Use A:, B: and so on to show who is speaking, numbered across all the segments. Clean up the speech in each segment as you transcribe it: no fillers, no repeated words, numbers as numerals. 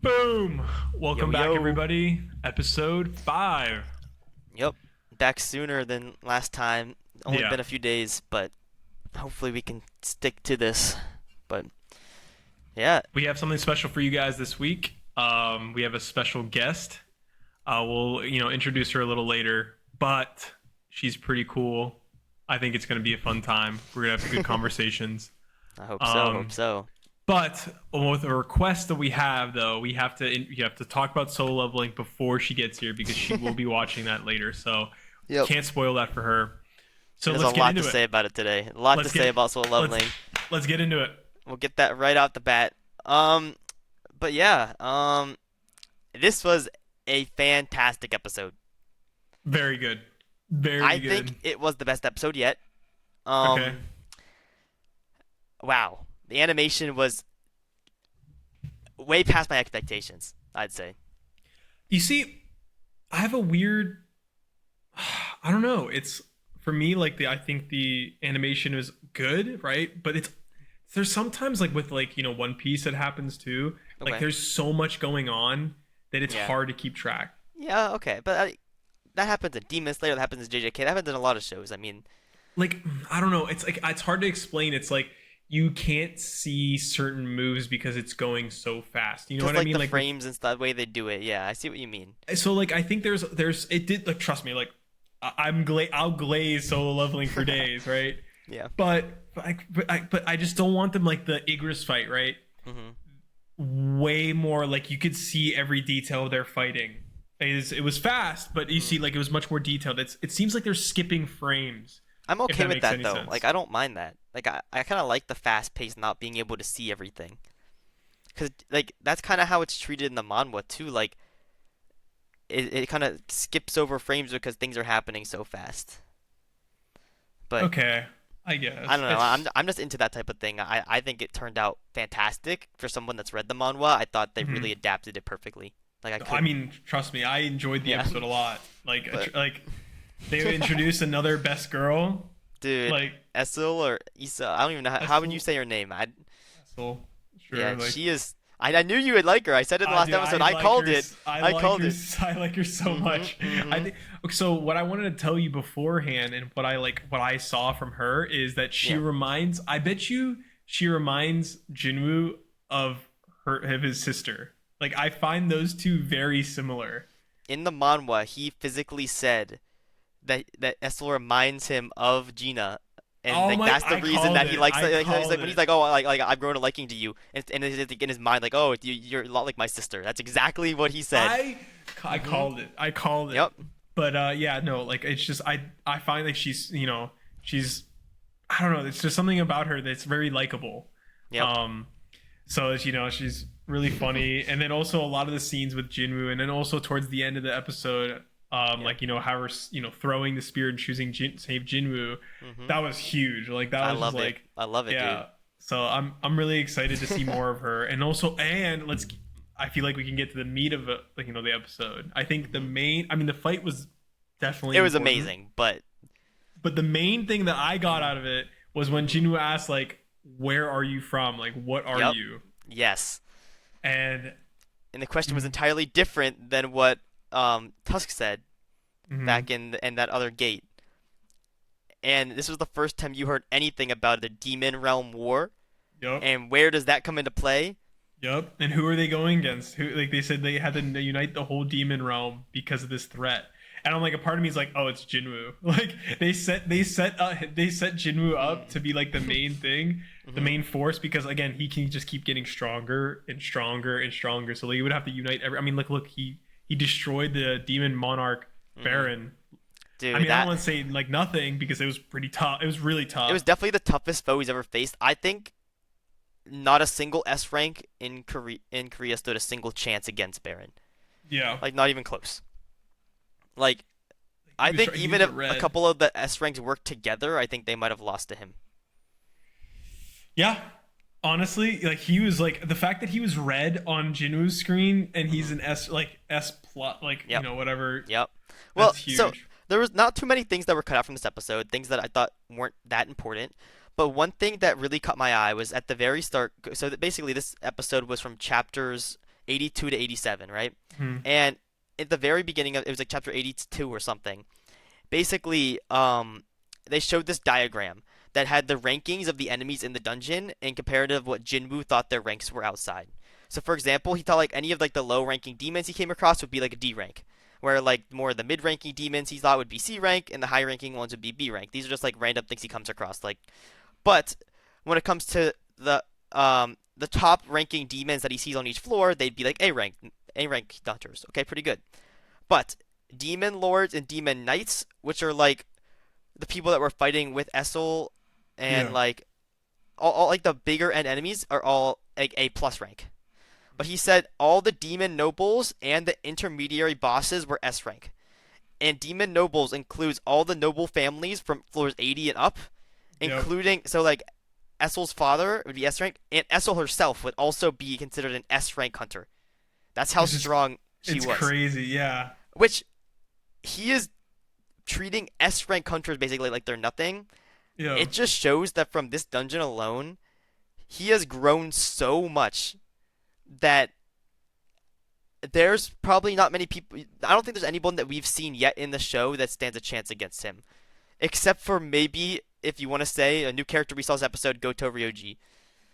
A: Boom! Welcome
B: Yo,
A: back,
B: yo.
A: everybody. Episode 5.
B: Yep. Back sooner than last time. Only
A: Yeah,
B: been a few days, but hopefully we can stick to this. But yeah,
A: we have something special for you guys this week. We have a special guest. We'll, introduce her a little later, but she's pretty cool. I think it's going to be a fun time. We're going to have some good conversations.
B: I hope so.
A: Um,
B: Hope so.
A: but with a request that we have, though, you have to talk about solo leveling before she gets here because she will be watching that later. So
B: Yep.
A: can't spoil that for her. So
B: There's
A: let's
B: a
A: get
B: lot to
A: into it.
B: say about it today. A lot to
A: Let's
B: say
A: get
B: about solo
A: let's
B: leveling.
A: let's get into it.
B: We'll get that right out the bat. But yeah, this was a fantastic episode.
A: Very good. Very
B: I
A: good.
B: think it was the best episode yet. Um,
A: Okay.
B: wow. The animation was way past my expectations, I'd say.
A: You see, I have a weird I don't know. It's for me like I think the animation is good, right? But there's sometimes like with One Piece that happens too. Like
B: Okay.
A: there's so much going on that it's
B: Yeah.
A: hard to keep track.
B: Yeah, okay, but that happens in Demon Slayer, that happens in JJK, that happens in a lot of shows. I mean,
A: Like I don't know. It's like it's hard to explain. It's like you can't see certain moves because it's going so fast. You know
B: just
A: what I
B: like
A: mean?
B: the
A: Like
B: frames and stuff, the way they do it. Yeah, I see what you mean.
A: so like I think there's it did like trust me like I'll glaze solo leveling for days, right?
B: Yeah.
A: But I just don't want them like the Igris fight, right?
B: hmm
A: Way more like you could see every detail of their fighting. It was fast, but you see like it was much more detailed. It seems like they're skipping frames,
B: I'm
A: if
B: okay
A: that
B: with
A: makes
B: that
A: any
B: though.
A: sense.
B: Like, I don't mind that. Like, I kind of like the fast pace, not being able to see everything. Because, like, that's kind of how it's treated in the manhwa too. Like, it kind of skips over frames because things are happening so fast. But
A: Okay, I guess
B: I don't know.
A: it's.
B: I'm just into that type of thing. I think it turned out fantastic for someone that's read the manhwa. I thought they really
A: Mhm.
B: adapted it perfectly. Like I
A: I
B: couldn't.
A: mean, trust me, I enjoyed the
B: Yeah.
A: episode a lot.
B: But
A: Like they introduced another best girl,
B: dude,
A: like
B: Esil or Issa, I don't even know how would you
A: Essel.
B: say her name.
A: So sure,
B: Yeah,
A: like
B: she is. I knew you would like her. I said it in the
A: I
B: last
A: do.
B: episode. I called it.
A: I
B: I
A: like
B: called
A: her.
B: it.
A: I like her so much. I
B: hmm
A: think. So what I wanted to tell you beforehand, and what I saw from her is that she
B: Yeah.
A: reminds. I bet you she reminds Jinwoo of his sister. Like I find those two very similar.
B: In the manhwa, he physically said that Essel reminds him of Gina, and
A: Oh
B: like
A: my!
B: that's the
A: I
B: reason
A: called
B: that he
A: it.
B: likes.
A: I
B: Like, he's
A: called
B: like when he's
A: it.
B: like, oh, like I've grown a liking to you, and in his mind, like, oh, you're a lot like my sister. That's exactly what he said.
A: I
B: hmm
A: called it. I called it.
B: Yep.
A: But yeah, no, like it's just I find like she's I don't know, it's just something about her that's very likable.
B: Yep.
A: Um so she's really funny, and then also a lot of the scenes with Jinwoo, and then also towards the end of the episode
B: Yep.
A: like how we're throwing the spear and choosing save Jinwoo.
B: hmm
A: That was huge. Like that
B: I
A: was just
B: love it.
A: like
B: I love it, dude.
A: yeah. So I'm really excited to see more of her, and also let's I feel like we can get to the meat of it, like the episode. I think
B: hmm
A: the fight was definitely
B: It was
A: important,
B: amazing, but
A: but the main thing that I got out of it was when Jinwoo asked like, "Where are you from? Like, what are
B: yep.
A: you?"
B: Yes.
A: And
B: And the question was
A: mhm,
B: entirely different than what Tusk said
A: mhm,
B: back in that other gate. And this was the first time you heard anything about the Demon Realm War.
A: yep,
B: And where does that come into play?
A: yep. And who are they going against? Who like they said they had to unite the whole demon realm because of this threat. And I'm like, a part of me is like, oh, it's Jinwoo. Like they set Jinwoo up to be like the main thing, the
B: hmm
A: main force, because again he can just keep getting stronger and stronger and stronger. So like, you would have to unite every. I mean, look, he destroyed the demon monarch
B: hmm
A: Baron. I
B: Dude,
A: mean, I don't
B: that
A: want to say like nothing because it was pretty tough. It was really
B: it was
A: tough.
B: definitely the toughest foe he's ever faced. I think not a single S rank in Korea stood a single chance against Baron.
A: Yeah,
B: Like not even close. Like
A: he
B: I
A: was
B: think
A: he
B: even
A: was a
B: if a
A: red.
B: couple of the S ranks worked together, I think they might have lost to him.
A: Yeah, honestly, like he was like the fact that he was red on Jinwoo's screen and he's
B: hmm
A: an S plot, like
B: Yep.
A: whatever.
B: Yep. Well,
A: That's
B: so
A: huge.
B: there was not too many things that were cut out from this episode, things that I thought weren't that important. But one thing that really caught my eye was at the very start. So that basically, this episode was from chapters 82 to 87, right?
A: Hmm.
B: And at the very beginning of it was like chapter 82 or something. Basically, they showed this diagram that had the rankings of the enemies in the dungeon in comparative what Jinwoo thought their ranks were outside. So, for example, he thought like any of like the low-ranking demons he came across would be like a D rank, where like more of the mid-ranking demons he thought would be C rank, and the high-ranking ones would be B rank. These are just like random things he comes across. Like, but when it comes to the top-ranking demons that he sees on each floor, they'd be like A rank hunters. Okay, pretty good. But demon lords and demon knights, which are like the people that were fighting with Essel and
A: Yeah.
B: like all like the bigger end enemies are all like A plus rank. But he said all the demon nobles and the intermediary bosses were S rank. And demon nobles includes all the noble families from floors 80 and up,
A: Yep.
B: including so like Essel's father would be S rank, and Essel herself would also be considered an S rank hunter. That's how
A: It's just
B: strong she
A: it's
B: was.
A: crazy. Yeah.
B: Which he is treating S rank hunters basically like they're nothing.
A: Yeah.
B: It just shows that from this dungeon alone, he has grown so much that there's probably not many people. I don't think there's anyone that we've seen yet in the show that stands a chance against him, except for maybe if you want to say a new character we saw this episode, Goto Ryoji.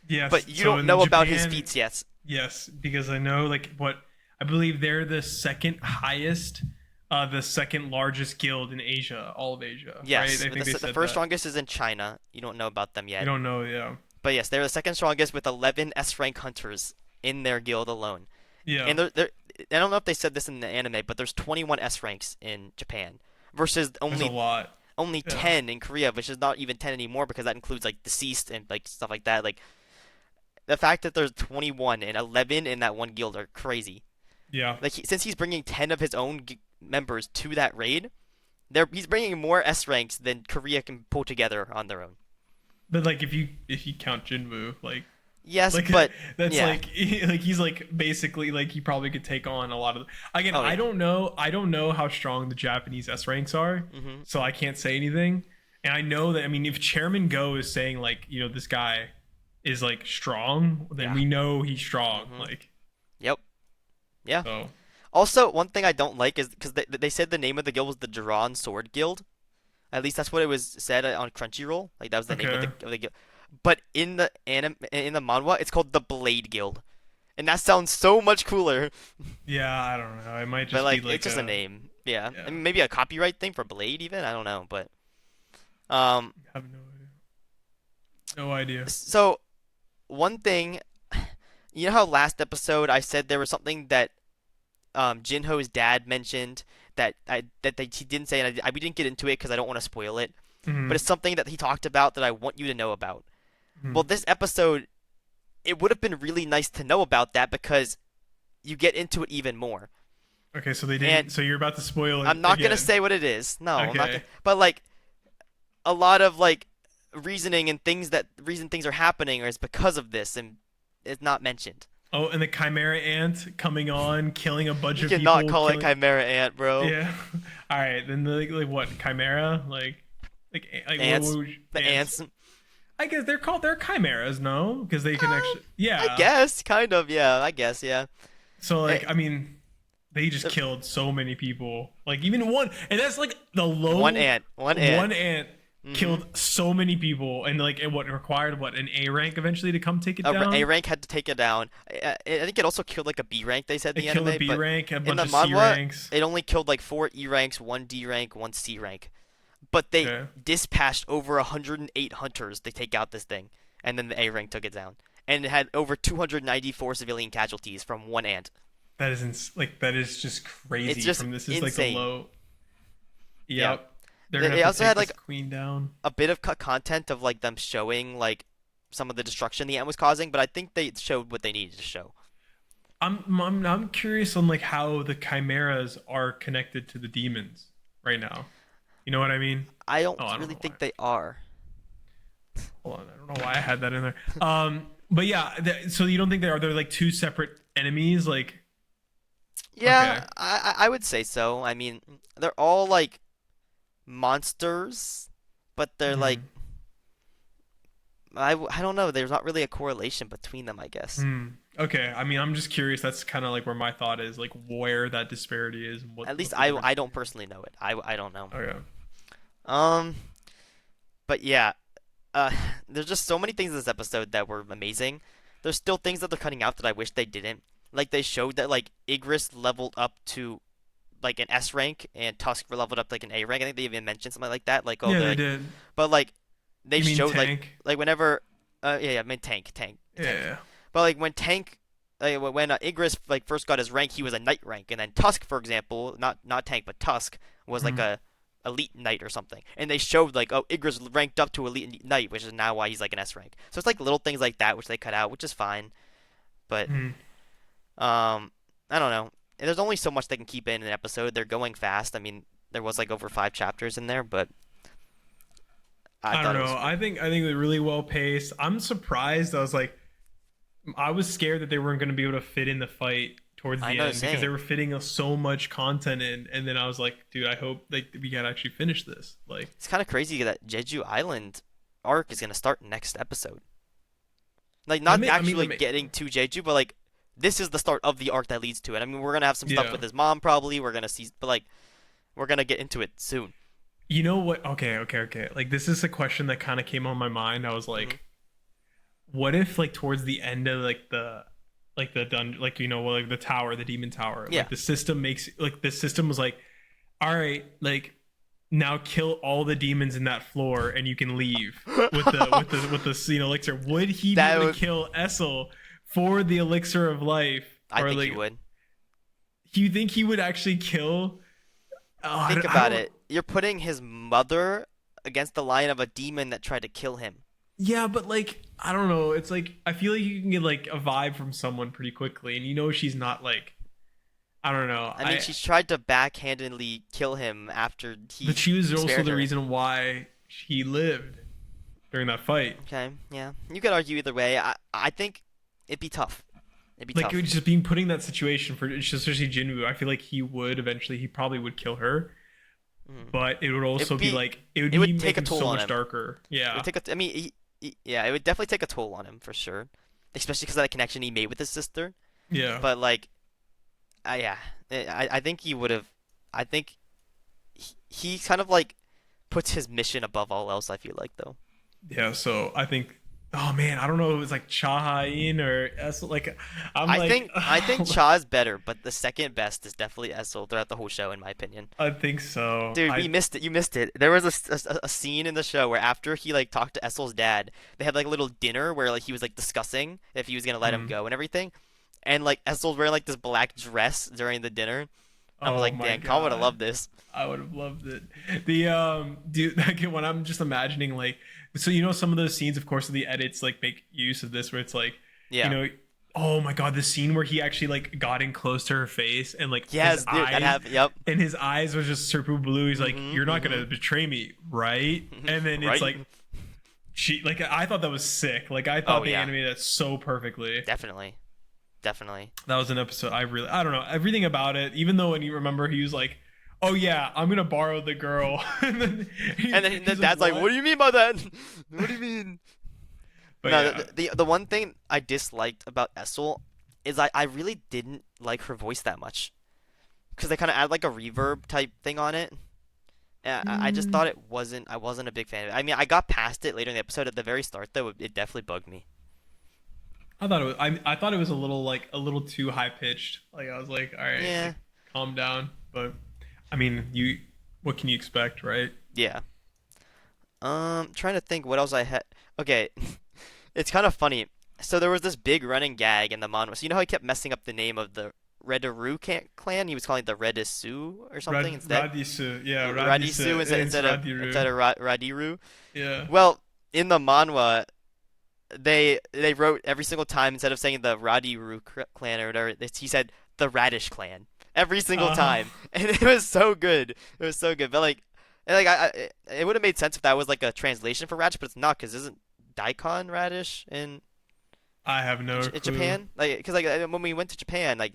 A: Yes.
B: But you
A: So
B: don't
A: in
B: know about his
A: Japan,
B: feats yet.
A: yes, because I know like what I believe they're the second highest, the second largest guild in Asia, all of Asia, right?
B: Yes,
A: I
B: but
A: think they
B: the
A: said
B: first
A: that.
B: strongest is in China. You don't know about them
A: You
B: yet.
A: don't know, yeah.
B: But yes, they're the second strongest with 11 S rank hunters in their guild alone.
A: Yeah.
B: And I don't know if they said this in the anime, but there's 21 S ranks in Japan versus
A: There's a lot.
B: only
A: Yeah.
B: 10 in Korea, which is not even 10 anymore because that includes like deceased and like stuff like that. Like the fact that there's 21 and 11 in that one guild are crazy.
A: Yeah.
B: Like since he's bringing 10 of his own members to that raid, he's bringing more S ranks than Korea can pull together on their own.
A: But like if you count Jinwoo,
B: Yes,
A: like
B: but
A: that's
B: yeah.
A: like like he's like basically like he probably could take on a lot of again,
B: Oh yeah.
A: I don't know how strong the Japanese S ranks are,
B: Mhm.
A: so I can't say anything. And I know that I mean if Chairman Go is saying like, this guy is like strong, then
B: Yeah.
A: we know he's strong.
B: Mhm.
A: Like
B: Yep. Yeah.
A: so
B: Also, one thing I don't like is because they said the name of the guild was the Duran Sword Guild. At least that's what it was said on Crunchyroll. Like that was the name
A: okay.
B: of the guild. But in the manhwa, it's called the Blade Guild, and that sounds so much cooler.
A: Yeah, I don't know. It might
B: But
A: just be
B: like,
A: like
B: it's just a
A: a
B: name. Yeah, I
A: yeah,
B: mean, maybe a copyright thing for Blade even. I don't know, but um,
A: I have no idea. No idea.
B: so one thing, you know how last episode I said there was something that Jinho's dad mentioned he didn't say, and we didn't get into it because I don't want to spoil it. But
A: Mhm.
B: it's something that he talked about that I want you to know about. Well,
A: Mhm.
B: this episode, it would have been really nice to know about that because you get into it even more.
A: Okay, so they
B: And
A: didn't so you're about to spoil it
B: I'm not gonna
A: again.
B: say what it is. No, I'm not
A: Okay.
B: gonna. But like a lot of like reasoning and reason things are happening is because of this, and it's not mentioned.
A: Oh, and the Chimera Ant coming on, killing a bunch
B: You
A: of
B: cannot
A: people,
B: call it
A: killing.
B: Chimera Ant, bro.
A: Yeah. All right, then like what? Chimera? Like
B: Ants,
A: what would you,
B: the ants.
A: I guess they're chimeras, no? Because they can actually.
B: I
A: Yeah.
B: guess, kind of, yeah. I guess, yeah.
A: So
B: Eh,
A: like I mean, they just
B: the-
A: killed so many people. Like even one, and that's like the
B: One
A: low.
B: ant, one ant.
A: One ant
B: hmm
A: killed so many people, and like what required what an A rank eventually to come take it down.
B: A rank had to take it down. I think it also killed like a B rank. They said in
A: It
B: the
A: killed a
B: anime,
A: B
B: but
A: rank, a
B: in
A: bunch
B: the
A: of C
B: manhwa,
A: ranks.
B: it only killed like 4 E ranks, 1 D rank, 1 C rank. But they
A: Okay.
B: dispatched over 108 hunters to take out this thing, and then the A rank took it down. And it had over 294 civilian casualties from one ant.
A: That is that is just crazy.
B: It's just
A: From this is like the
B: insane.
A: low.
B: Yeah.
A: Yep. They're gonna
B: They
A: have to
B: also
A: take
B: had
A: this
B: like
A: queen down.
B: a bit of content of like them showing like some of the destruction the ant was causing, but I think they showed what they needed to show.
A: I'm curious on like how the chimeras are connected to the demons right now. You know what I mean?
B: I don't
A: Oh, I don't
B: really
A: know why.
B: think they are.
A: Hold on, I don't know why I had that in there. But yeah, so you don't think they're like two separate enemies? Like,
B: Yeah,
A: okay,
B: I would say so. I mean, they're all like monsters, but they're like
A: hmm
B: I don't know. There's not really a correlation between them, I guess.
A: Hmm. Okay. I mean, I'm just curious. That's kind of like where my thought is, like where that disparity is and
B: At least
A: what the difference
B: I don't
A: is.
B: personally know it. I don't know.
A: Okay.
B: Um, but yeah, uh, there's just so many things in this episode that were amazing. There's still things that they're cutting out that I wish they didn't. Like they showed that like Igris leveled up to like an S rank and Tusk leveled up to, like an A rank. I think they even mentioned something like that. Like oh
A: Yeah,
B: the
A: they
B: like,
A: did.
B: but like they
A: You mean
B: showed
A: tank?
B: like whenever yeah, I mean tank.
A: Yeah.
B: But like when tank when Igris like first got his rank, he was a knight rank, and then Tusk, for example, not tank but Tusk was like
A: Mhm.
B: a elite knight or something, and they showed like oh Igris ranked up to elite knight, which is now why he's like an S rank. So it's like little things like that which they cut out, which is fine. But
A: Mhm.
B: I don't know. There's only so much they can keep in an episode. They're going fast. I mean, there was like over 5 chapters in there, but I
A: I don't
B: thought it
A: know.
B: was good.
A: I think they're really well paced. I'm surprised. I was scared that they weren't going to be able to fit in the fight towards
B: I
A: the
B: know,
A: end because they
B: same.
A: were fitting so much content in, and then I was like, dude, I hope like we can actually finish this. Like,
B: It's kind of crazy that Jeju Island arc is gonna start next episode. Like not actually getting to Jeju, but like this is the start of the arc that leads to it. I mean, we're gonna have some stuff
A: yeah.
B: with his mom probably. We're gonna see, but like we're gonna get into it soon.
A: You know what? Okay. Like, this is a question that kind of came on my mind. I was
B: Hmm.
A: like, what if like towards the end of like the dungeon, like like the tower, the demon tower,
B: Yeah,
A: like the system was like, all right, like now kill all the demons in that floor and you can leave with the elixir. Would he be
B: that
A: able to
B: would.
A: kill Essel for the elixir of life?
B: I
A: Or
B: think he
A: like,
B: would.
A: do you think he would actually kill? Oh,
B: Think
A: I
B: about
A: don't.
B: it. You're putting his mother against the line of a demon that tried to kill him.
A: Yeah, but like I don't know. It's like I feel like you can get like a vibe from someone pretty quickly, and she's not like I don't know.
B: I mean, she tried to backhandedly kill him after
A: But
B: he
A: she was also
B: spared
A: the
B: her.
A: reason why he lived during that fight.
B: Okay, yeah. You could argue either way. I think it'd be tough. It'd be
A: Like it
B: tough.
A: was just being put in that situation for especially Jinwoo. I feel like he probably would kill her,
B: Mhm.
A: but it would also
B: It'd
A: be
B: be
A: like it would
B: it
A: be
B: would take
A: make
B: a
A: him
B: toll
A: so
B: on
A: much
B: him.
A: darker.
B: It would
A: Yeah.
B: take a. I mean, yeah, it would definitely take a toll on him for sure, especially because of that connection he made with his sister.
A: Yeah.
B: But like, yeah, I think he would have. I think he kind of like puts his mission above all else. I feel like though.
A: Yeah, so I think oh man, I don't know if it was like Chahain or like I'm like
B: I think Cha is better, but the second best is definitely Essel throughout the whole show, in my opinion.
A: I think so.
B: Dude, we
A: I
B: missed it. You missed it. There was a scene in the show where after he like talked to Essel's dad, they had like a little dinner where like he was like discussing if he was gonna let him
A: mm,
B: go and everything. And like Essel's wearing like this black dress during the dinner. I'm
A: oh
B: like,
A: my
B: damn, Kyle would have
A: god.
B: loved this.
A: I would have loved it. The dude like when I'm just imagining like so some of those scenes of course of the edits like make use of this where it's like you
B: Yeah.
A: know oh my god the scene where he actually like got in close to her face and like
B: Yes, dude, that happened. Yep.
A: his eyes was just super blue. He's like,
B: Mhm.
A: you're not gonna
B: Mhm.
A: betray me, right? And then it's
B: Right.
A: like she like I thought that was sick. Like I
B: Oh
A: thought they
B: yeah.
A: animated that so perfectly.
B: Definitely. Definitely.
A: That was an episode I don't know everything about it. Even though when you remember he was like, "Oh yeah, I'm gonna borrow the girl," and then
B: And then the
A: he's
B: dad's like,
A: "What?"
B: "What do you mean by that? What do you mean?"
A: But
B: No,
A: yeah,
B: the one thing I disliked about Essel is I really didn't like her voice that much because they kind of add like a reverb type thing on it. And I just
A: Mm,
B: thought I wasn't a big fan of it. I mean, I got past it later in the episode. At the very start, though, it definitely bugged me.
A: I thought it was. I thought it was a little too high pitched. Like I was like, all right,
B: Yeah,
A: like, calm down. But I mean, what can you expect, right?
B: yeah. Trying to think what else I had. Okay, it's kind of funny. So there was this big running gag in the manhwa. So you know how he kept messing up the name of the Redaru clan? He was calling it the Redisu or something instead.
A: Radisu, yeah,
B: Radisu
A: It's
B: instead
A: Radiru.
B: of Radiru.
A: Yeah.
B: Well, in the manhwa, they wrote every single time instead of saying the Radiru clan or whatever, he said the Radish clan every single
A: Uh,
B: time, and it was so good. It was so good. But like, it would have made sense if that was like a translation for radish, but it's not because isn't daikon radish
A: I have no
B: In
A: clue.
B: Japan? Like, because like when we went to Japan, like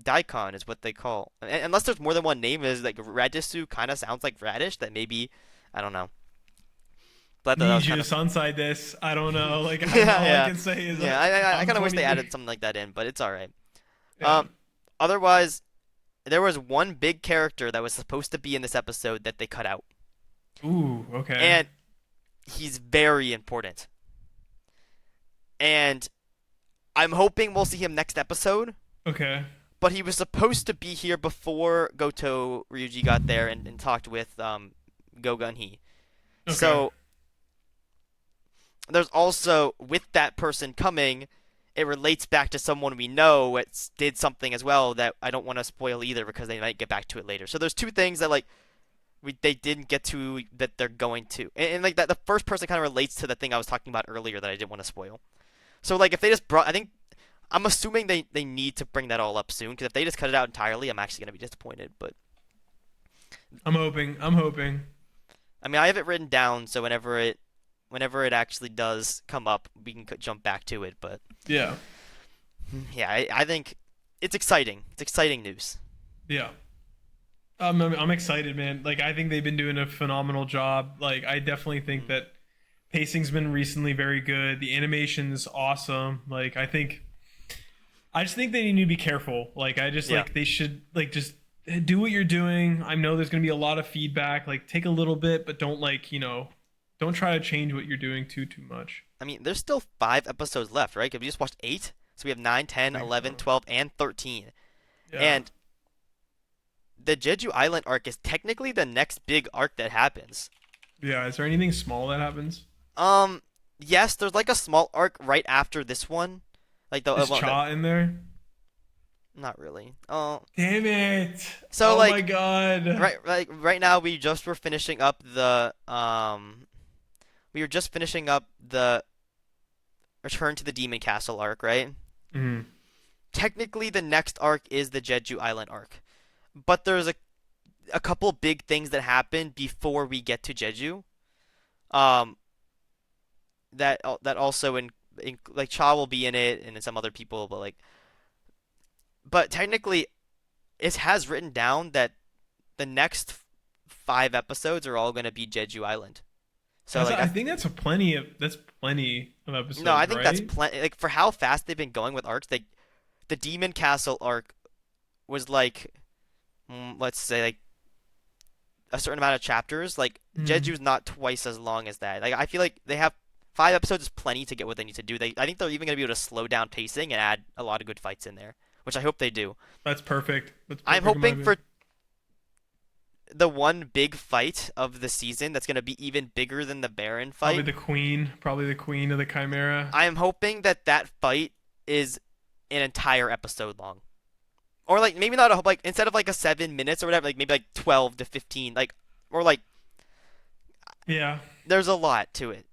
B: daikon is what they call. Unless there's more than one name, is like radisu kind of sounds like radish. That maybe I don't know. But I thought that
A: Need
B: was
A: you
B: kind
A: to
B: of
A: sunside this. I don't know. Like all
B: yeah,
A: I
B: yeah,
A: can say is
B: yeah. I
A: I'm
B: kind of wish they
A: 23.
B: added something like that in, but it's all right.
A: Yeah.
B: Um, otherwise, there was one big character that was supposed to be in this episode that they cut out,
A: Ooh. Okay.
B: and he's very important. And I'm hoping we'll see him next episode.
A: Okay.
B: But he was supposed to be here before Goto Ryuji got there and talked with Goga and he.
A: Okay.
B: So there's also with that person coming, it relates back to someone we know that did something as well that I don't want to spoil either because they might get back to it later. So there's two things that like they didn't get to that they're going to, and like that the first person kind of relates to the thing I was talking about earlier that I didn't want to spoil. So like if they just brought, I think I'm assuming they need to bring that all up soon because if they just cut it out entirely, I'm actually gonna be disappointed. But
A: I'm hoping. I'm hoping.
B: I mean I have it written down so whenever it actually does come up, we can jump back to it. But
A: Yeah.
B: yeah, I think it's exciting. It's exciting news.
A: Yeah. I'm excited, man. Like I think they've been doing a phenomenal job. Like I definitely think that pacing's been recently very good. The animation's awesome. Like I just think they need to be careful. Like I just
B: Yeah.
A: like they should like just do what you're doing. I know there's gonna be a lot of feedback. Like take a little bit, but don't like don't try to change what you're doing too much.
B: I mean, there's still 5 episodes left, right? Because we just watched 8, so we have 9, 10,
A: I think
B: 11,
A: so.
B: 12, and 13.
A: Yeah.
B: And the Jeju Island arc is technically the next big arc that happens.
A: Yeah. Is there anything small that happens?
B: Um, yes, there's like a small arc right after this one, like
A: Is Cha in there?
B: not really. Oh,
A: Damn it!
B: so
A: Oh my
B: like
A: god.
B: right now were finishing up the Return to the Demon Castle arc, right?
A: Hmm.
B: Technically, the next arc is the Jeju Island arc, but there's a couple big things that happen before we get to Jeju. Um, that also in like Cha will be in it and then some other people, but technically it has written down that the next 5 episodes are all going to be Jeju Island. So like
A: I think that's plenty of
B: no, I
A: episodes,
B: think that's
A: right?
B: plenty. Like for how fast they've been going with arcs, like the Demon Castle arc was like, let's say like a certain amount of chapters. Like
A: Mm.
B: Jeju's not twice as long as that. Like I feel like they have 5 episodes is plenty to get what they need to do. I think they're even gonna be able to slow down pacing and add a lot of good fights in there, which I hope they do.
A: That's perfect. That's
B: I'm
A: perfect in my
B: hoping
A: opinion.
B: for the one big fight of the season that's gonna be even bigger than the Baron fight.
A: Probably the queen of the Chimera.
B: I am hoping that that fight is an entire episode long. Or like maybe not a like instead of like a 7 minutes or whatever, like maybe like 12 to 15, like or like
A: Yeah.
B: there's a lot to it.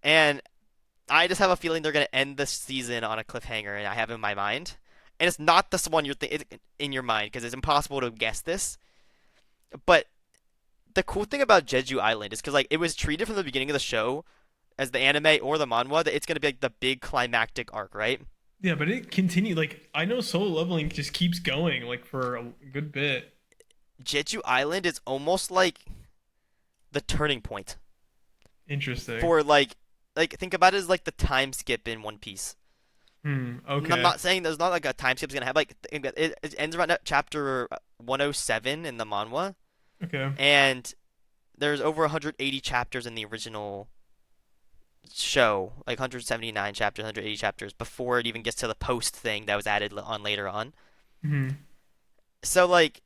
B: And I just have a feeling they're gonna end the season on a cliffhanger, and I have in my mind. And it's not this one in your mind because it's impossible to guess this. But the cool thing about Jeju Island is because like it was treated from the beginning of the show as the anime or the manhwa that it's gonna be like the big climactic arc, right?
A: Yeah, but it continued. Like I know Solo Leveling just keeps going like for a good bit.
B: Jeju Island is almost like the turning point
A: Interesting.
B: for like think about it as like the time skip in One Piece. And I'm
A: Okay.
B: not saying there's not like a time skip's gonna have like it ends around at chapter 107 in the manhwa,
A: Okay.
B: and there's over 180 chapters in the original show, like 179 chapters, 180 chapters before it even gets to the post thing that was added on later on.
A: Hmm.
B: So like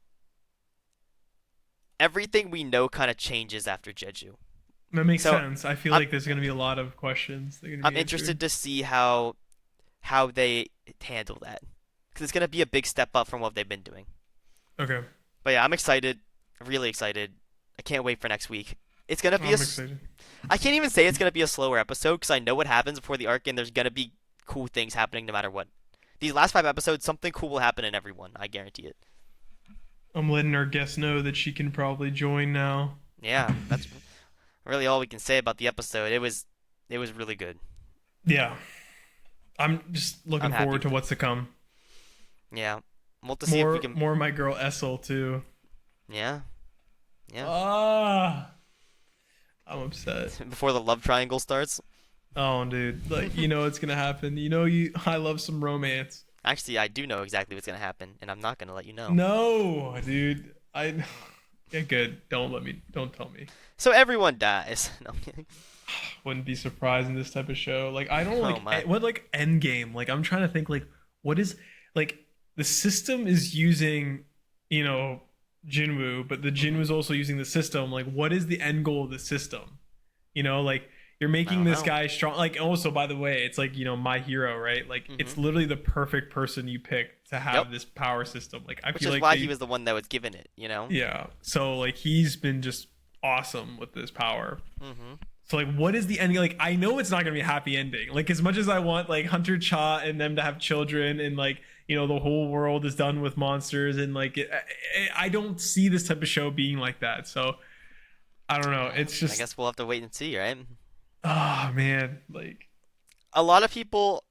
B: everything we know kind of changes after Jeju.
A: That makes
B: So
A: sense. I feel
B: I'm
A: like there's gonna be a lot of questions that are gonna
B: I'm
A: be answered.
B: interested to see how they handle that because it's gonna be a big step up from what they've been doing.
A: Okay.
B: But yeah, I'm excited, really excited. I can't wait for next week. It's gonna be
A: I'm excited.
B: I can't even say it's gonna be a slower episode because I know what happens before the arc, and there's gonna be cool things happening no matter what. These last 5 episodes, something cool will happen in every one. I guarantee it.
A: I'm letting our guest know that she can probably join now.
B: Yeah, that's really all we can say about the episode. It was really good.
A: Yeah. I'm just
B: I'm
A: looking
B: happy
A: forward to
B: with it.
A: what's to come.
B: Yeah, we'll have to see if we can.
A: More my girl Essel too.
B: Yeah, yeah.
A: Ah. I'm upset.
B: Before the love triangle starts.
A: Oh, dude, like it's gonna happen. I love some romance.
B: Actually, I do know exactly what's gonna happen, and I'm not gonna let you know.
A: No, dude, yeah, good. Don't tell me.
B: So everyone dies. No, I'm kidding.
A: Wouldn't be surprised in this type of show. Like I don't
B: Oh my.
A: what like end game. Like I'm trying to think like what is like the system is using, Jinwoo, but the Jinwoo's also using the system. Like what is the end goal of the system? Like you're
B: I
A: making
B: don't
A: this
B: know.
A: guy strong. Like also by the way, it's like, my hero, right? Like it's
B: Hmm.
A: literally the perfect person you pick to have
B: Yep.
A: this power system. Like I
B: Which
A: feel
B: is
A: like
B: why he was the one that was given it.
A: yeah. So like he's been just awesome with this power.
B: Hmm.
A: So like, what is the ending? Like, I know it's not gonna be a happy ending. Like, as much as I want like Hunter Cha and them to have children, and like the whole world is done with monsters, and like I don't see this type of show being like that. So I don't know. It's
B: I
A: just
B: guess we'll have to wait and see, right?
A: man, like
B: A lot of people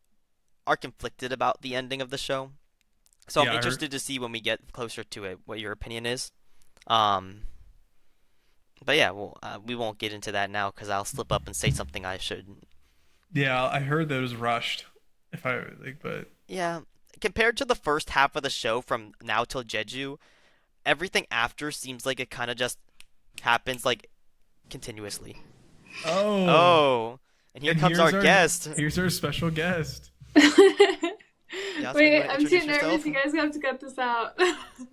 B: are conflicted about the ending of the show, so
A: yeah,
B: I'm
A: I heard,
B: interested to see when we get closer to it what your opinion is. Um, but yeah, we won't get into that now because I'll slip up and say something I shouldn't.
A: yeah, I heard that it was rushed. If I like, but
B: Yeah, compared to the first half of the show from now till Jeju, everything after seems like it kind of just happens like continuously.
A: oh,
B: Oh, and here
A: and
B: comes our guest.
A: here's our special guest.
B: Yasmin, you
C: Wait,
B: want to
C: I'm too
B: introduce yourself?
C: nervous. You guys have to cut this out.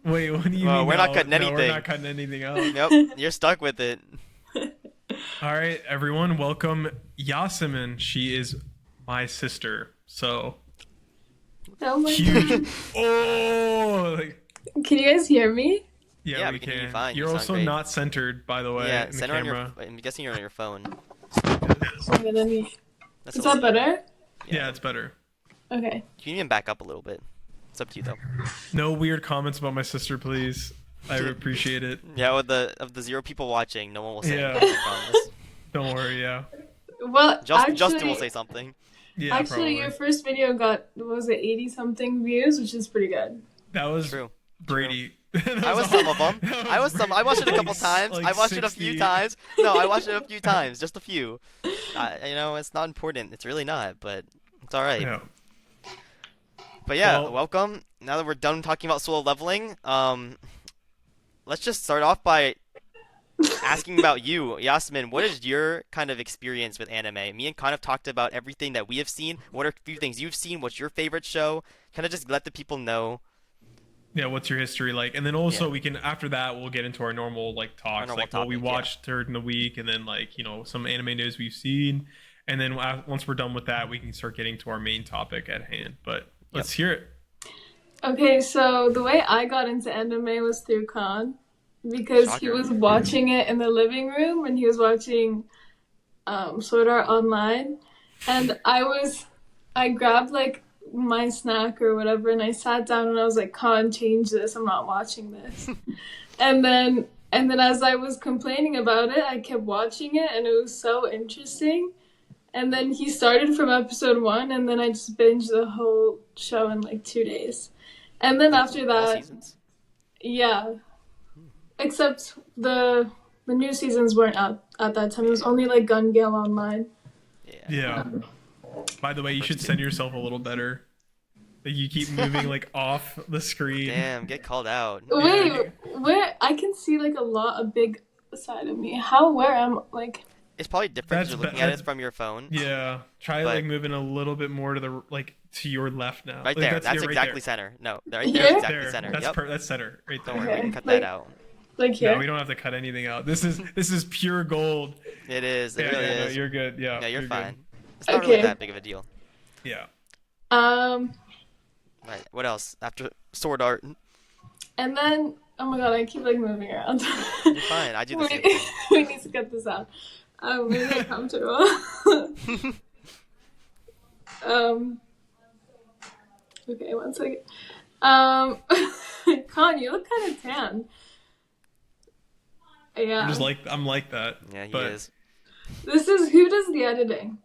A: Wait, what do you
B: Well,
A: mean?
B: we're not
A: no?
B: cutting
A: No, we're
B: anything.
A: not cutting anything out.
B: Nope, you're stuck with it.
A: All right, everyone, welcome Yasemin. She is my sister. So
C: Oh my
A: huge.
C: god.
A: Oh,
C: Can you guys hear me?
A: yeah,
B: Yeah,
A: we
B: we can hear you
A: can.
B: fine. You
A: You're
B: sound
A: also
B: great.
A: not centered, by the way,
B: Yeah,
A: in the
B: center on your.
A: camera.
B: I'm guessing you're on your phone.
C: Okay, let me.
B: That's
C: Is
B: a
C: that
B: little-
C: better?
A: Yeah, it's better.
C: Okay.
B: You can even back up a little bit. It's up to you though.
A: No weird comments about my sister, please. I would appreciate it.
B: Yeah, with the 0 people watching, no one will say
A: Yeah.
B: anything, I promise.
A: Don't worry. Yeah.
C: Well,
B: Justin will say something.
A: Yeah.
C: actually,
A: probably.
C: your first video got, what was it, 80 something views, which is pretty good.
A: That was
B: True.
A: Brady.
B: I was some of them. I watched it a couple times.
A: Like
B: I watched it a few
A: 60.
B: times. No, I watched it a few times, just a few. It's not important. It's really not, but it's all right.
A: Yeah.
B: But yeah,
A: Well-
B: welcome. Now that we're done talking about solo leveling, let's just start off by asking about you, Yasmin. What is your kind of experience with anime? Me and Con have talked about everything that we have seen. What are a few things you've seen? What's your favorite show? Kind of just let the people know.
A: Yeah, what's your history like? And then also
B: Yeah.
A: we can after that we'll get into our normal like talks,
B: normal
A: like what we
B: topic, yeah.
A: watched during the week, and then like some anime news we've seen, and then once we're done with that, we can start getting to our main topic at hand. But let's hear it.
C: Okay, so the way I got into anime was through Khan, because he
B: Shocker.
C: was watching it in the living room when he was watching Sword Art Online, and I grabbed like my snack or whatever, and I sat down and I was like, Khan, change this, I'm not watching this. and then as I was complaining about it, I kept watching it and it was so interesting. And then he started from episode 1, and then I just binged the whole show in like 2 days. And then after
B: All
C: that,
B: seasons.
C: yeah. Except the new seasons weren't out at that time. It was only like Gun Gale Online.
A: Yeah. By the way, you should send yourself a little better. Like you keep moving like off the screen.
B: Damn, get called out.
C: Wait, where I can see like a big side of me. Where am like?
B: It's probably different 'cause
A: That's
B: you're looking
A: ba-
B: at
A: that's-
B: it from your phone.
A: Yeah. Try
B: But-
A: like moving a little bit more to the to your left now.
B: Right
A: Like,
B: there. That's
A: yeah, right
B: exactly
A: there.
B: center. No, right
C: Here?
B: there's exactly
A: There.
B: center.
A: That's
B: Yep.
A: that's center right there.
B: Don't worry, we
C: Okay.
B: can cut
C: Like-
B: that out.
C: Like here?
A: No, we don't have to cut anything out. This is pure gold.
B: It is. It
A: Yeah,
B: really
A: yeah, no,
B: is.
A: you're good. Yeah.
B: Yeah, you're
A: good.
B: fine. It's not really
C: Okay.
B: that big of a deal.
A: Yeah.
B: Right. What else? After Sword Art,
C: And then oh my god, I keep like moving around.
B: you're fine. I do the same
C: Wait,
B: thing.
C: we need to cut this out. Maybe uncomfortable. Okay, one second. Con, you look kind of tan. Yeah.
A: I'm like that.
B: Yeah, he
A: but,
B: is.
C: Who does the editing?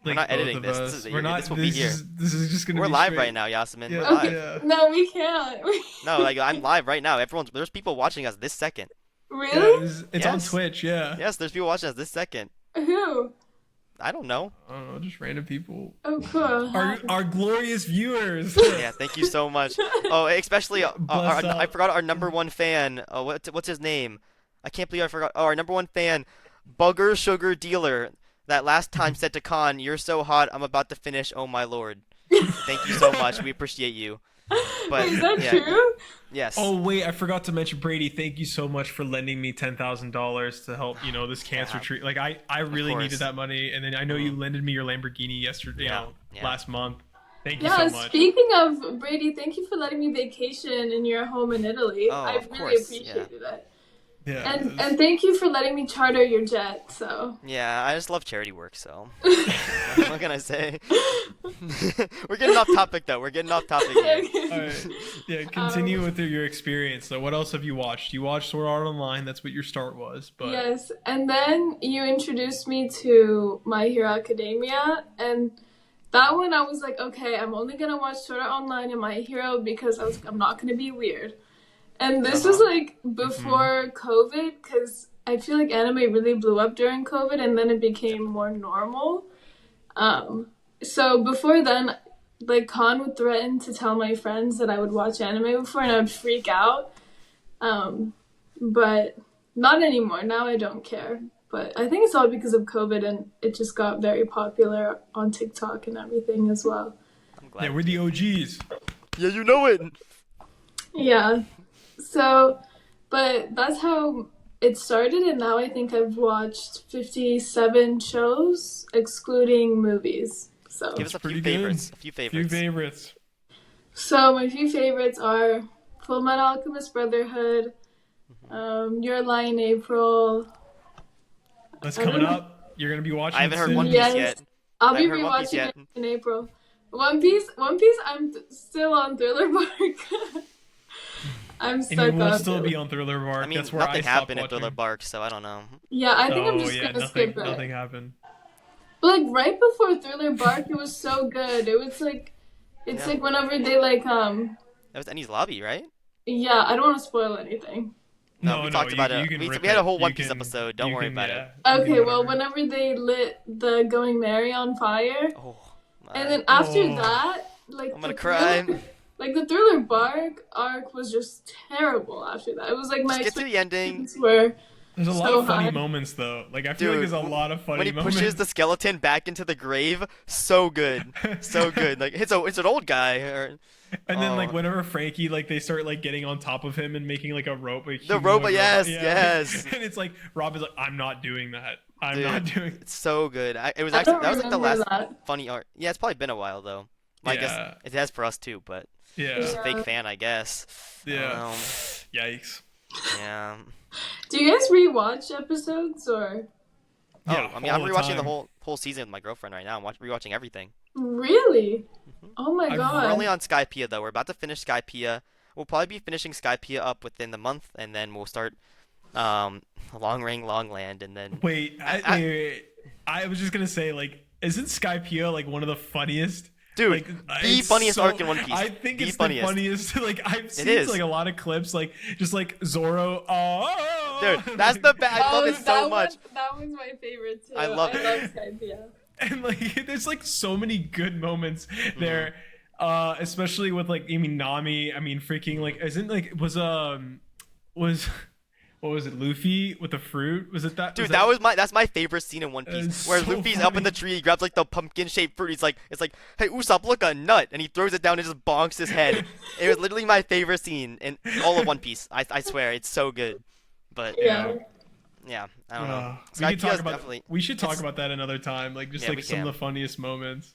A: Like,
B: not
A: both
B: editing
A: of
B: this.
A: us.
B: This is-
A: We're not.
B: this will be here.
A: This is just gonna
B: We're
A: be
B: live
A: straight.
B: right now, Yasmin.
A: Yeah.
B: We're live.
C: Okay.
A: Yeah.
C: No, we can't.
B: No, like I'm live right now. There's people watching us this second.
C: Really?
A: It's on
B: Yes.
A: Twitch. Yeah.
B: Yes, there's people watching us this second.
C: Who?
B: I don't know.
A: I don't know, just random people.
C: Oh, cool.
A: Our glorious viewers.
B: Yeah, thank you so much. Oh, especially
A: Bless
B: I
A: up.
B: forgot our number one fan. What's his name? I can't believe I forgot. Oh, our number one fan, Bugger Sugar Dealer. That last time said to Khan, "You're so hot, I'm about to finish. Oh my lord." Thank you so much. We appreciate you. But
C: Is that
B: yeah,
C: true?
B: yes.
A: Oh wait, I forgot to mention Brady. Thank you so much for lending me $10,000 to help this cancer
B: Yeah.
A: treat. Like I really
B: course.
A: needed that money, and then I know you lended me your Lamborghini yesterday,
B: Yeah, yeah.
A: last month. Thank you
C: Yeah,
A: so much.
C: speaking of Brady, thank you for letting me vacation in your home in Italy.
B: Oh,
C: I
B: of
C: really
B: course,
C: appreciated it.
A: Yeah.
C: And thank you for letting me charter your jet, so.
B: Yeah, I just love charity work, so what can I say? We're getting off topic though. We're getting off topic here.
A: All right. Yeah, continue with your experience. So, what else have you watched? You watched Sword Art Online. That's what your start was. But
C: Yes, and then you introduced me to My Hero Academia, and that one I was like, okay, I'm only gonna watch Sword Art Online and My Hero because I'm not gonna be weird. And this was like before COVID, because I feel like anime really blew up during COVID, and then it became more normal. So before then, like Khan would threaten to tell my friends that I would watch anime before, and I would freak out. But not anymore. Now I don't care. But I think it's all because of COVID, and it just got very popular on TikTok and everything as well.
B: I'm glad.
A: yeah, we're the OGs.
B: Yeah, you know it.
C: Yeah. So, but that's how it started, and now I think I've watched 57 shows, excluding movies. So,
B: Give us a few
A: Pretty good.
B: favorites. A few favorites.
C: so my few favorites are Full Metal Alchemist Brotherhood, Your Lie in April.
A: That's
C: I don't
A: coming
C: know.
A: up. You're gonna be watching.
B: I haven't
A: it
B: heard
A: soon.
B: One Piece
C: Yes.
B: yet.
C: I'll
B: I
C: be
B: haven't heard One Piece
C: rewatching
B: yet.
C: it in April. One Piece, I'm still on Thriller Bark. I'm
A: And
C: stuck
A: you will
C: on
A: still
C: Thriller.
A: be on Thriller Bark.
B: I mean,
A: That's where I
B: nothing
A: stopped
B: happened in
A: watching.
B: Thriller Bark, so I don't know.
C: Yeah, I think I'm just
A: yeah,
C: gonna
A: nothing.
C: skip it.
A: Nothing happened.
C: But like right before Thriller Bark, it was so good. It was like, it's
B: Yeah.
C: like whenever they like
B: That was Ennie's Lobby, right?
C: yeah. I don't want to spoil anything.
B: No, we talked about it.
A: can
B: We
A: rip
B: had a
A: it.
B: whole
A: You
B: One Piece
A: can-
B: episode. Don't
A: you
B: worry
A: can,
B: about
A: yeah,
B: it.
A: you can
C: Okay,
A: do
C: well,
A: whatever.
C: whenever they lit the Going Merry on fire,
B: Oh,
C: and
B: my.
C: then after
A: Oh.
C: that, like
B: I'm gonna
C: the
B: cry.
C: like the Thriller Bark arc was just terrible. After that, it was like my
B: Just get to the ending.
C: expectations were
A: There's a lot
C: so
A: of funny
C: high.
A: moments though. Like I feel like
B: Dude,
A: there's a lot of funny
B: When he
A: moments.
B: pushes the skeleton back into the grave, so good, so good. Like it's an old guy.
A: And then like
B: Oh.
A: whenever Frankie like they start like getting on top of him and making like a rope. A
B: The
A: humanoid
B: robot, yes,
A: yeah.
B: yes.
A: And it's like Rob is like, I'm not doing that. I'm
B: Dude,
A: not doing.
B: It's so good. It was
C: I
B: actually
C: don't
B: that was like the last
C: remember that.
B: funny art. Yeah, it's probably been a while though. Well, I
A: Yeah.
B: guess it has for us too, but
A: Yeah.
B: just a
C: Yeah.
B: fake fan, I guess.
A: Yeah. Yikes.
B: Yeah.
C: Do you guys rewatch episodes or
A: Yeah,
B: Oh, I mean, I'm
A: all the
B: rewatching the
A: time.
B: whole season with my girlfriend right now. I'm rewatching everything.
C: really? Oh my
A: I've-
C: god!
B: We're only on Skypiea though. We're about to finish Skypiea. We'll probably be finishing Skypiea up within the month, and then we'll start Long Ring, Long Land, and then
A: Wait, wait. I was just gonna say like, isn't Skypiea like one of the funniest?
B: Dude,
A: Like,
B: the
A: it's
B: funniest arc in One Piece.
A: I think
B: The
A: it's
B: funniest.
A: the funniest. Like I've seen
B: is.
A: like a lot of clips, like just like Zoro. Oh,
B: dude, that's the best. I love it so
C: that
B: much.
C: That one's my favorite too.
B: I love it.
C: Skype, yeah.
A: And like there's like so many good moments
B: Mm-hmm.
A: there, especially with like Nami. I mean freaking like isn't like was what was it, Luffy with the fruit? Was it that?
B: Dude,
A: that
B: that's my favorite scene in One Piece,
A: It's
B: where
A: so
B: Luffy's up in the
A: funny.
B: tree, he grabs like the pumpkin shaped fruit. It's like, hey Usopp, look, a nut, and he throws it down and just bonks his head. It was literally my favorite scene in all of One Piece. I swear, it's so good. But
C: Yeah.
B: yeah, I don't know.
A: we could talk
B: Skypiea is
A: about
B: definitely.
A: we should talk
B: it's-
A: about that another time, like just
B: Yeah, we
A: like some of
B: can.
A: the funniest moments.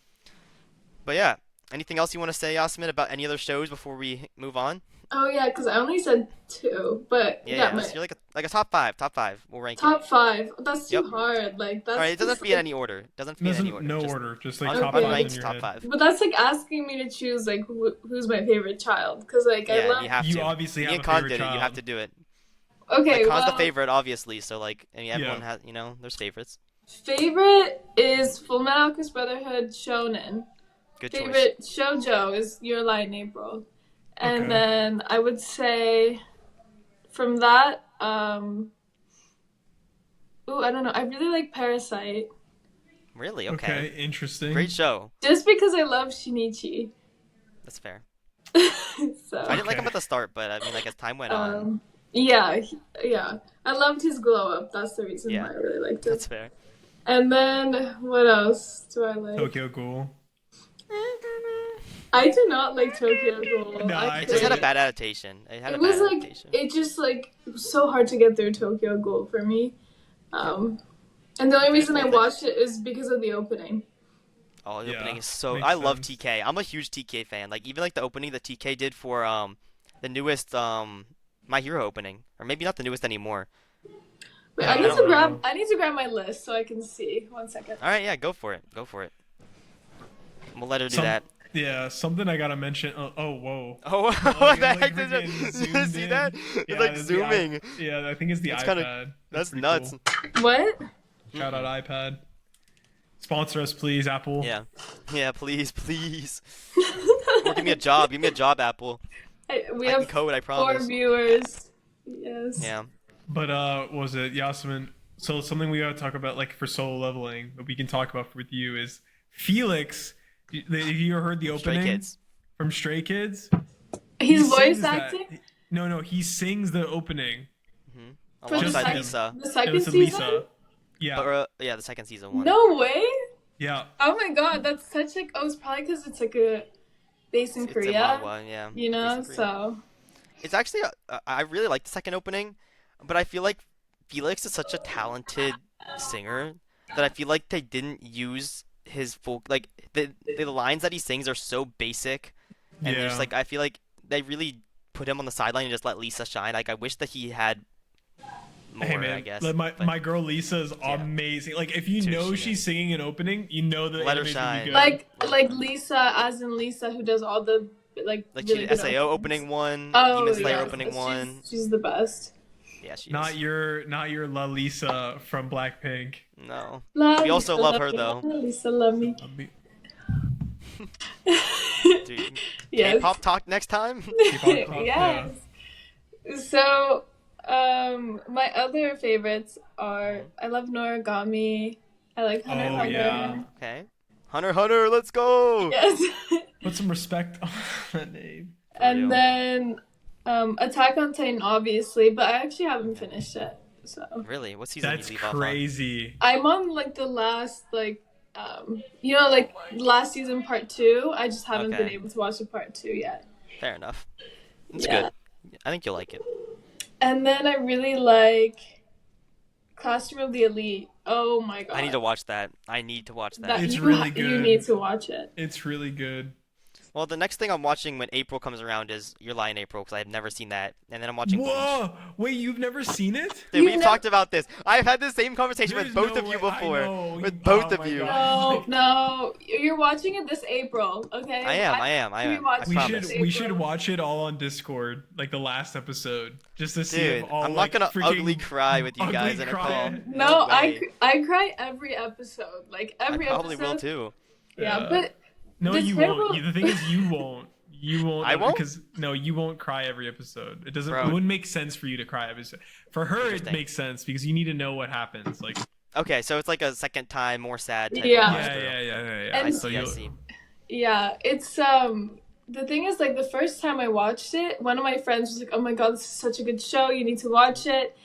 B: But yeah, anything else you want to say, Yasmin, about any other shows before we move on?
C: Oh yeah, because I only said 2, but
B: Yeah,
C: my
B: you're like a top five. We'll rank it.
C: top 5. That's too
B: Yep.
C: hard. Like that's.
B: All right, it doesn't have
C: just
B: to be in
C: like-
B: any order. It doesn't have to be in any order.
A: No
B: Just
A: order, just like
C: Okay.
A: top five in
B: unranked
A: your
B: top
A: head.
B: five.
C: But that's like asking me to choose like who's my favorite child, because like I
B: Yeah,
C: love.
B: you have
A: You
B: to.
A: obviously
B: Me
A: have
B: and
A: a
B: Khan
A: favorite
B: did it. You have
A: child.
B: to do it.
C: Okay,
B: Like, Khan's
C: well,
B: the favorite, obviously. So like, I mean, everyone
A: Yeah.
B: has, there's favorites.
C: favorite is Full Metal Alchemist Brotherhood Shonen.
B: Good choice.
C: Favorite shoujo is Your Lie in April, and
A: Okay.
C: then I would say from that I don't know. I really like Parasite.
B: Really?
A: Okay,
B: Okay.
A: interesting.
B: Great show.
C: Just because I love Shinichi.
B: That's fair.
C: So,
B: I didn't like him
A: Okay.
B: at the start, but I mean, like as time went on,
C: yeah, yeah. I loved his glow up. That's the reason
B: yeah,
C: why I really liked
B: that's
C: it.
B: fair.
C: And then what else do I like?
A: Tokyo Ghoul.
C: I do not like Tokyo Ghoul.
A: No, I
B: It just had a
C: couldn't.
B: bad adaptation. It had a
C: It
B: bad
C: was like
B: adaptation.
C: it just like it was so hard to get through Tokyo Ghoul for me. Um, and the only reason I watched it is because of the opening.
B: Oh, the
A: Yeah,
B: opening is so.
A: makes
B: I love
A: sense.
B: TK. I'm a huge TK fan. Like even like the opening that TK did for the newest My Hero opening, or maybe not the newest anymore.
C: Wait,
A: Yeah,
C: I
A: I
C: need
A: don't
C: to
A: know.
C: grab. I need to grab my list so I can see. 1 second.
B: All right, yeah, go for it. Go for it. We'll let her do
A: Some,
B: that.
A: yeah, something I gotta mention. Whoa.
B: Oh,
A: Oh,
B: what
A: you're,
B: the
A: like,
B: heck did
A: freaking
B: you
A: zoomed
B: see
A: in.
B: that?
A: Yeah,
B: It's like
A: that's
B: zooming.
A: Yeah, I think it's the
B: That's
A: iPad.
B: kinda- That's
A: pretty
B: nuts.
A: cool.
C: What?
A: Shout out iPad. Sponsor us, please, Apple.
B: Yeah, yeah, please, please. Or give me a job. Give me a job, Apple.
C: We
B: I can
C: have
B: code. I
C: 4
B: promise.
C: viewers. Yes.
B: Yeah.
A: But what was it, Yasmin? So something we gotta talk about, like for solo leveling, that we can talk about with you is Felix. Have you heard the
B: Stray
A: opening
B: Kids.
A: from Stray Kids?
C: He's
A: He
C: voice
A: sings that.
C: acting
A: No, he sings the opening.
C: for the
A: Just
B: Alongside
A: him.
B: Lisa.
C: The
A: It
C: second
A: was
C: season.
A: Lisa. Yeah,
B: Yeah, the second season one.
C: No way.
A: yeah.
C: Oh my god, that's such like. Oh, it's probably because it's like a based in
B: It's a
C: Korea.
B: manhwa, yeah.
C: You know,
B: Basically.
C: so
B: It's actually I really like the second opening, but I feel like Felix is such a talented singer that I feel like they didn't use his full like the lines that he sings are so basic, and
A: Yeah.
B: just like I feel like they really put him on the sideline and just let Lisa shine. Like I wish that he had more.
A: Hey man,
B: I guess.
A: like,
B: but
A: my girl Lisa is amazing. Like if you
B: Dude,
A: know
B: she
A: she's singing an opening, you know the
B: Let her
A: anime's gonna be
B: shine.
A: good.
C: like Lisa, as in Lisa, who does all the like
B: like
C: really
B: she
C: good
B: SAO
C: openings.
B: opening one,
C: Oh
B: Demon Slayer
C: yeah,
B: opening one.
C: she's the best.
B: Yeah, she
A: Not
B: is.
A: your La Lisa from Blackpink.
B: No.
C: Love
B: We also
C: Lisa,
B: love her,
C: me.
B: though.
C: Lisa, love me.
B: Dude,
C: Yes.
B: K-pop talk next time.
A: K-pop talk,
C: Yes. So, my other favorites are I love Noragami. I like Hunter x
A: Oh
C: Hunter.
A: yeah.
B: Okay. Hunter, let's go.
C: Yes.
A: Put some respect on that name.
C: And
B: real.
C: then Attack on Titan, obviously, but I actually haven't finished it. So
B: Really? What season
A: That's
B: did you leave off on?
A: crazy.
C: I'm on like the last like like last season part 2. I just haven't been
B: Okay.
C: able to watch the part 2 yet.
B: Fair enough. It's
C: Yeah.
B: good. I think you'll like it.
C: And then I really like Classroom of the Elite. Oh my god.
B: I need to watch that. I need to watch that.
C: That
A: It's
C: you
A: really
C: You
A: good.
C: need to watch it.
A: It's really good.
B: Well, the next thing I'm watching when April comes around is Your Lie in April because I have never seen that, and then I'm watching. Bleach.
A: Whoa! Wait, you've never seen it?
B: Dude,
C: You
B: we've
C: know-
B: talked about this. I've had the same conversation
A: There's
B: with both
A: no
B: of you
A: way- I
B: before.
A: know.
B: With both
A: Oh
B: of
A: my
B: you.
A: God.
C: No, you're watching it this April, okay?
B: I am.
C: rewatched
B: I
A: We
B: promise.
A: should we should watch it all on Discord, like the last episode, just to see
B: Dude,
A: if all
B: I'm
A: like,
B: not gonna
A: freaking
B: ugly cry with you
A: ugly
B: guys in a
A: cry.
B: call.
C: No,
B: way.
C: I cry every episode. Like
B: I
C: every
B: probably
C: episode.
B: will too.
C: Yeah,
A: Yeah.
C: but
A: No,
C: The
A: you
C: terrible-
A: won't. The thing is, you won't. You won't.
B: I won't?
A: Because no, you won't cry every episode. It doesn't.
B: Bro.
A: It wouldn't make sense for you to cry every episode. For her, it
B: Interesting.
A: makes sense because you need to know what happens. Like,
B: Okay, so it's like a second time, more sad. Type
C: Yeah.
B: of
A: yeah,
B: watch-through.
A: yeah.
C: And-
A: So
B: I
A: you'll-
B: see.
C: yeah, it's the thing is like the first time I watched it, one of my friends was like, "Oh my god, this is such a good show. You need to watch it."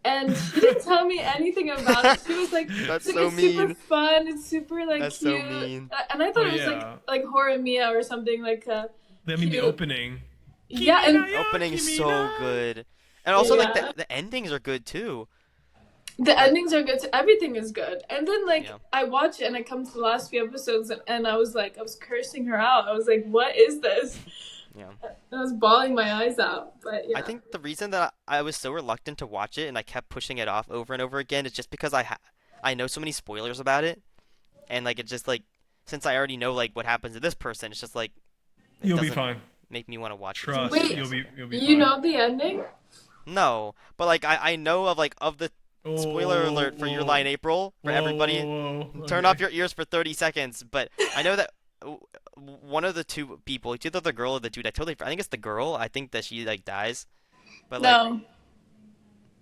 C: And she didn't tell me anything about it. She was like,
B: That's
C: it's
B: so
C: like, it's super
B: mean.
C: fun. It's super like
B: That's so
C: cute.
B: mean.
C: And I thought
A: Oh,
C: it was
A: yeah.
C: like Horror Mia or something like.
A: I mean, the
C: cute.
A: opening.
C: Yeah, and
B: The opening is
A: Kimi
B: so
A: na.
B: good, and also like
C: Yeah.
B: the endings are good too.
C: the endings are good. Too. Everything is good. And then like
B: Yeah.
C: I watch it and I come to the last few episodes and I was cursing her out. I was like, "What is this?"
B: Yeah.
C: And I was bawling my eyes out. But yeah.
B: I think the reason that I was so reluctant to watch it and I kept pushing it off over and over again is just because I know so many spoilers about it, and like it just like since I already know like what happens to this person, it's just like it
A: You'll be
B: doesn't
A: fine.
B: make me want to watch
A: Trust.
B: it.
C: Wait,
A: You'll be
C: you
A: fine.
C: know the ending?
B: No, but like I know of like of the spoiler
A: Oh,
B: alert for Your
A: whoa.
B: Lie in April for
A: Whoa,
B: everybody.
A: whoa, whoa.
B: Turn
A: Okay.
B: off your ears for 30 seconds. But I know that one of the two people, it's either the girl or the dude. I think it's the girl. I think that she like dies. But like,
C: No.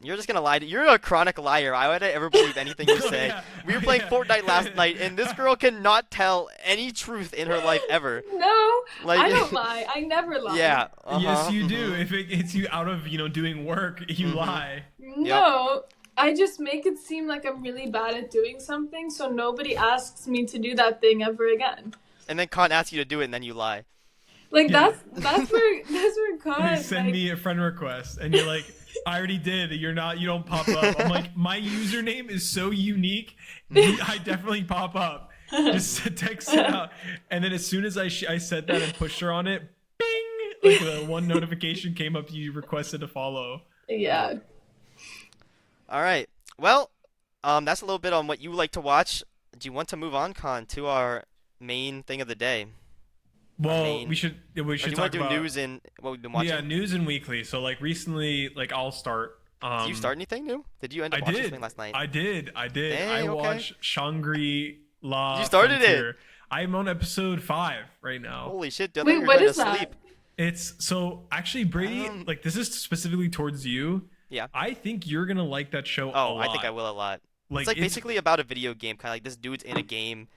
B: You're just gonna lie. You're a chronic liar. Why would I ever believe anything you say?
A: Yeah.
B: We were playing
A: Yeah.
B: Fortnite last night, and this girl cannot tell any truth in her life ever.
C: No,
B: Like,
C: I don't lie. I never lie.
B: Yeah.
A: Yes, you do.
B: mhm.
A: If it gets you out of, doing work, you
B: Mhm.
A: lie.
C: No, I just make it seem like I'm really bad at doing something, so nobody asks me to do that thing ever again.
B: And then Khan asks you to do it, and then you lie.
C: Like
A: Yeah.
C: that's where
A: You
C: God
A: send
C: like,
A: me a friend request, and you're like, I already did. You don't pop up. I'm like, my username is so unique. I definitely pop up. Just text it out, and then as soon as I said that and pushed her on it, bing! Like the one notification came up. You requested to follow.
C: yeah.
B: All right. Well, that's a little bit on what you like to watch. Do you want to move on, Khan, to our main thing of the day?
A: Well,
B: main-
A: we should
B: Or do you
A: talk
B: want to do
A: about
B: news and what we've been watching?
A: yeah, news and weekly. So like recently, like I'll start.
B: Did you start anything new? Did you end up
A: I
B: watching
A: did.
B: something last night?
A: I did. I
B: Dang, okay.
A: watched Shangri-La.
B: You started it.
A: Frontier. I'm on episode 5 right now.
B: Holy shit! I thought
C: Wait,
B: you were
C: what
B: going
C: is
B: to
C: that?
B: sleep.
A: It's so actually Brady. Like this is specifically towards you.
B: Yeah.
A: I think you're gonna like that show.
B: Oh,
A: a
B: I think
A: lot.
B: I will a lot.
A: Like
B: It's like basically about a video game, kind of like this dude's in a game.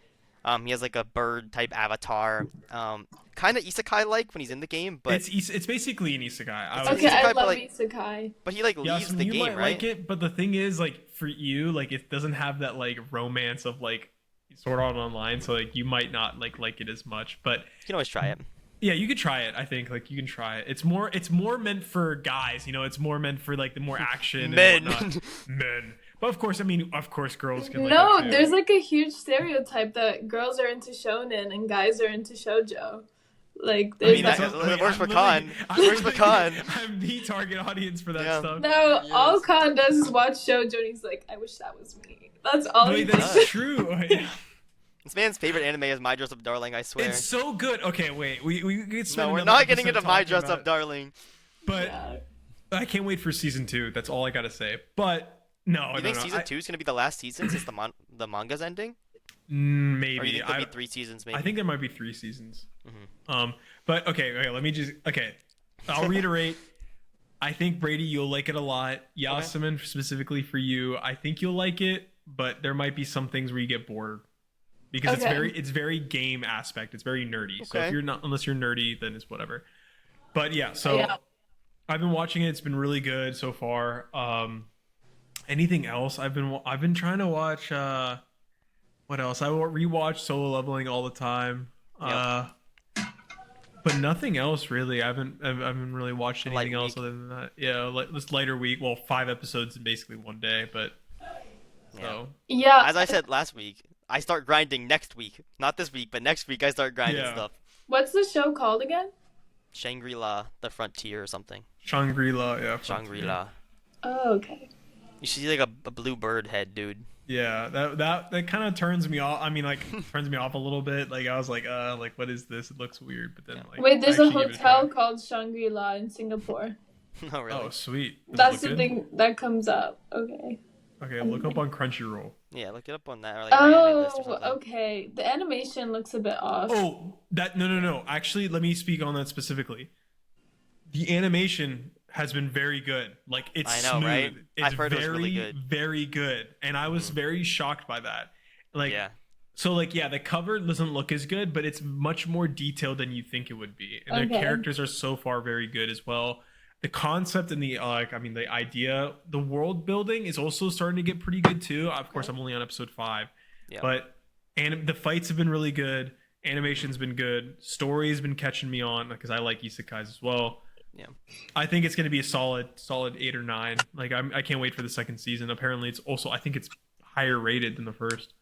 B: He has like a bird type avatar. Kind of isekai like when he's in the game, but
A: it's basically an isekai. I
B: It's
A: would
C: Okay,
B: isekai,
C: I
B: but,
C: love
B: like-
C: isekai.
B: he like
A: Yeah,
B: leaves
A: so
B: the
A: you
B: game,
A: might
B: right?
A: like it, but the thing is, like for you, like it doesn't have that like romance of like Sword Art Online, so like you might not like it as much. But
B: You can always try it.
A: yeah, you could try it. I think like you can try it. It's more meant for guys. It's more meant for like the more action
B: Men.
A: and whatnot. Men. But of course, girls can like
C: No,
A: it too.
C: there's like a huge stereotype that girls are into shonen and guys are into shoujo. Like
B: I
C: there's
B: mean,
C: that.
B: it works for
A: I'm
B: Khan.
A: literally-
B: It works for Khan.
A: I'm the target audience for that
B: Yeah.
A: stuff.
C: No,
B: Yes.
C: all Khan does is watch shoujo and he's like, I wish that was me. That's all he
A: Wait,
C: does.
A: that's true.
B: This man's favorite anime is My Dress Up Darling. I swear.
A: It's so good. Okay, wait. We could spend
B: No, we're
A: another
B: not getting
A: episode
B: into My
A: talking
B: Dress
A: about
B: Up
A: it.
B: Darling.
A: But
C: Yeah.
A: I can't wait for season 2. That's all I gotta say. But no,
B: You
A: no,
B: think
A: no.
B: season 2 is gonna be the last season since the manga's ending?
A: Maybe.
B: Or you think there'll be 3 seasons? Maybe.
A: I think there might be 3 seasons.
B: Mhm.
A: But okay. Let me just. Okay, I'll reiterate. I think Brady, you'll like it a lot. Yasemin, specifically for you, I think you'll like it. But there might be some things where you get bored because
C: Okay.
A: it's very game aspect. It's very nerdy. So
B: Okay.
A: if you're not, unless you're nerdy, then it's whatever. But yeah, so
C: Yeah.
A: I've been watching it. It's been really good so far. Anything else? I've been trying to watch. What else? I rewatch Solo Leveling all the time. But nothing else really. I haven't really watched
B: Light
A: anything else
B: week.
A: other than that. Yeah, this lighter week. Well, 5 episodes in basically one day. But so
C: Yeah.
B: As I said last week, I start grinding next week. Not this week, but next week I start grinding
A: Yeah.
B: stuff.
C: What's the show called again?
B: Shangri-La, the Frontier or something.
A: Shangri-La. Yeah.
B: Shangri-La.
C: Oh, okay.
B: You should see like a blue bird head, dude.
A: Yeah, that kind of turns me off. I mean, like turns me off a little bit. Like I was like what is this? It looks weird. But then like
C: Wait, there's
A: I
C: a
A: actually give it
C: hotel
A: try.
C: called Shangri-La in Singapore.
B: No, really.
A: Oh, sweet. Does it
C: That's
A: look
C: the
A: good?
C: thing that comes up. Okay.
A: Okay, look up on Crunchyroll.
B: Yeah, look it up on that or like OurAnimeList or
C: Oh,
B: something.
C: okay. The animation looks a bit off.
A: Oh, no. Actually, let me speak on that specifically. The animation has been very good. Like it's
B: I know,
A: smooth.
B: right?
A: It's
B: I've heard it was
A: very,
B: really good.
A: very good, and I was very shocked by that. Like,
B: Yeah.
A: so like yeah, the cover doesn't look as good, but it's much more detailed than you think it would be, and the
C: Okay.
A: characters are so far very good as well. The concept and the the idea, the world building is also starting to get pretty good too. Of course, I'm only on episode 5,
B: Yeah.
A: but the fights have been really good. Animation's been good. Story's been catching me on because I like isekais as well.
B: Yeah.
A: I think it's going to be a solid 8 or 9. Like I can't wait for the second season. Apparently, it's also I think it's higher rated than the first.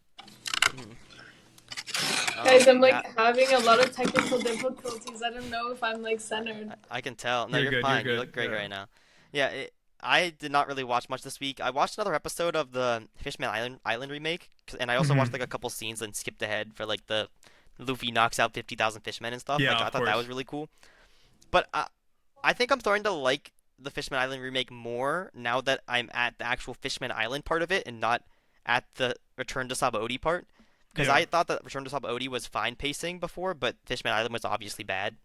C: Guys, I'm like
B: yeah,
C: having a lot of technical difficulties. I don't know if I'm like centered.
B: I can tell. No,
A: You're
B: you're,
A: good, you're
B: fine. You
A: good,
B: look great
A: yeah.
B: right now. Yeah, I did not really watch much this week. I watched another episode of the Fishman Island remake, and I also
A: Mhm.
B: watched like a couple scenes and skipped ahead for like the Luffy knocks out 50,000 fishmen and stuff.
A: Yeah,
B: like, I
A: of
B: thought that
A: course.
B: was really cool. But I think I'm starting to like the Fishman Island remake more now that I'm at the actual Fishman Island part of it and not at the Return to Sabaody part. Because
A: Yeah.
B: I thought that Return to Sabaody was fine pacing before, but Fishman Island was obviously bad.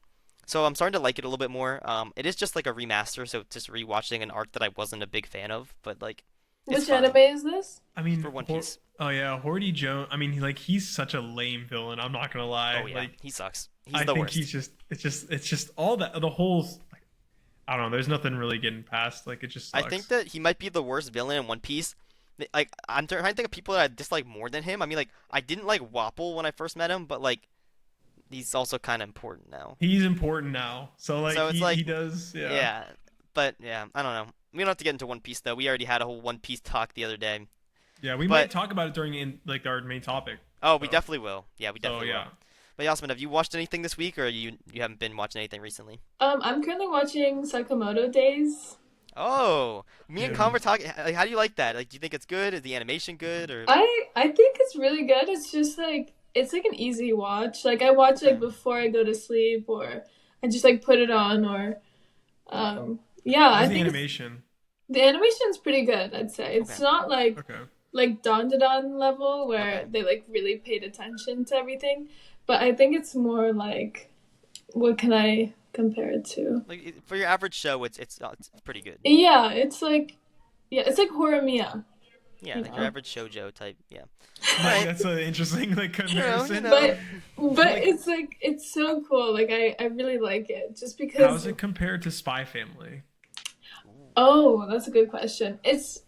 B: So I'm starting to like it a little bit more. It is just like a remaster, so just rewatching an arc that I wasn't a big fan of, but like it's
C: Which anime
B: fine
C: is this?
A: I mean,
B: for One Piece.
A: oh yeah, Horty Jones. I mean, he's such a lame villain. I'm not gonna lie.
B: Oh yeah,
A: Like,
B: he sucks. He's
A: I
B: the
A: think
B: worst.
A: it's just all that the whole. Like, I don't know. There's nothing really getting past. Like, it just
B: I
A: sucks.
B: think that he might be the worst villain in One Piece. Like I'm trying to think of people that I dislike more than him. I mean, like I didn't like Wapol when I first met him, but like he's also kind of important now.
A: He's important now. So like
B: So it's
A: he,
B: like
A: he does. Yeah.
B: yeah, but yeah, I don't know. We don't have to get into One Piece though. We already had a whole One Piece talk the other day.
A: Yeah. We might
B: But
A: talk about it during like our main topic.
B: oh, we
A: So
B: definitely will. Yeah, we
A: so
B: definitely will.
A: yeah.
B: But Yasmin, have you watched anything this week, or you haven't been watching anything recently?
C: I'm currently watching Sakamoto Days.
B: Oh, me and Con
A: Yeah.
B: were talking. Like, how do you like that? Like, do you think it's good? Is the animation good? Or
C: I think it's really good. It's just like it's like an easy watch. Like I watch
B: okay,
C: like before I go to sleep, or I just like put it on, or yeah, I
A: How's the
C: think
A: animation?
C: the animation's pretty good, I'd say.
B: okay,
C: It's not
A: Okay.
C: like Don to Don level
B: okay.
C: where they like really paid attention to everything, but I think it's more like what can I compare it to?
B: Like for your average show, it's pretty good.
C: Yeah, it's like yeah, it's like Horimiya,
B: Yeah,
C: you
B: like your
C: know.
B: average shoujo type. Yeah. All
A: Like
B: right.
A: that's an interesting like
B: You
A: comparison.
B: know.
C: But
A: Like,
C: it's like it's so cool. Like I really like it just
A: how's
C: because
A: it compared to Spy Family?
C: oh, that's a good question. It's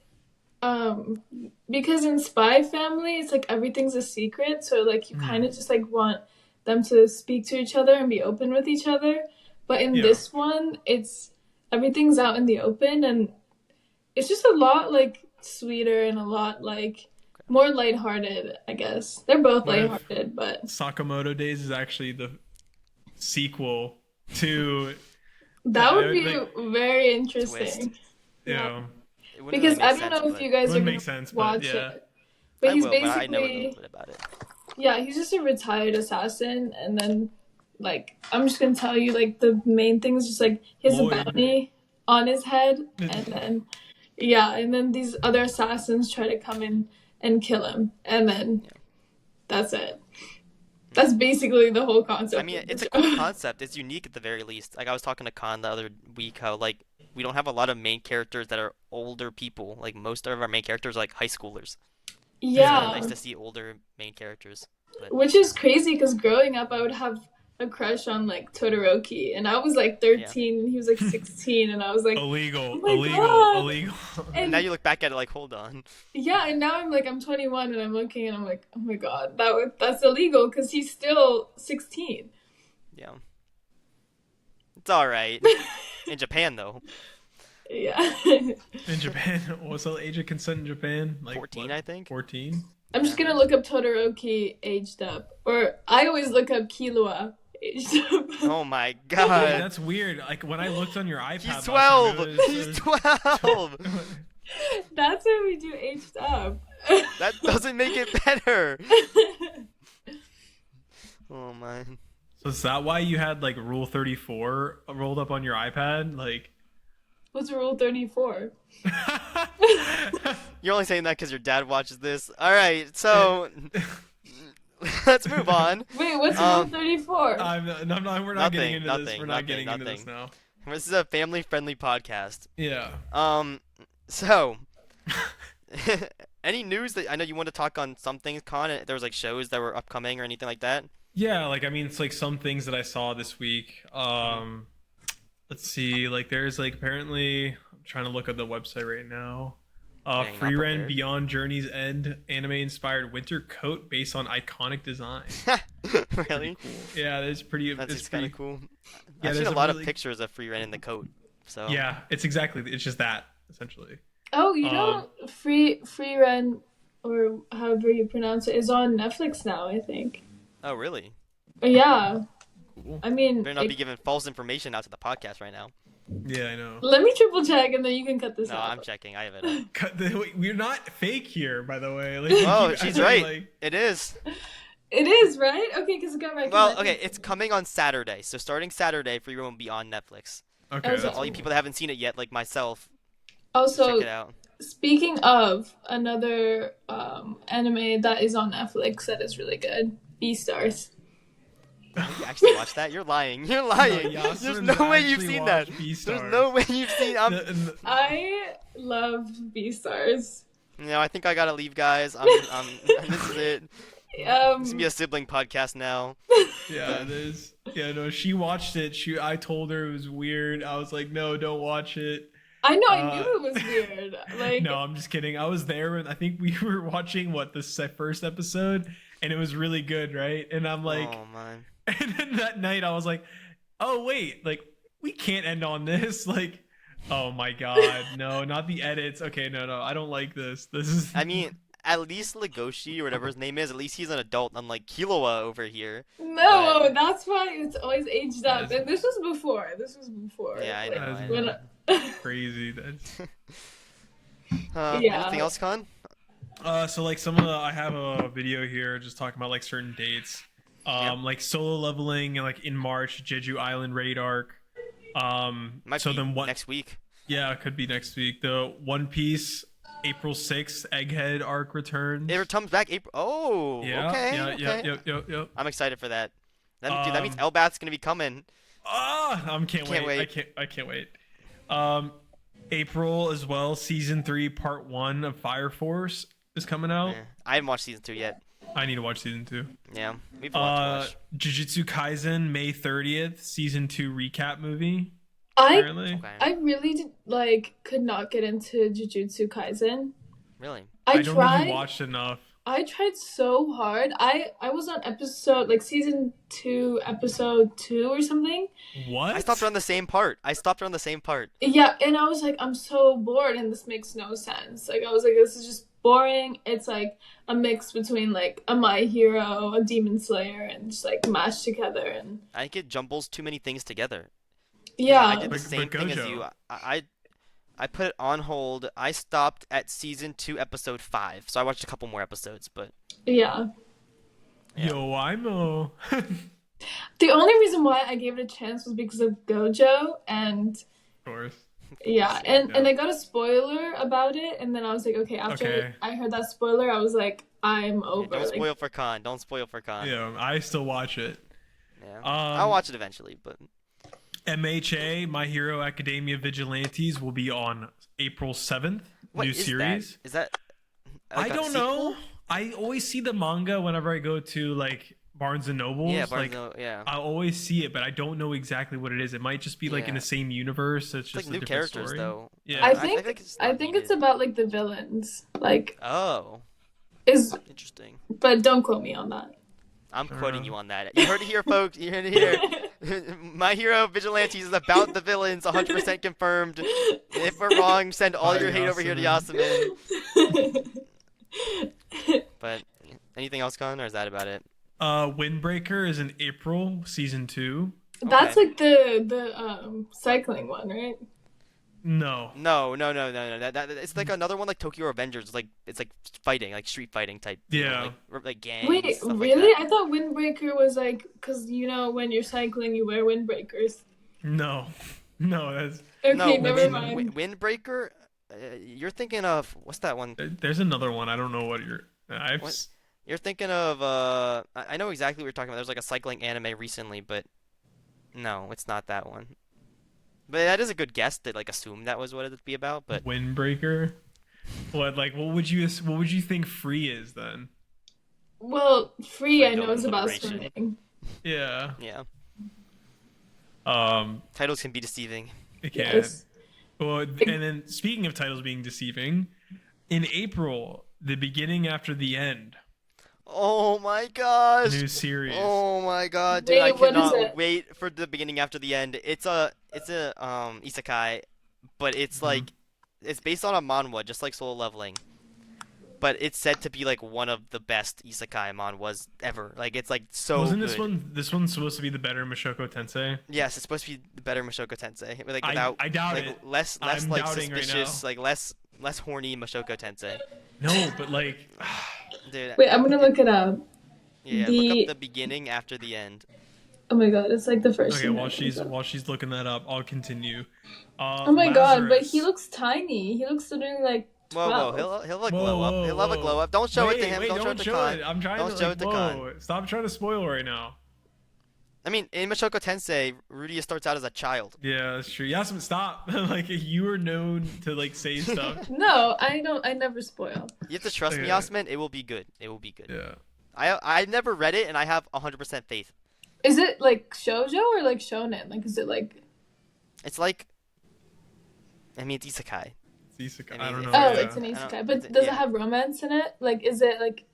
C: um because in Spy Family it's like everything's a secret, so like you kind
A: Hmm.
C: of just like want them to speak to each other and be open with each other. But in
A: Yeah.
C: this one, it's everything's out in the open and it's just a lot like sweeter and a lot like more lighthearted, I guess. They're both
A: What if
C: lighthearted, but
A: Sakamoto Days is actually the sequel to
C: that
A: that?
C: would be
A: Like,
C: very
B: Twist.
C: interesting.
A: you
C: Yeah.
A: know,
B: It wouldn't really
C: Because I
B: make
C: don't
B: sense,
C: know if
B: but
C: you
A: it
C: guys are
A: wouldn't
C: gonna
A: make sense, but
C: watch
A: yeah.
C: it. But
B: I
C: he's
B: will. But I know a little
C: basically
B: bit about it.
C: yeah, he's just a retired assassin and then like I'm just gonna tell you like the main thing is just like he has a
A: Lloyd.
C: bounty on his head and then yeah, and then these other assassins try to come in and kill him and then
B: Yeah.
C: that's it. That's basically the whole
B: I
C: concept
B: mean,
C: of the
B: it's a cool
C: show.
B: concept. It's unique at the very least. Like I was talking to Khan the other week, how like we don't have a lot of main characters that are older people. Like most of our main characters are like high schoolers. So it's kind of
C: Yeah,
B: nice to see older main characters. But
C: which is crazy because growing up I would have a crush on like Todoroki and I was like
B: yeah.
C: 13 and he was like 16 and I was like, oh
A: Illegal,
C: my
A: illegal,
C: god.
A: illegal.
B: And now
C: And
B: you look back at it like, hold on.
C: yeah, and now I'm like I'm 21 and I'm looking and I'm like, oh my god, that's illegal because he's still 16.
B: Yeah. It's all right. In Japan though,
C: Yeah.
A: In Japan, what's the age of consent in Japan? Like
B: 14
A: what?
B: I think.
A: 14?
C: I'm
B: Yeah.
C: just gonna look up Todoroki aged up, or I always look up Killua aged up.
B: Oh my
A: Wait,
B: god.
A: that's weird. Like when I looked on your iPad
B: He's
A: last time,
B: 12.
A: it was,
B: He's 12.
C: That's how we do aged up.
B: That doesn't make it better. Oh man.
A: So is that why you had like Rule 34 rolled up on your iPad? Like,
C: What's Rule 34?
B: You're only saying that because your dad watches this. All right, so let's move on.
C: Wait, what's Rule
B: Um,
C: 34?
A: I'm not. We're not getting
B: Nothing,
A: into this.
B: nothing,
A: We're not getting
B: nothing,
A: into this
B: nothing.
A: now.
B: This is a family-friendly podcast.
A: Yeah.
B: So any news that I know you want to talk on some things, Con? There was like shows that were upcoming or anything like that?
A: Yeah. Like I mean, it's like some things that I saw this week. Let's see. Like there's like apparently I'm trying to look at the website right now.
B: Dang, not
A: Free Ren
B: prepared.
A: Beyond Journey's End anime-inspired winter coat based on iconic design.
B: Really?
A: Cool. Yeah, that's pretty.
B: That's
A: It's
B: just kind
A: pretty.
B: of cool.
A: Yeah,
B: I've seen
A: there's
B: a
A: a
B: lot of
A: really-
B: pictures of Free Ren in the coat. So
A: Yeah, it's exactly. It's just that essentially.
C: Oh, you
A: Um,
C: know, Free Run, or however you pronounce it, is on Netflix now, I think.
B: Oh, really?
C: Yeah,
A: Cool.
C: I mean,
B: Better not be giving false information out to the podcast right now.
A: Yeah, I know.
C: let me triple check and then you can cut this
B: No,
C: out.
B: I'm checking. I have it up.
A: We're not fake here, by the way. Like, you
B: Oh,
A: keep
B: she's
A: acting
B: right.
A: like-
B: It is.
C: It is, right? Okay, because it got my
B: Well, okay, it's coming on Saturday. So starting Saturday, Free Ren will be on Netflix.
A: okay,
C: Oh,
A: that's
C: so
B: All you
A: cool.
B: people that haven't seen it yet, like myself, check
C: Also,
B: it out.
C: speaking of another anime that is on Netflix that is really good, Beastars.
B: You actually watched that? You're lying. You're lying.
A: No,
B: There's
A: Yasmin's
B: no way you've
A: actually
B: seen that.
A: watched
B: There's
A: Beastars.
B: no way you've seen.
C: I love B-Stars.
B: No, I think I gotta leave, guys. This is it. This is gonna be a sibling podcast now.
A: Yeah, it is. Yeah, no, she watched it. I told her it was weird. I was like, no, don't watch it.
C: I know, I knew it was weird. Like,
A: No, I'm just kidding. I was there when I think we were watching the first episode, and it was really good, right? And I'm like,
B: Oh man.
A: and then that night I was like, oh wait, like we can't end on this. Like, oh my god, no, not the edits. Okay, no, I don't like this. This is.
B: I mean, at least Legoshi or whatever his name is, at least he's an adult, unlike Killua over here.
C: no, that's why it's always aged up.
A: Yes.
C: And this was before.
B: Yeah, I know.
A: That's
B: I know.
A: crazy. That's
C: Yeah.
B: Anything else, Con?
A: so like I have a video here just talking about like certain dates. Like solo leveling and like in March, Jeju Island raid arc.
B: Might
A: So
B: be
A: then what?
B: next week.
A: Yeah, it could be next week. The One Piece April 6th Egghead arc returns.
B: It comes back April. Oh,
A: Yeah,
B: okay.
A: yep.
B: I'm excited for that. Dude, that means Elbath's gonna be coming.
A: Can't wait. I can't wait. April as well. Season 3, Part 1 of Fire Force is coming out.
B: Yeah. I haven't watched season 2 yet.
A: I need to watch season 2.
B: Yeah, we've watched.
A: Jujutsu Kaisen May 30th, season 2 recap movie.
C: I
B: Okay.
C: really could not get into Jujutsu Kaisen.
B: Really?
C: I
A: don't think
C: tried.
A: you watched enough.
C: I tried so hard. I was on season 2, episode 2 or something.
A: What?
B: I stopped around the same part.
C: Yeah, and I was like, I'm so bored, and this makes no sense. Like, I was like, this is just boring. It's like a mix between like a My Hero, a Demon Slayer, and just like mashed together. And
B: I think it jumbles too many things together.
C: yeah,
B: I did the
A: But
B: same thing as
A: Gojo.
B: you. I put it on hold. I stopped at season 2, episode 5. So I watched a couple more episodes, but
C: yeah.
A: Yo, I'm
C: The only reason why I gave it a chance was because of Gojo, and
A: Of course.
C: yeah, and I got a spoiler about it, and then I was like, okay, after
A: Okay.
C: I heard that spoiler, I was like, I'm over.
B: don't
C: Like,
B: spoil for Con. Don't spoil for Con.
A: Yeah, I still watch it.
B: Yeah. I'll watch it eventually, but
A: MHA, My Hero Academia Vigilantes, will be on April 7th.
B: what
A: New
B: is
A: series.
B: that? Is that
A: I
B: like a
A: don't
B: sequel?
A: know. I always see the manga whenever I go to like Barnes and Nobles.
B: Yeah,
A: like
B: yeah.
A: I always see it, but I don't know exactly what it is. It might just be like in
B: Yeah.
A: the same universe. It's
B: It's
A: just
B: like
A: a
B: new
A: different
B: characters
A: story.
B: though.
A: Yeah.
C: I
B: I
C: think
B: it's
C: I
B: not
C: think it's
B: needed.
C: about like the villains, like
B: Oh,
C: is,
B: interesting.
C: but don't quote me on that.
B: I'm quoting
A: know.
B: you on that. You heard it here, folks. You heard it here. My Hero Vigilantes is about the villains, 100% confirmed. If we're wrong, send all
A: Bye,
B: your hate over here to
A: Yasemin.
B: Yasemin. But anything else, Con, or is that about it?
A: Windbreaker is in April, season 2.
C: That's
B: Okay.
C: like the cycling one, right?
A: No.
B: No. That it's like another one, like Tokyo Revengers. It's like fighting, like street fighting type.
A: Yeah.
B: Like gangs.
C: Wait,
B: stuff like
C: really?
B: that.
C: I thought windbreaker was like, because you know when you're cycling you wear windbreakers.
A: No. No, that's
C: Okay,
B: No,
C: never mind.
B: Windbreaker. You're thinking of what's that one?
A: there's another one. I don't know what
B: What? You're thinking of I know exactly what you're talking about. There's like a cycling anime recently, but no, it's not that one. But that is a good guess to like assume that was what it'd be about. But
A: Windbreaker. What would you think Free is then?
C: Well, free I
B: Freedom
C: know is about
B: liberation.
C: swimming.
A: Yeah.
B: yeah,
A: Um
B: titles can be deceiving.
A: it can.
C: Yes.
A: Well, and then speaking of titles being deceiving, in April, The Beginning After the End,
B: Oh my gosh!
A: new series.
B: Oh my god, dude!
C: Wait,
B: I
C: what is
B: cannot
C: it?
B: wait for the beginning after the end. It's a isekai, but it's like it's based on a manhwa, just like Solo Leveling. But it's said to be like one of the best isekai manhwas ever. Like it's like so
A: Wasn't
B: good.
A: this one's supposed to be the better Mashoko Tensei?
B: Yes, it's supposed to be the better Mashoko Tensei. Like
A: I
B: without
A: doubt
B: like
A: it.
B: less
A: I'm
B: like
A: doubting right
B: suspicious,
A: now.
B: like less horny Mashoko Tensei.
A: No, but like
B: Dude,
C: Wait, I'm gonna look it up.
B: yeah,
C: the-
B: look up the beginning after the end.
C: Oh my god, it's like the first
A: okay,
C: thing
A: while
C: that comes up.
A: she's looking that up, I'll continue.
C: Oh my god, but
A: Lazarus.
C: he looks tiny. He looks literally like 12.
B: Whoa, he'll have a
A: Whoa,
B: glow up.
A: whoa,
B: He'll have a
A: whoa.
B: glow up. Don't show it to
A: Wait,
B: him.
A: wait,
B: Don't show it to Khan.
A: I'm trying
B: Don't
A: to
B: show
A: like,
B: it to
A: whoa,
B: Khan.
A: stop trying to spoil right now.
B: I mean, in Mushoku Tensei, Rudia starts out as a child.
A: Yeah, that's true. Yasmin, stop. Like you were known to like say stuff.
C: No, I don't. I never spoil.
B: You have to trust me,
A: Okay.
B: Yasmin. It will be good. It will be good.
A: Yeah.
B: I never read it, and I have 100% faith.
C: Is it like shoujo or like shonen? Like, is it like?
B: It's like, I mean, it's isekai.
A: It's isekai.
B: I
A: I don't
B: mean,
A: know.
C: Oh,
A: yeah.
C: it's an
B: I don't-
C: isekai. But
B: it's-
C: does
B: yeah.
C: it have romance in it? Like, is it like?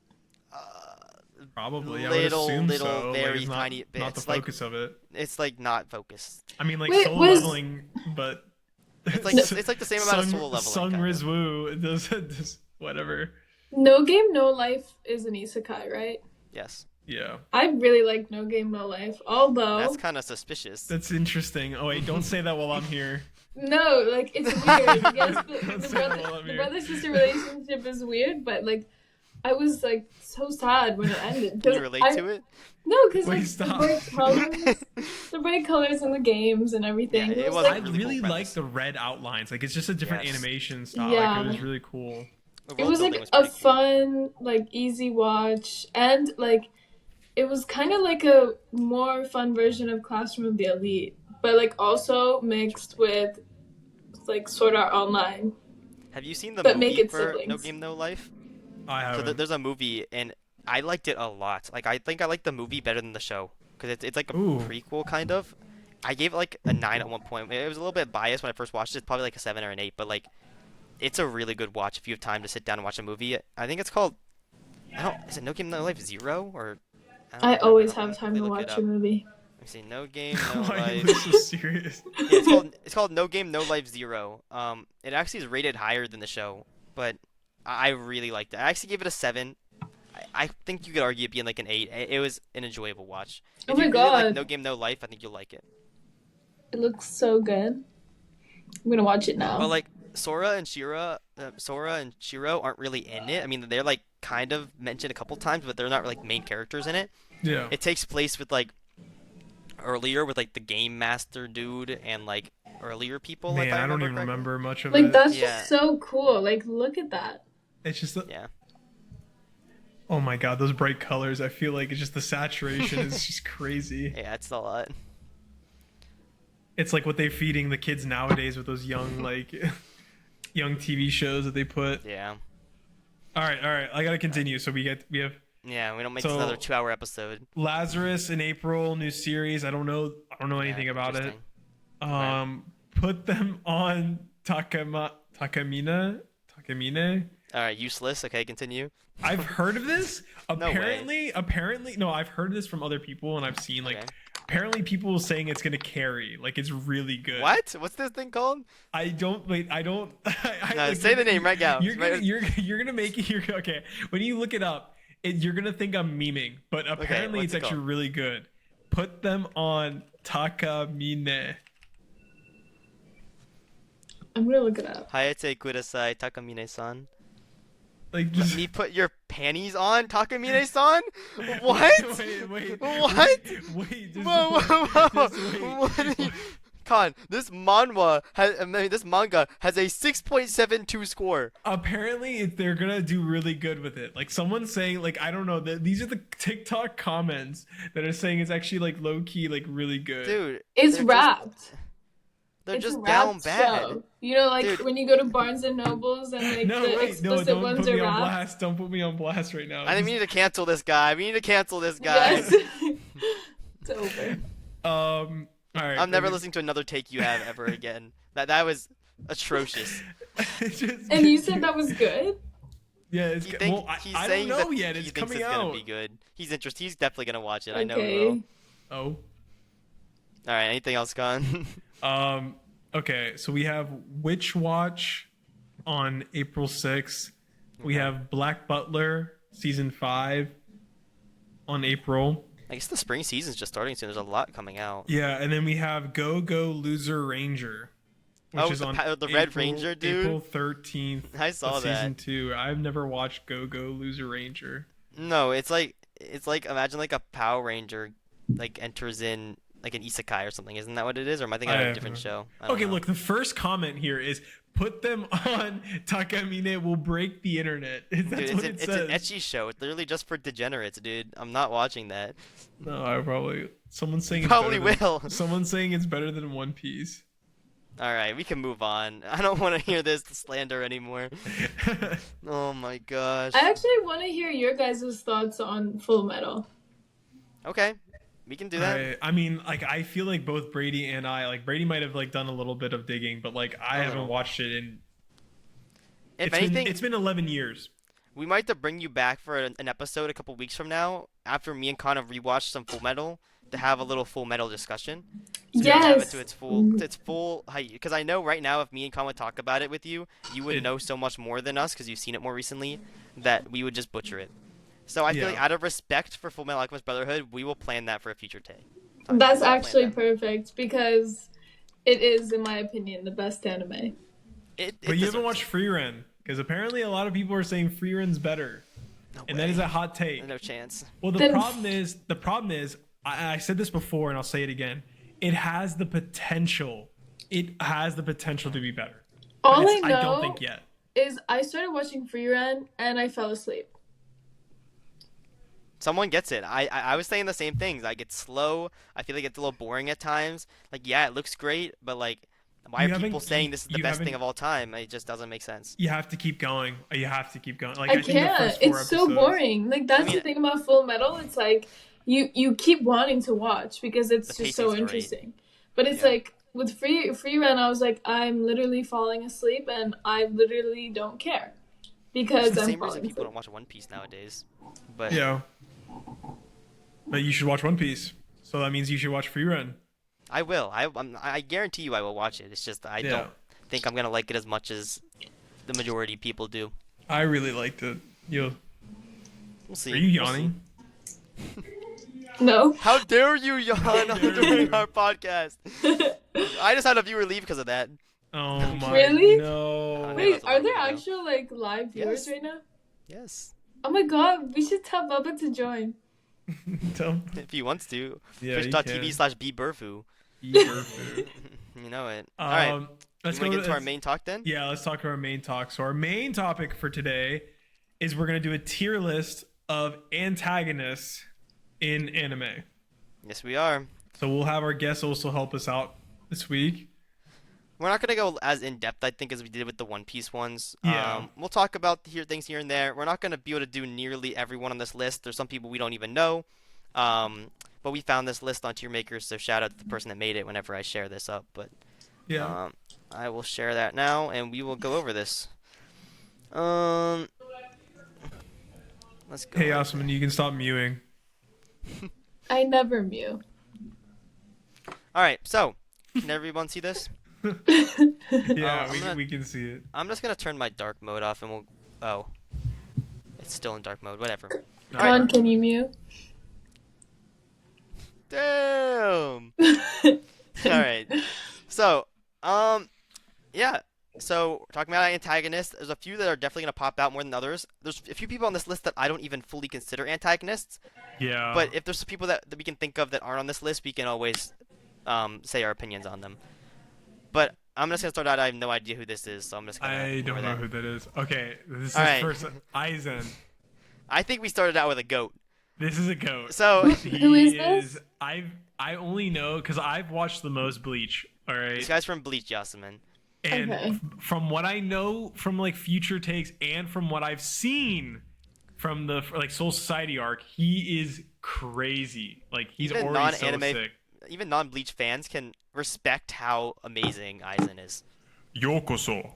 A: Probably. I
B: Little,
A: would assume
B: little,
A: so. Like,
B: very
A: it's not,
B: tiny
A: not
B: bits.
A: the
B: Like-
A: focus of it.
B: It's like not focused.
A: I mean, like
C: Wait,
A: soul
C: was-
A: leveling, but
B: It's like the same amount of soul leveling.
A: Sung
B: kind of.
A: Rizwu does whatever.
C: No Game No Life is an isekai, right?
B: Yes,
A: Yeah,
C: I really like No Game No Life, although
B: that's kind of suspicious.
A: that's interesting. Oh wait, don't say that while I'm here.
C: no, like it's weird. Yes,
A: Don't
C: the
A: say that while I'm
C: the
A: here.
C: brother-sister relationship is weird, but like I was like so sad when it ended.
B: Can you relate to it?
C: No, because
A: Wait,
C: like
A: stop.
C: the bright colors in the games and everything.
B: Yeah, it
C: was
B: was
A: I
C: like,
B: really
A: really
B: cool
A: like
B: premise.
A: the red outlines. Like it's just a different
B: Yes.
A: animation style.
C: Yeah.
A: Like, it was really cool.
B: The
C: it
B: world
C: was like
B: building
C: a
B: pretty cool.
C: fun, like easy watch, and like it was kind of like a more fun version of Classroom of the Elite, but like also mixed with like Sword Art Online.
B: Have you seen the
C: But
B: movie
C: make it
B: for
C: siblings.
B: No Game No Life?
A: I
B: So
A: haven't.
B: there's a movie, and I liked it a lot. Like I think I liked the movie better than the show because it's like a
A: Ooh.
B: prequel kind of. I gave it like a 9 at one point. It was a little bit biased when I first watched it. It's probably like a 7 or an 8, but like it's a really good watch if you have time to sit down and watch a movie. I think it's called. Is it No Game No Life Zero or? don't
C: I
B: remember.
C: always
B: I'll
C: have time
B: quickly
C: to
B: look it
C: watch
B: up.
C: a movie.
B: Let me see. No Game No
A: Why are you
B: Life.
A: so serious?
B: Yeah, it's called No Game No Life Zero. It actually is rated higher than the show, but I really liked it. I actually gave it a 7. I think you could argue it being like an 8. It was an enjoyable watch.
C: Oh
B: If
C: my
B: you really like
C: God.
B: No Game No Life, I think you'll like it.
C: It looks so good. I'm gonna watch it now.
B: But like Sora and Shiro aren't really in it. I mean, they're like kind of mentioned a couple times, but they're not like main characters in it.
A: Yeah.
B: It takes place with like earlier with like the game master dude and like earlier people.
A: Man,
B: if I
A: I don't
B: remember
A: even
B: correctly.
A: remember much of
C: Like
A: it.
C: that's
B: Yeah.
C: just so cool. Like look at that.
A: It's just the,
B: Yeah.
A: oh my god, those bright colors. I feel like it's just the saturation is just crazy.
B: Yeah, it's a lot.
A: It's like what they're feeding the kids nowadays with those young like young TV shows that they put.
B: Yeah.
A: All right. I gotta continue. So we have
B: Yeah, we don't make
A: So-
B: this another 2-hour episode.
A: Lazarus in April, new series. I don't know anything
B: Yeah,
A: about it.
B: interesting.
A: Put them on Takamine.
B: All right, useless. Okay, continue.
A: I've heard of this.
B: No way.
A: Apparently, no. I've heard this from other people, and I've seen like
B: Okay.
A: apparently people saying it's gonna carry. Like it's really good.
B: What? What's this thing called?
A: I don't. Wait. I don't.
B: No, say the name right now.
A: You're gonna make it. Okay. When you look it up, you're gonna think I'm memeing, but apparently
B: what's
A: it's
B: it
A: actually
B: called?
A: really good. Put them on Takamine.
C: I'm gonna look it up.
B: Hayate kudasai Takamine-san.
A: Like
B: Let
A: just
B: me put your panties on, Takamine-san? What?
A: Wait.
B: What?
A: Wait. Just,
B: Whoa, whoa, whoa!
A: just wait.
B: What are you... Con, this manga has a 6.72 score.
A: Apparently they're gonna do really good with it. Like someone's saying, like I don't know. These are the TikTok comments that are saying it's actually like low key, like really good.
B: Dude,
C: It's
B: they're
C: wrapped.
B: They're
C: It's a
B: just down
C: wrapped
B: bad.
C: show. You know, like
B: Dude.
C: when you go to Barnes and Nobles and like
A: No,
C: the
A: wait, no,
C: explicit
A: don't
C: ones
A: put me
C: are
A: on
C: wrapped.
A: blast. Don't put me on blast right now.
B: I think we need to cancel this guy. We need to cancel this guy.
C: Yes. It's over.
A: All right.
B: I'm never listening to another take you have ever again. That was atrocious.
C: And you said that was good?
A: Yeah, it's
B: He's
A: well, I don't know yet.
B: He
A: It's
B: thinks
A: coming
B: it's
A: out.
B: gonna be good. He's interested. He's definitely gonna watch it. I know he
C: Okay.
B: will.
A: Oh.
B: All right. Anything else, Con?
A: Okay, so we have Witch Watch on April 6th. We
B: Okay.
A: have Black Butler season 5 on April.
B: I guess the spring season's just starting soon. There's a lot coming out.
A: Yeah, and then we have Go Go Loser Ranger, which
B: Oh,
A: is on
B: the Red Ranger dude?
A: April 13th.
B: I saw
A: of
B: that.
A: season 2. I've never watched Go Go Loser Ranger.
B: No, it's like imagine like a Power Ranger like enters in like an isekai or something. Isn't that what it is? Or am I thinking of a different show? I don't
A: Okay,
B: know.
A: look, the first comment here is put them on Takamine will break the internet.
B: Dude,
A: That's what it
B: it's an
A: says.
B: etchy show. It's literally just for degenerates, dude. I'm not watching that.
A: No, I probably someone's saying it's
B: Probably
A: better
B: will.
A: than, someone's saying it's better than One Piece.
B: All right, we can move on. I don't want to hear this slander anymore. Oh my gosh.
C: I actually want to hear your guys' thoughts on Full Metal.
B: Okay, we can do that.
A: I mean, like I feel like both Brady and I, like Brady might have like done a little bit of digging, but like I haven't watched it in.
B: If anything,
A: it's been 11 years.
B: we might have to bring you back for an episode a couple weeks from now after me and Connor rewatch some Full Metal to have a little Full Metal discussion. So we can have it
C: Yes.
B: to its full height. Because I know right now if me and Connor would talk about it with you, you would know so much more than us because you've seen it more recently that we would just butcher it. So I feel like out of respect for Full Metal Alchemist Brotherhood, we will plan that for a future day.
C: That's actually perfect because it is, in my opinion, the best anime.
A: But you haven't watched Free Run because apparently a lot of people are saying Free Run's better, and that is a hot take.
B: No chance.
A: Well, the problem is, I said this before and I'll say it again. It has the potential. It has the potential to be better.
C: All I
A: I
C: know
A: don't think yet.
C: is I started watching Free Run and I fell asleep.
B: Someone gets it. I was saying the same things. Like it's slow. I feel like it's a little boring at times. Like yeah, it looks great, but like why are people saying this is the best thing of all time? It just doesn't make sense.
A: You have to keep going. You have to keep going. Like
C: I
A: think the
C: can't.
A: first 4
C: It's so
A: episodes-
C: boring. Like that's the thing about Full Metal. It's like you keep wanting to watch because it's just so
B: pacing's
C: interesting. But it's like with Free Run, I was like, I'm literally falling asleep and I literally don't care because
B: It's the
C: I'm
B: same reason
C: falling
B: people
C: asleep.
B: don't watch One Piece nowadays. But
A: Yeah. But you should watch One Piece. So that means you should watch Free Run.
B: I will. I guarantee you I will watch it. It's just I don't think I'm gonna like it as much as the majority of people do.
A: I really liked it.
B: We'll see.
A: Are you yawning?
C: No.
B: How dare you yawn during our podcast? I just had a viewer leave because of that.
A: Oh my
C: Really?
A: no.
B: Yeah,
C: Wait,
B: that's a
C: are
B: long
C: there
B: video.
C: actual like live viewers
B: Yes.
C: right now?
B: Yes.
C: Oh my god, we should tell Bubba to join.
A: Tell-
B: If he wants to.
A: Yeah, you
B: Twitch.tv/bburfu.
A: can.
B: You know it. All right.
A: Let's
B: You
A: go
B: want to get to our main talk then?
A: Yeah, let's talk to our main talk. So our main topic for today is we're gonna do a tier list of antagonists in anime.
B: Yes, we are.
A: So we'll have our guests also help us out this week.
B: We're not gonna go as in depth, I think, as we did with the One Piece ones.
A: Yeah.
B: We'll talk about things here and there. We're not gonna be able to do nearly everyone on this list. There's some people we don't even know. But we found this list on Tier Makers, so shout out to the person that made it whenever I share this up. But
A: Yeah.
B: I will share that now, and we will go over this. Let's go.
A: Hey, Osman, you can stop mewing.
C: I never mute.
B: All right, so can everyone see this?
A: Yeah,
B: I'm gonna-
A: we can see it.
B: I'm just gonna turn my dark mode off, and we'll. Oh, it's still in dark mode. Whatever.
C: Ron, can you mute?
B: Damn. All right. So, yeah. So we're talking about antagonists. There's a few that are definitely gonna pop out more than others. There's a few people on this list that I don't even fully consider antagonists.
A: Yeah.
B: But if there's people that we can think of that aren't on this list, we can always say our opinions on them. But I'm just gonna start out. I have no idea who this is, so I'm just gonna.
A: I don't
B: ignore
A: know
B: that.
A: who that is. Okay, this is
B: All right.
A: first Aizen.
B: I think we started out with a goat.
A: This is a goat.
B: So
C: Who is this?
A: I only know because I've watched the most Bleach. All right.
B: this guy's from Bleach, Yasmin.
A: And
C: Okay.
A: from what I know from like future takes and from what I've seen from the like Soul Society arc, he is crazy. Like he's
B: Even
A: already so
B: non-anime
A: sick.
B: Even non-Bleach fans can respect how amazing Aizen is.
A: Yokoso.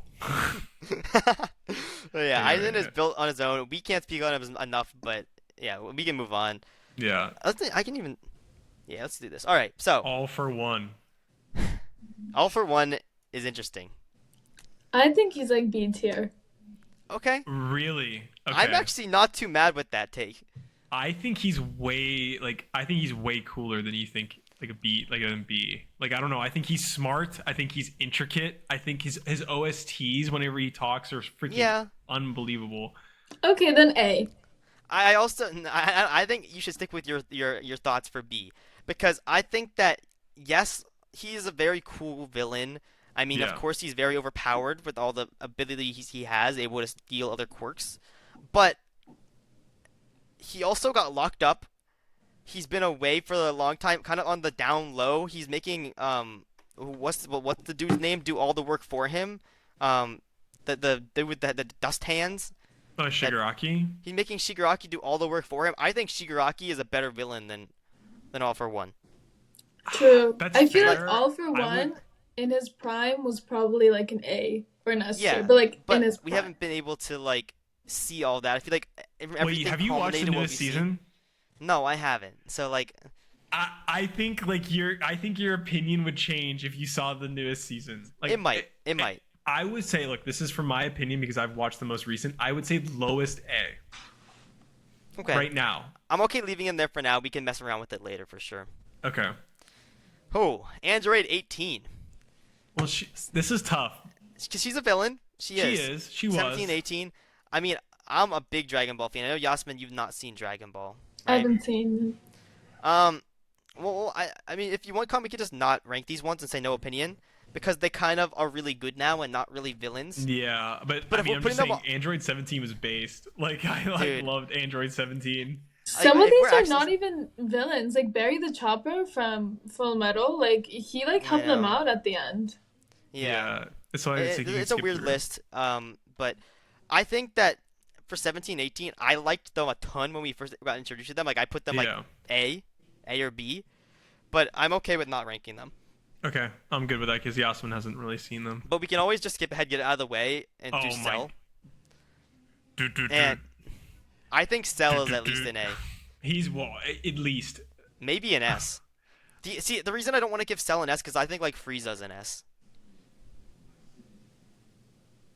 B: But yeah,
A: Yeah,
B: Aizen is
A: yeah.
B: built on his own. We can't speak on him enough, but yeah, we can move on.
A: Yeah.
B: I can even. Yeah, let's do this. All right, so
A: All for one.
B: All for One is interesting.
C: I think he's like B tier.
B: Okay.
A: Really? Okay.
B: I'm actually not too mad with that take.
A: I think he's way cooler than you think. Like a B, like an B. Like I don't know. I think he's smart. I think he's intricate. I think his OSTs whenever he talks are freaking unbelievable.
C: Okay, then A.
B: I also I think you should stick with your thoughts for B because I think that yes, he is a very cool villain. I mean, of
A: Yeah.
B: course, he's very overpowered with all the abilities he has, able to steal other quirks. But he also got locked up. He's been away for a long time, kind of on the down low. He's making what's the dude's name? Do all the work for him. The dude with the dust hands.
A: Oh,
B: That
A: Shigaraki.
B: he's making Shigaraki do all the work for him. I think Shigaraki is a better villain than All for One.
C: True.
A: That's
C: I feel like
A: fair.
C: All for
A: I would.
C: One in his prime was probably like an A or an S
B: Yeah,
C: tier, but like in
B: but
C: his
B: we
C: prime.
B: haven't been able to like see all that. I feel like
A: Wait,
B: everything
A: have you watched
B: culminated
A: the
B: in what
A: newest
B: we've seen.
A: season?
B: No, I haven't. So like,
A: I think like I think your opinion would change if you saw the newest season. Like
B: it might. It might.
A: I would say, look, this is from my opinion because I've watched the most recent. I would say lowest A
B: Okay.
A: right now.
B: I'm okay leaving him there for now. We can mess around with it later for sure.
A: Okay.
B: Oh, Android 18.
A: Well, this is tough.
B: Because she's a villain. She is.
A: She was.
B: 17, 18. I mean, I'm a big Dragon Ball fan. I know, Yasmin, you've not seen Dragon Ball,
C: I
B: right?
C: haven't seen.
B: Um, well, I mean, if you want, we could just not rank these ones and say no opinion. Because they kind of are really good now and not really villains.
A: Yeah, but
B: But
A: I
B: if
A: mean,
B: we're
A: I'm
B: putting
A: just
B: them
A: saying Android 17 was based. Like I
B: Dude.
A: loved Android 17.
C: Some
B: Like,
C: of
B: if
C: these
B: we're
C: are
B: actually-
C: not even villains. Like Barry the Chopper from Full Metal, like he like helped them
B: know.
C: out at the end.
B: Yeah.
A: That's why it's, like, you can
B: It's a
A: skip
B: weird
A: through.
B: list. But I think that for 17, 18, I liked them a ton when we first got introduced to them. Like I put them like
A: Yeah.
B: A or B. But I'm okay with not ranking them.
A: Okay, I'm good with that because Yasmin hasn't really seen them.
B: But we can always just skip ahead, get it out of the way, and do
A: Oh my-
B: Cell.
A: Dude, dude,
B: And
A: dude.
B: I think Cell is at least an A.
A: He's well, at least.
B: Maybe an S. See, the reason I don't want to give Cell an S because I think like Frieza's an S.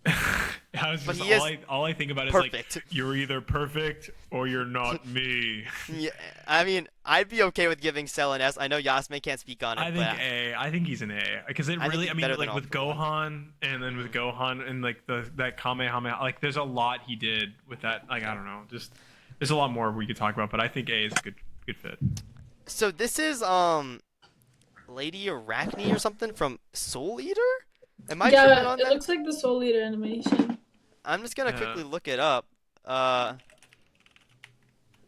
A: I was
B: But
A: just
B: he is
A: all I think about is
B: perfect.
A: like you're either perfect or you're not me.
B: Yeah, I mean, I'd be okay with giving Cell an S. I know Yasmin can't speak on it,
A: I think
B: but
A: A. I think he's an A because it
B: I think
A: really.
B: he's
A: I mean,
B: better than
A: like with
B: All for
A: Gohan and then with Gohan and like that Kamehameha. Like, there's a lot he did with that. Like, I don't know. Just there's a lot more we could talk about, but I think A is a good fit.
B: so this is Lady Arachne or something from Soul Eater? Am I tripping
C: Yeah,
B: on
C: it
B: that?
C: looks like the Soul Eater animation.
B: I'm just gonna
A: Yeah.
B: quickly look it up.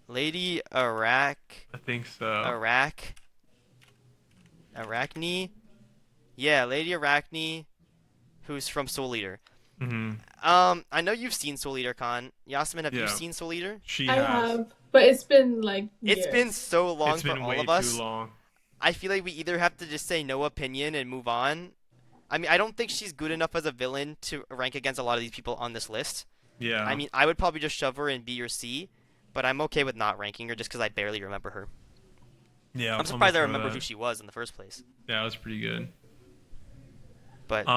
B: Lady
A: I think so.
B: Arachne. Yeah, Lady Arachne, who's from Soul Eater.
A: hmm
B: I know you've seen Soul Eater, Khan. Yasmin, have you
A: Yeah.
B: seen Soul Eater?
A: She
C: I
A: has.
C: have, but it's been like
B: It's
C: years.
B: been so long
A: It's
B: for
A: been
B: all
A: way
B: of us.
A: too long.
B: I feel like we either have to just say no opinion and move on. I mean, I don't think she's good enough as a villain to rank against a lot of these people on this list.
A: Yeah.
B: I mean, I would probably just shove her in B or C, but I'm okay with not ranking her just because I barely remember her.
A: yeah.
B: I'm surprised I
A: almost
B: remember
A: that.
B: who she was in the first place.
A: Yeah, it was pretty good.
B: But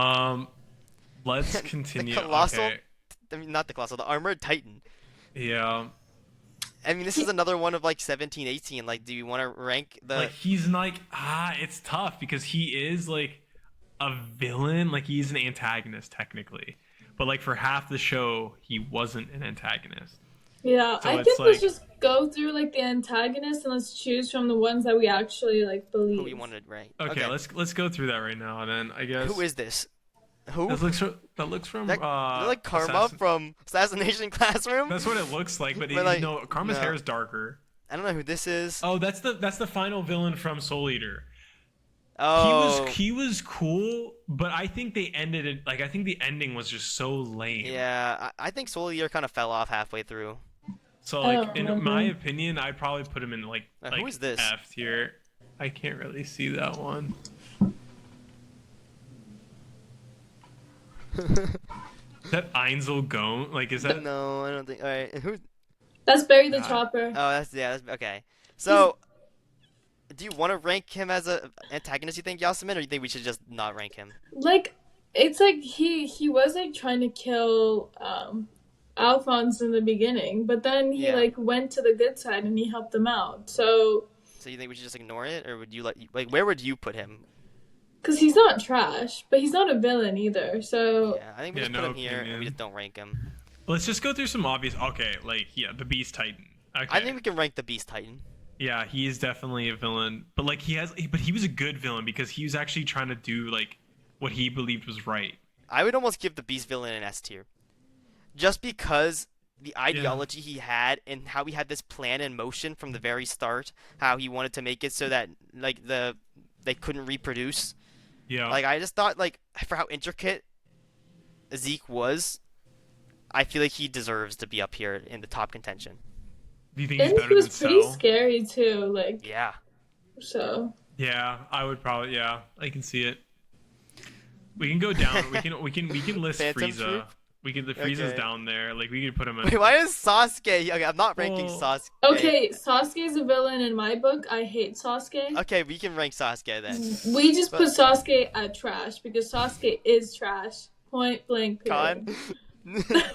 A: Let's continue.
B: Colossal-
A: Okay.
B: I mean, not the Colossal, the Armored Titan.
A: Yeah.
B: I mean, this is another one of like 17, 18. Like, do you want to rank the?
A: Like he's like it's tough because he is like a villain. Like he's an antagonist technically, but like for half the show he wasn't an antagonist.
C: Yeah,
A: So
C: I
A: it's
C: think let's
A: like-
C: just go through like the antagonists and let's choose from the ones that we actually like believe.
B: who we wanted to rank?
A: Okay, let's go through that right now. Then I guess
B: Who is this? Who?
A: that looks from
B: That, like Karma from Assassination Classroom?
A: That's what it looks like, but,
B: But, like,
A: no, Karma's
B: no.
A: hair is darker.
B: I don't know who this is.
A: Oh, that's the final villain from Soul Eater.
B: Oh,
A: He was cool, but I think they ended it like I think the ending was just so lame.
B: yeah. I think Soul Eater kind of fell off halfway through.
A: So
C: I
A: like
C: don't
A: in
C: remember.
A: my opinion, I'd probably put him in like
B: Who is this?
A: F tier. I can't really see that one. Is that Einzel Gone? Like is that
B: No, I don't think. All right, and who?
C: That's Barry the
A: God.
C: Chopper.
B: Oh, that's okay. So, do you want to rank him as a antagonist? You think, Yasmin, or you think we should just not rank him?
C: Like it's like he was like trying to kill Alphonse in the beginning, but then he
B: Yeah.
C: like went to the good side and he helped them out. So
B: So you think we should just ignore it, or would you like where would you put him?
C: because he's not trash, but he's not a villain either. So
B: Yeah, I think we
A: Yeah,
B: just put
A: no
B: him here and we
A: opinion.
B: just don't rank him.
A: Let's just go through some obvious. Okay, like yeah, the Beast Titan. Okay.
B: I think we can rank the Beast Titan.
A: Yeah, he is definitely a villain, but like he was a good villain because he was actually trying to do like what he believed was right.
B: I would almost give the Beast villain an S tier, just because the
A: Yeah.
B: ideology he had and how he had this plan in motion from the very start, how he wanted to make it so that like they couldn't reproduce.
A: Yeah.
B: Like I just thought like for how intricate Zeke was, I feel like he deserves to be up here in the top contention.
A: Do you think he's
C: And
A: better
C: he was
A: than
C: pretty
A: Cell?
C: scary too, like,
B: Yeah.
C: so.
A: Yeah, I would probably. Yeah, I can see it. We can go down. We can list
B: Phantom
A: Frieza.
B: Troop?
A: The Frieza's
B: Okay.
A: down there. Like we could put him in.
B: Wait, why is Sasuke? Okay, I'm not ranking
A: Well,
B: Sasuke.
C: Okay, Sasuke's a villain in my book. I hate Sasuke.
B: Okay, we can rank Sasuke then.
C: We just
B: But-
C: put Sasuke at trash because Sasuke is trash. Point blank.
B: Con.
C: period.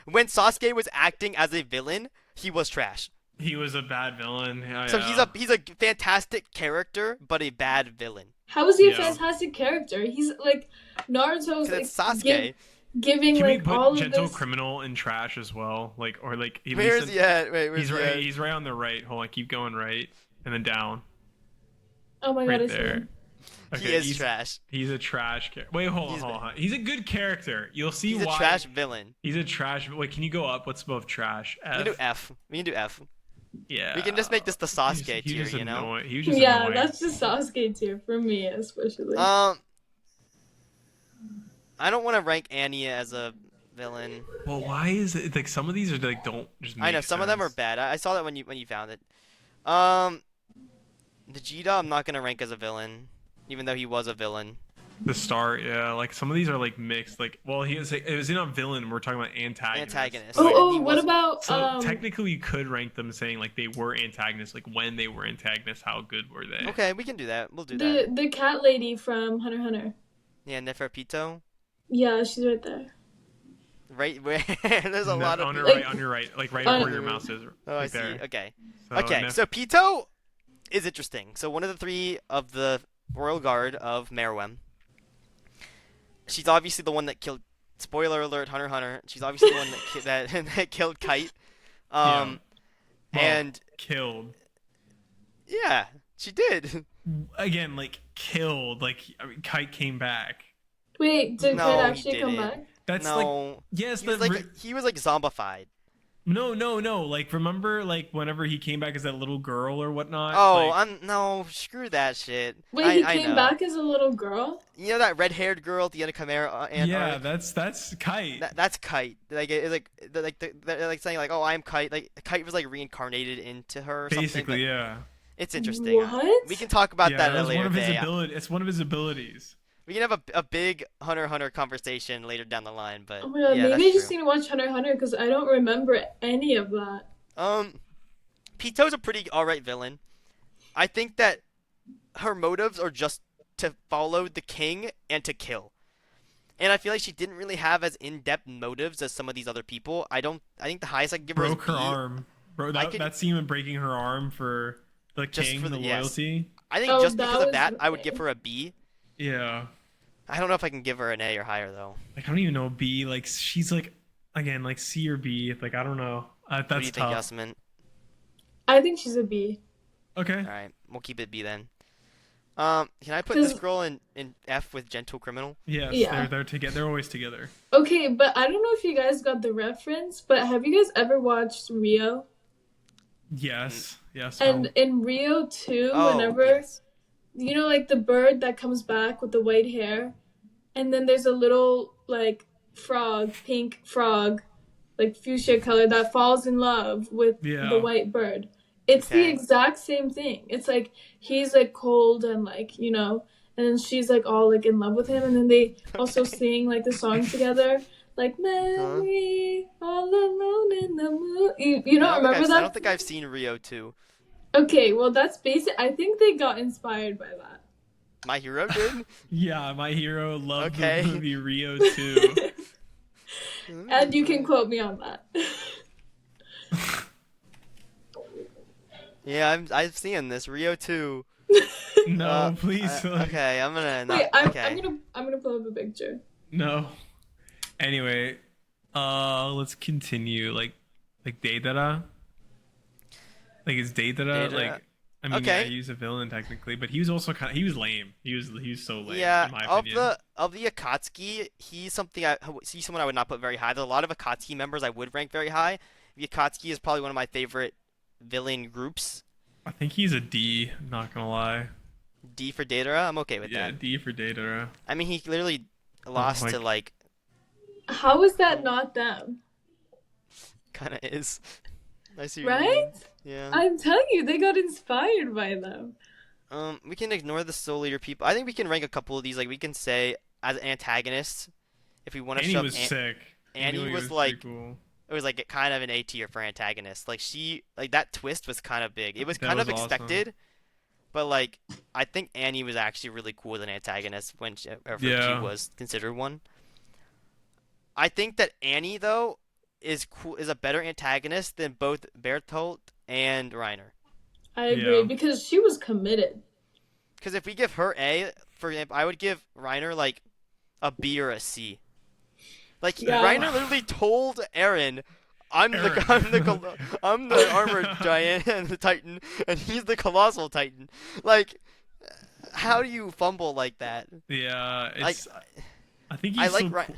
B: When Sasuke was acting as a villain, he was trash.
A: He was a bad villain. Yeah,
B: So
A: yeah.
B: he's a fantastic character, but a bad villain.
C: How is he a
A: Yeah.
C: fantastic character? He's like Naruto's
B: Because
C: like
B: it's Sasuke.
C: giving
A: Can we
C: like
A: put
C: all of
A: Gentle
C: this.
A: Criminal in trash as well? Like or like at
B: Where's
A: least
B: he at? Wait, where's
A: he's
B: he
A: right.
B: at?
A: He's right on the right. Hold on, keep going right and then down.
C: Oh my god,
A: Right
C: I see
A: there.
C: him.
B: He is
A: he's,
B: trash.
A: He's a trash character. Wait, hold
B: He's
A: on. He's a good character. You'll see
B: He's
A: why.
B: a trash villain.
A: He's a trash. Wait, can you go up? What's above trash?
B: We can do F. We can do F.
A: Yeah.
B: We can just make this the Sasuke
A: He
B: tier,
A: was
B: you know?
A: annoying. He was just
C: Yeah,
A: annoying.
C: that's just Sasuke tier for me especially.
B: I don't want to rank Annie as a villain.
A: Well, why is it like some of these are like don't just make
B: I know some of them are
A: sense.
B: bad. I saw that when you found it. Vegeta, I'm not gonna rank as a villain, even though he was a villain.
A: The start, yeah, like some of these are like mixed. Like, well, he is. It was not villain. We're talking about antagonist.
B: Antagonist.
C: oh,
B: Like,
C: oh,
B: he
C: what
B: was-
C: about
A: So technically, you could rank them saying like they were antagonists. Like when they were antagonists, how good were they?
B: Okay, we can do that. We'll do that.
C: the cat lady from Hunter x Hunter?
B: Yeah, Neferpito.
C: Yeah, she's right there.
B: Right where there's a lot of.
A: on your
C: like-
A: right, on your right, like right
C: on-
A: where your mouse is.
B: Oh, I
A: right
B: see.
A: there.
B: Okay.
A: So,
B: Okay,
A: Nef-
B: so Pito is interesting. So one of the three of the royal guard of Meruem. She's obviously the one that killed. Spoiler alert, Hunter x Hunter. She's obviously the one that killed Kite.
A: Yeah. Well,
B: And
A: killed
B: yeah, she did.
A: again, like killed. Like I mean, Kite came back.
C: Wait, did
B: No,
C: Kid
B: he
C: actually come
B: didn't.
C: back?
A: That's like
B: No,
A: yes,
B: he was
A: that
B: like he was like zombified.
A: no. Like remember, like whenever he came back as that little girl or whatnot.
B: Oh,
A: like,
B: no, screw that shit.
C: Wait, he
B: I
C: came
B: know.
C: back as a little girl?
B: You know that red-haired girl at the end of Chimera?
A: yeah,
B: arc?
A: that's Kite.
B: That's Kite. Like it's they're like saying like, oh, I'm Kite. Like Kite was like reincarnated into her. Or
A: Basically,
B: something.
A: yeah.
B: It's interesting.
C: What?
B: We can talk about
A: Yeah,
B: that at a
A: was
B: later
A: one of his
B: day.
A: ability. It's one of his abilities.
B: We can have a big Hunter x Hunter conversation later down the line. But
C: Oh my god,
B: yeah,
C: maybe I
B: that's
C: just
B: true.
C: need to watch Hunter x Hunter because I don't remember any of that.
B: Pito's a pretty alright villain. I think that her motives are just to follow the king and to kill. And I feel like she didn't really have as in-depth motives as some of these other people. I think the highest I can give her is
A: Broke her
B: B.
A: arm. Bro,
B: I could-
A: that scene with breaking her arm for the
B: Just
A: king,
B: for
A: the
B: the- yes.
A: loyalty.
B: I think
C: Oh,
B: just
C: that
B: because of
C: was
B: that, I would
C: okay.
B: give her a B.
A: Yeah.
B: I don't know if I can give her an A or higher though.
A: Like I don't even know B. Like she's like again like C or B. Like I don't know.
B: What do
A: That's
B: you think,
A: tough.
B: Yasmin?
C: I think she's a B.
A: Okay.
B: All right, we'll keep it B then. Can I put this
C: 'Cause-
B: girl in F with Gentle Criminal?
A: Yes,
C: Yeah.
A: they're together. They're always together.
C: Okay, but I don't know if you guys got the reference, but have you guys ever watched Rio?
A: Yes. Yes.
C: And in Rio 2,
B: Oh,
C: whenever,
B: yes.
C: you know, like the bird that comes back with the white hair, and then there's a little, like, frog, pink frog, like fuchsia color, that falls in love with
A: Yeah.
C: the white bird. It's the
B: Okay.
C: exact same thing. It's like, he's, like, cold and, like, you know, and then she's, like, all, like, in love with him, and then they also sing, like, the song together. Like, Mary, all alone in the moon. You don't remember
B: I
C: that?
B: don't think I've seen Rio 2.
C: Okay, well, that's basic. I think they got inspired by that.
B: My Hero did?
A: Yeah, my hero loved
B: Okay.
A: the movie Rio 2.
C: And you can quote me on that.
B: Yeah, I've seen this Rio 2.
A: No, please.
B: Okay, I'm gonna not.
C: Wait, I'm
B: okay.
C: gonna pull up a picture.
A: No. Anyway, let's continue. Like Deidara. Like is Deidara
B: Deidara.
A: like I mean, yeah,
B: Okay.
A: he was a villain technically, but he was also he was lame. He was so lame
B: Yeah,
A: in my opinion.
B: of the Akatsuki, he's someone I would not put very high. There are a lot of Akatsuki members I would rank very high. The Akatsuki is probably one of my favorite villain groups.
A: I think he's a D. Not gonna lie.
B: D for Datara, I'm okay with
A: Yeah,
B: that.
A: D for Data.
B: I mean, he literally
A: Oh
B: lost
A: my.
B: to like
C: How is that not them?
B: kind of is. I see what you
C: Right?
B: mean. Yeah.
C: I'm telling you, they got inspired by them.
B: We can ignore the Soul Eater people. I think we can rank a couple of these. Like we can say as antagonists, if we want to
A: Annie
B: shove
A: was sick.
B: Annie was
A: pretty
B: like
A: cool.
B: it was like kind of an A tier for antagonist. Like she like that twist was kind of big. It was
A: That
B: kind
A: was
B: of
A: awesome.
B: expected, but like I think Annie was actually really cool as an antagonist whenever she
A: Yeah.
B: was considered one. I think that Annie though is a better antagonist than both Bertolt and Reiner.
C: I agree
A: Yeah.
C: because she was committed.
B: Because if we give her A, for example, I would give Reiner like a B or a C. Like
C: Yeah.
B: Reiner literally told Eren, "I'm the
A: Aaron.
B: I'm the armored giant and the Titan, and he's the colossal Titan." Like, how do you fumble like that?
A: Yeah,
B: Like,
A: it's. I think
B: I
A: he's
B: like
A: so
B: Re-
A: cool.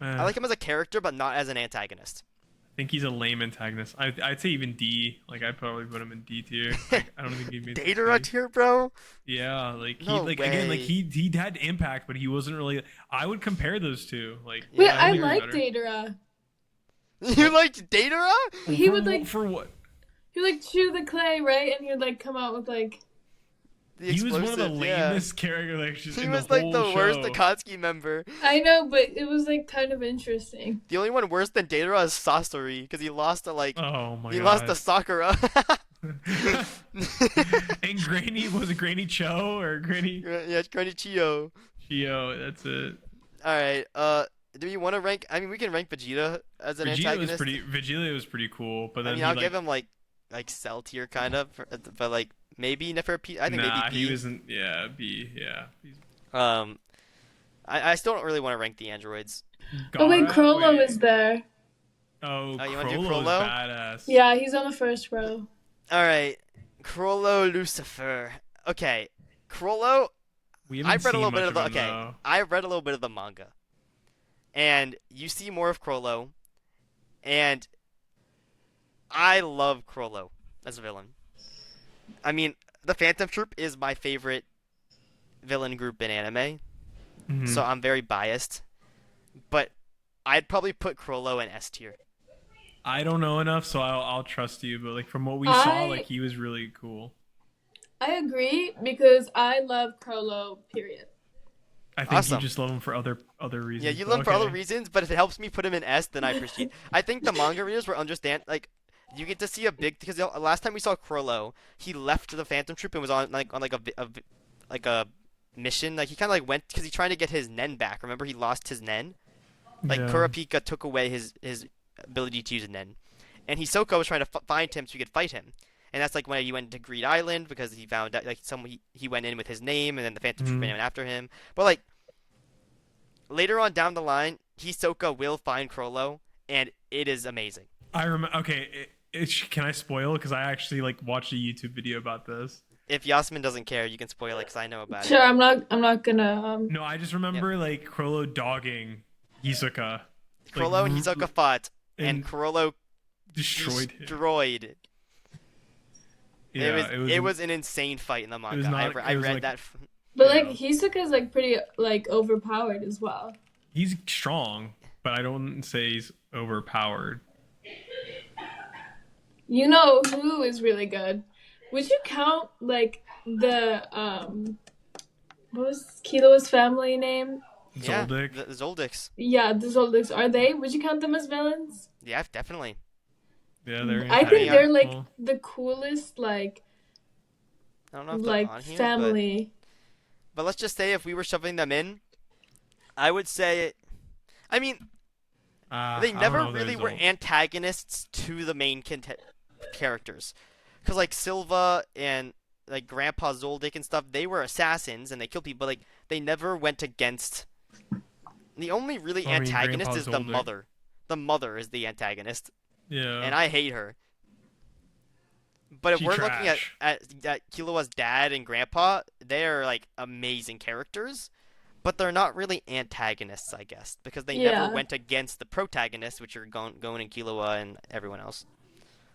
B: I like him as a character, but not as an antagonist.
A: I think he's a lame antagonist. I'd say even D. Like I'd probably put him in D tier. Like I don't think he'd be
B: Datara
A: C.
B: tier, bro.
A: Yeah, like he
B: No
A: like again like
B: way.
A: he had impact, but he wasn't really. I would compare those two. Like
C: Wait,
B: Yeah.
A: I
C: I
A: think they're
C: like
A: better.
C: Datara.
B: You liked Datara?
C: He
A: For
C: would like
A: for what?
C: he would like chew the clay, right? And he would like come out with like
B: The
A: He was one of the
B: explosives, yeah.
A: lamest characters like just
B: He
A: in
B: was
A: the
B: like
A: whole
B: the worst
A: show.
B: Akatsuki member.
C: I know, but it was like kind of interesting.
B: The only one worse than Datara is Sasori, because he lost to like
A: Oh my
B: he
A: god.
B: lost to Sakura.
A: And Granny was it Granny Cho or Granny
B: Yeah, it's Chio.
A: Chio? That's it.
B: All right. Do you want to rank? I mean, we can rank Vegeta as an antagonist.
A: Vegeta was pretty cool, but
B: I
A: then
B: mean,
A: he
B: I'll
A: like
B: give him like cell tier kind of, but like maybe for P. I think
A: nah,
B: maybe
A: he
B: B.
A: wasn't. Yeah, B. Yeah.
B: Um, I still don't really want to rank the androids.
C: Oh wait,
A: Gaara?
C: Crollo
A: Wait.
C: is there.
A: Oh,
B: Oh, you wanna do
A: Crollo's
B: Crollo?
A: badass.
C: Yeah, he's on the first row.
B: All right, Crollo Lucifer. Okay, Crollo.
A: We haven't
B: I've read a
A: seen
B: little bit
A: much
B: of the
A: him,
B: okay.
A: though.
B: I've read a little bit of the manga, and you see more of Crollo, and I love Crollo as a villain. I mean, the Phantom Troop is my favorite villain group in anime,
A: Mhm.
B: so I'm very biased. But I'd probably put Crollo in S tier.
A: I don't know enough, so I'll trust you. But like from what we saw, like he was really cool.
C: I agree because I love Crollo, period.
A: I think
B: Awesome.
A: you just love him for other reasons.
B: Yeah, you
A: but
B: love him for other
A: okay.
B: reasons, but if it helps me put him in S, then I appreciate. I think the manga readers will understand. Like, you get to see a big because the last time we saw Crollo, he left the Phantom Troop and was on like like a mission. Like he kind of like went because he's trying to get his Nen back. Remember, he lost his Nen. Like
A: Yeah.
B: Kurapika took away his ability to use a Nen, and Hisoka was trying to find him so he could fight him. And that's like when he went to Greed Island because he found out like he went in with his name and then the Phantom Troop
A: Mhm.
B: went in after him. But like later on down the line, Hisoka will find Crollo, and it is amazing.
A: I remember. Okay, can I spoil? Because I actually like watched a YouTube video about this.
B: If Yasmin doesn't care, you can spoil it because I know about
C: Sure,
B: it.
C: I'm not gonna
A: No, I just remember like Crollo dogging Hisoka.
B: Crollo and Hisoka fought, and
A: and
B: Crollo
A: destroyed him.
B: destroyed.
A: Yeah,
B: It was an insane fight in the manga.
A: not-
B: I
A: it was
B: read
A: like-
B: that.
C: But like
A: Yeah.
C: Hisoka's like pretty like overpowered as well.
A: He's strong, but I don't say he's overpowered.
C: You know who is really good? Would you count like the what was Kilo's family name?
A: Zoldyck.
B: Yeah, the Zoldix.
C: Yeah, the Zoldyks. Are they? Would you count them as villains?
B: Yeah, definitely.
A: Yeah, they're.
C: I think they're like
A: well,
C: the coolest like
B: I don't know if they're on
C: like
B: here,
C: family.
B: but let's just say if we were shoving them in, I would say. I mean, they
A: I don't
B: never
A: know the
B: really were
A: result.
B: antagonists to the main characters, because like Silva and like Grandpa Zoldyck and stuff, they were assassins and they killed people. But like they never went against. The only really
A: I mean,
B: antagonist
A: Grandpa
B: is the
A: Zoldyck.
B: mother. The mother is the antagonist,
A: Yeah.
B: and I hate her. But if
A: She
B: we're looking at
A: trash.
B: Killua's dad and grandpa, they are like amazing characters, but they're not really antagonists, I guess, because they never
C: Yeah,
B: went against the protagonists, which are Gon and Killua and everyone else.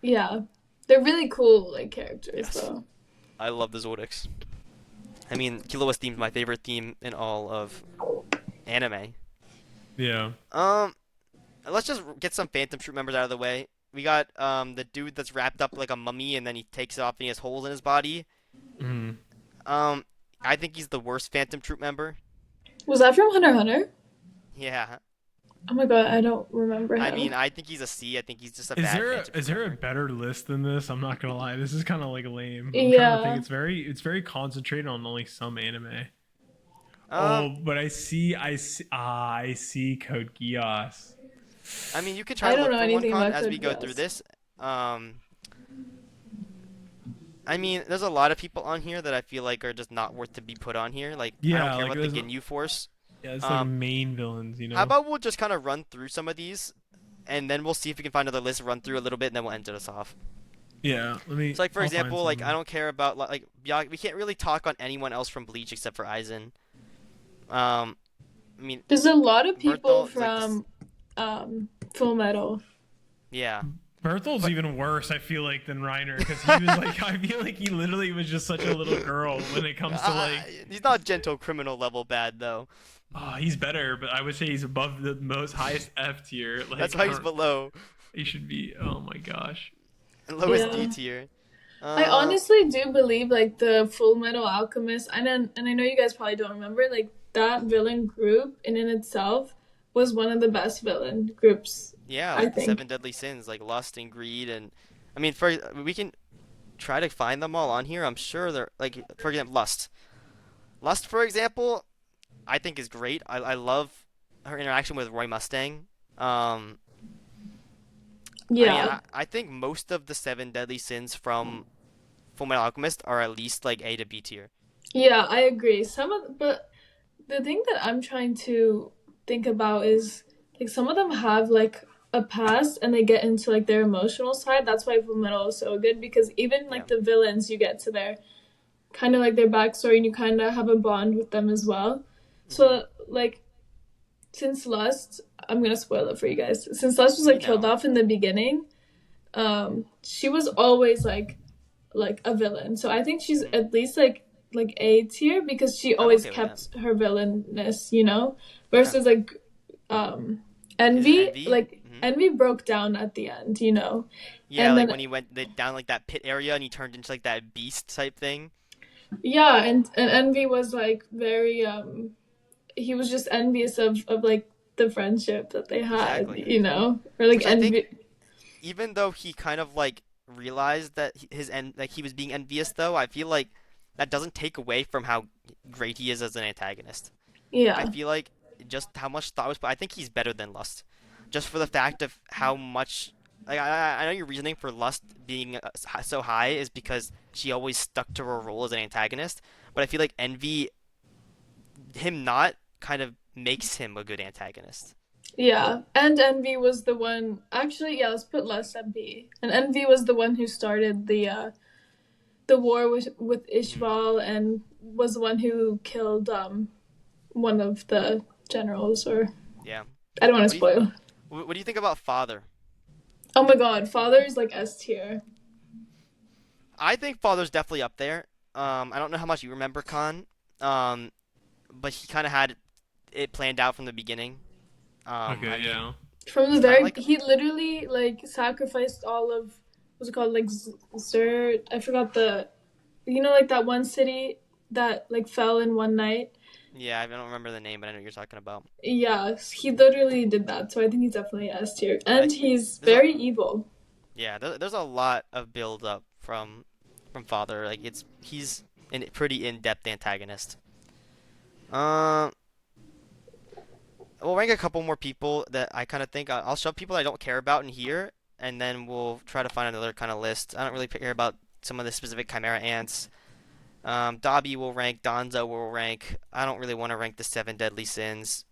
C: yeah. They're really cool like characters
B: Yes,
C: though.
B: I love the Zordix. I mean, Killua's theme is my favorite theme in all of anime.
A: Yeah.
B: Um, let's just get some Phantom Troop members out of the way. We got the dude that's wrapped up like a mummy and then he takes it off and he has holes in his body.
A: Mm.
B: Um, I think he's the worst Phantom Troop member.
C: Was that from Hunter x Hunter?
B: Yeah.
C: Oh my god, I don't remember
B: I
C: him.
B: mean, I think he's a C. I think he's just a
A: Is
B: bad
A: there
B: Phantom
A: is
B: Troop
A: there a
B: member.
A: better list than this? I'm not gonna lie. This is kind of like lame. I'm trying to think.
C: Yeah.
A: It's very concentrated on only some anime.
B: Um,
A: Oh, but I see Code Geass.
B: I mean, you could try
C: I
B: to
C: don't
B: look
C: know
B: for one
C: anything
B: con
C: about
B: as
C: Code
B: we go through
C: Geass.
B: this. Um, I mean, there's a lot of people on here that I feel like are just not worth to be put on here. Like, I don't
A: Yeah,
B: care
A: like
B: about the
A: there's
B: Ginyu Force.
A: yeah, it's like
B: Um,
A: main villains,
B: how about we'll just kind of run through some of these, and then we'll see if we can find another list, run through a little bit, and then we'll end us off.
A: Yeah, let me.
B: So, like for
A: I'll find
B: example, like I
A: some.
B: don't care about we can't really talk on anyone else from Bleach except for Aizen. Um, I mean,
C: There's a lot of people
B: Berthold is like this.
C: from Full Metal.
B: Yeah,
A: Berthold's
B: but
A: even worse, I feel like, than Reiner because he was like, I feel like he literally was just such a little girl when it comes to like,
B: he's not gentle criminal level bad though.
A: oh, he's better, but I would say he's above the most highest F tier.
B: That's
A: Like,
B: why he's below,
A: he should be. Oh my gosh.
B: lowest D
C: Yeah.
B: tier.
C: I
B: Uh,
C: honestly do believe like the Full Metal Alchemist, and I know you guys probably don't remember, like that villain group in itself was one of the best villain groups,
B: yeah,
C: I
B: like the
C: think.
B: seven deadly sins, like lust and greed, and I mean, for we can try to find them all on here. I'm sure they're like, for example, lust. Lust, for example, I think is great. I love her interaction with Roy Mustang. Um, I mean,
C: Yeah.
B: I think most of the seven deadly sins from Fullmetal Alchemist are at least like A to B tier.
C: Yeah, I agree. But the thing that I'm trying to think about is like some of them have like a past and they get into like their emotional side. That's why Full Metal is so good because even
B: Yeah.
C: like the villains, you get to their kind of like their backstory and you kind of have a bond with them as well.
B: hmm
C: So like since Lust, I'm gonna spoil it for you guys. Since Lust was
B: We
C: like killed
B: know.
C: off in the beginning, she was always like a villain. So I think she's
B: hmm
C: at least like A tier because she
B: I'm
C: always
B: okay with that.
C: kept her villainness, you know?
B: Yeah.
C: Versus like um
B: Is it
C: Envy,
B: Envy?
C: like Envy broke down at the end, you know?
B: Yeah,
C: And
B: like
C: then
B: when he went down like that pit area and he turned into like that beast type thing.
C: yeah, and Envy was like very he was just envious of like the friendship that they had,
B: Exactly.
C: you know? Or like
B: Which I think,
C: envy.
B: even though he kind of like realized that like he was being envious, though, I feel like that doesn't take away from how great he is as an antagonist. I
C: Yeah.
B: feel like just how much thought was, but I think he's better than Lust, just for the fact of how much. Like I know your reasoning for Lust being so high is because she always stuck to her role as an antagonist, but I feel like Envy, him not, kind of makes him a good antagonist.
C: Yeah, and Envy was the one. Actually, yeah, let's put less at B. And Envy was the one who started the war with
B: Mhm.
C: Ishval and was the one who killed one of the generals. Or
B: Yeah.
C: I don't want
B: What
C: to
B: do you
C: spoil.
B: what do you think about Father?
C: Oh my God, Father is like S tier.
B: I think Father's definitely up there. I don't know how much you remember Khan, um, but he kind of had it planned out from the beginning. I
A: Okay,
B: mean,
A: yeah.
C: From the
B: he's kind of
C: very,
B: like
C: he literally like sacrificed all of what's it called, like Zer. I forgot like that one city that like fell in one night.
B: yeah, I don't remember the name, but I know what you're talking about.
C: Yeah, he literally did that, so I think he's definitely S tier, and
B: Like
C: he's
B: there's a
C: very evil.
B: yeah, there's a lot of build up from Father. Like he's a pretty in-depth antagonist. Um, we'll rank a couple more people that I kind of think I'll shove people I don't care about in here, and then we'll try to find another kind of list. I don't really care about some of the specific Chimera ants. Dobby will rank, Donzo will rank. I don't really want to rank the Seven Deadly Sins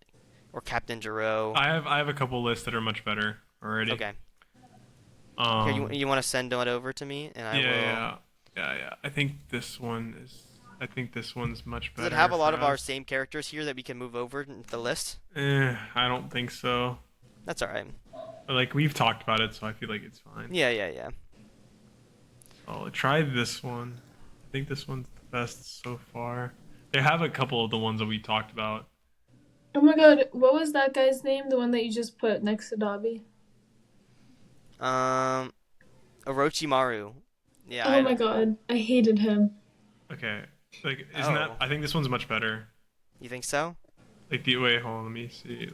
B: or Captain Jiro.
A: I have a couple lists that are much better already.
B: Okay. Here,
A: Um,
B: you want to send it over to me, and I
A: yeah,
B: will.
A: yeah, yeah. I think this one is. I think this one's much
B: Does it
A: better
B: have a lot
A: for
B: of our
A: us.
B: same characters here that we can move over into the list?
A: I don't think so.
B: That's all right.
A: Like we've talked about it, so I feel like it's fine.
B: Yeah, yeah, yeah.
A: I'll try this one. I think this one's the best so far. They have a couple of the ones that we talked about.
C: Oh my god, what was that guy's name? The one that you just put next to Dobby?
B: Orochimaru. Yeah.
C: Oh my god, I hated him.
A: Okay, like isn't that?
B: Oh.
A: I think this one's much better.
B: You think so?
A: Like the wait, hold on, let me see.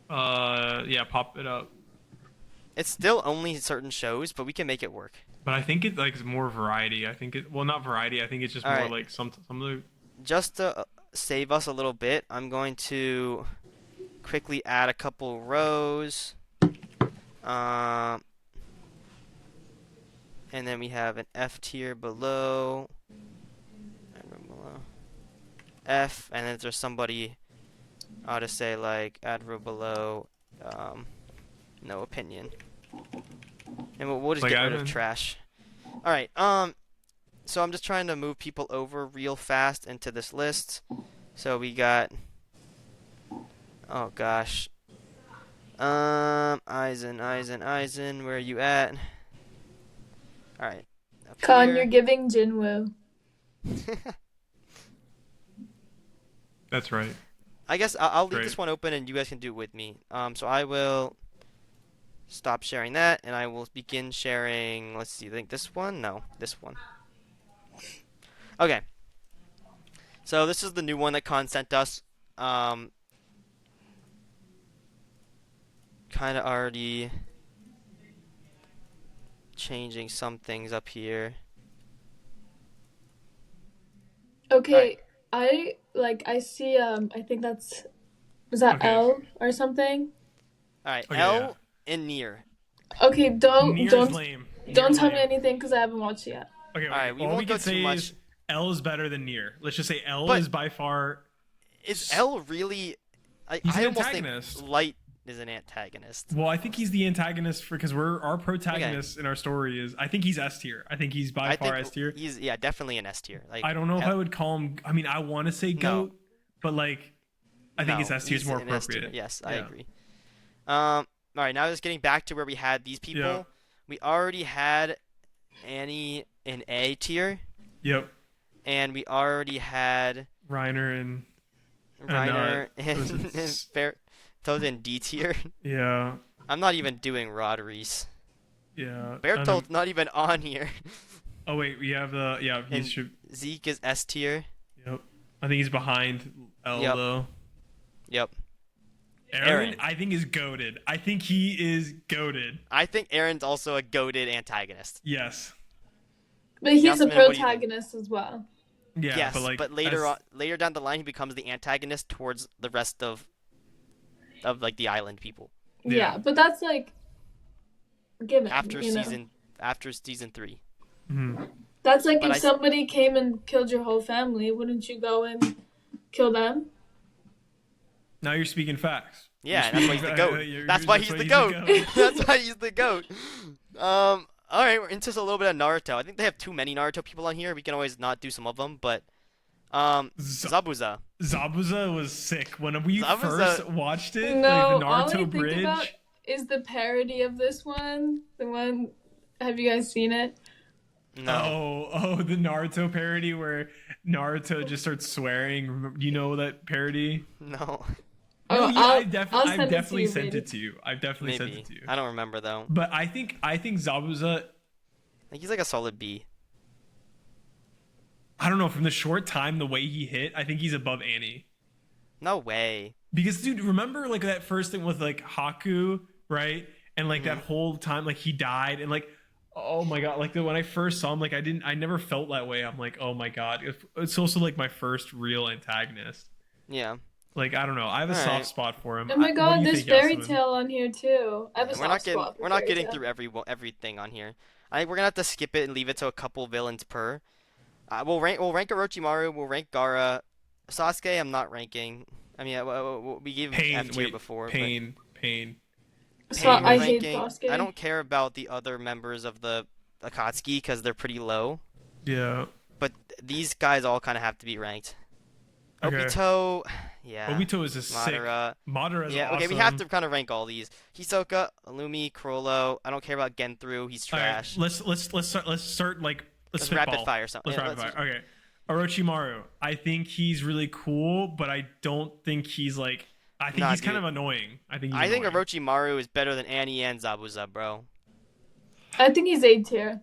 A: Yeah, pop it up.
B: It's still only certain shows, but we can make it work.
A: But I think it like is more variety. I think it well not variety. I think it's just more
B: Alright.
A: like some of the
B: Just to save us a little bit, I'm going to quickly add a couple rows. And then we have an F tier below. F, and then there's somebody ought to say like add row below, no opinion. And we'll just
A: Like
B: get rid
A: admin?
B: of trash. All right. So I'm just trying to move people over real fast into this list. So we got. Oh gosh. Eisen, where are you at? All right. Up
C: Con,
B: here.
C: you're giving Jinwoo.
A: that's right.
B: I guess I'll leave
A: Great.
B: this one open and you guys can do it with me. So I will stop sharing that and I will begin sharing. Let's see. I think this one. No, this one. Okay. So this is the new one that Con sent us. Kind of already changing some things up here.
C: Okay, I see I think that's was that
A: Okay.
C: L or something?
B: All right,
A: Okay,
B: L
A: yeah.
B: and Nier.
C: Okay,
A: Near's
C: don't
A: lame.
C: don't
A: Near's
C: tell me
A: lame.
C: anything because I haven't watched it yet.
A: Okay,
B: Alright, we
A: all
B: won't
A: we
B: go
A: can
B: too
A: say
B: much.
A: is L is better than Nier. Let's just say L
B: But-
A: is by far.
B: Is L really?
A: He's
B: I
A: an
B: almost
A: antagonist.
B: think Light is an antagonist.
A: Well, I think he's the antagonist because our protagonist in our story is. I think he's S tier. I think he's by
B: I
A: far
B: think
A: S tier.
B: he's definitely an S tier. Like
A: I don't know if
B: L-
A: I would call him. I mean, I want to say goat, but like, I think
B: no,
A: his S tier is
B: he's
A: more
B: an S tier.
A: appropriate.
B: Yes, I
A: Yeah.
B: agree. All right, now just getting back to where we had these people.
A: Yeah.
B: We already had Annie in A tier,
A: Yep.
B: and we already had
A: Reiner and
B: Reiner
A: was
B: and,
A: it
B: and Fair. Those in D tier.
A: yeah,
B: I'm not even doing Rod Reese.
A: yeah.
B: Bertolt's not even on here.
A: Oh wait, we have the he
B: And-
A: should.
B: Zeke is S tier.
A: Yep. I think he's behind L
B: Yep.
A: though.
B: Yep.
A: Aaron,
B: Aaron.
A: I think is goated. I think he is goated.
B: I think Aaron's also a goated antagonist.
A: Yes.
C: But he's a
B: Yasmin, what do you think?
C: protagonist as well.
A: Yeah,
B: Yes,
A: but like
B: later
A: as-
B: on, later down the line, he becomes the antagonist towards the rest of like the island people
A: Yeah.
C: Yeah, but that's like given.
B: after
C: you know?
B: season 3.
A: Mhm.
C: That's like
B: But
C: if
B: I-
C: somebody came and killed your whole family, wouldn't you go and kill them?
A: Now you're speaking facts.
B: Yeah,
A: You're
B: that's why he's
A: speaking-
B: the goat. That's why he's the goat. That's why he's the goat. All right, we're into a little bit of Naruto. I think they have too many Naruto people on here. We can always not do some of them, but Zabuza.
A: Zabuza was sick when we
B: Zabuza-
A: first watched it.
C: No,
A: like the
C: all I
A: Naruto
C: think
A: bridge.
C: about is the parody of this one. The one, have you guys seen it?
B: No.
A: Oh, the Naruto parody where Naruto just starts swearing. Do you know that parody?
B: No.
C: Oh,
A: No, yeah,
C: I'll
A: I've
C: send it to
A: definitely
C: you,
A: sent
C: maybe.
A: it to you. I've definitely sent
B: Maybe.
A: it to you.
B: I don't remember though.
A: But I think Zabuza.
B: Like he's like a solid B.
A: I don't know. From the short time, the way he hit, I think he's above Annie.
B: No way.
A: Because dude, remember like that first thing with like Haku, right? And like
B: Mm-hmm.
A: that whole time, like he died, and like, oh my god, like when I first saw him, like I never felt that way. I'm like, oh my god, it's also like my first real antagonist.
B: Yeah.
A: Like I don't know, I have a
B: All
A: soft
B: right.
A: spot for him.
C: Oh my
A: What do
C: god,
A: you
C: there's
A: think,
C: fairy
A: Yasmin?
C: tale on here too. I have a
B: We're not
C: soft
B: getting
C: spot for
B: we're not
C: fairy
B: getting
C: tale.
B: through everything on here. I think we're gonna have to skip it and leave it to a couple villains per. We'll rank Orochimaru. We'll rank Gaara. Sasuke, I'm not ranking. I mean, we gave him
A: Pain,
B: F tier
A: wait,
B: before.
A: pain.
C: So
B: Pain
C: I
B: we're
C: hate
B: ranking.
C: Sasuke.
B: I don't care about the other members of the Akatsuki because they're pretty low.
A: Yeah.
B: But these guys all kind of have to be ranked.
A: Okay.
B: Obito, yeah.
A: Obito is a sick.
B: Madara.
A: Madara is
B: Yeah,
A: awesome.
B: okay, we have to kind of rank all these. Hisoka, Illumi, Chrollo. I don't care about Genthru. He's
A: All right,
B: trash.
A: let's start like let's
B: Let's rapid
A: spitball.
B: fire something.
A: Let's
B: Yeah,
A: rapid fire. Okay. Orochimaru. I think he's really cool, but I don't think he's like. I think
B: Nah,
A: he's kind
B: dude.
A: of annoying. I think. He's
B: I think
A: annoying.
B: Orochimaru is better than Annie and Zabuza, bro.
C: I think he's A tier.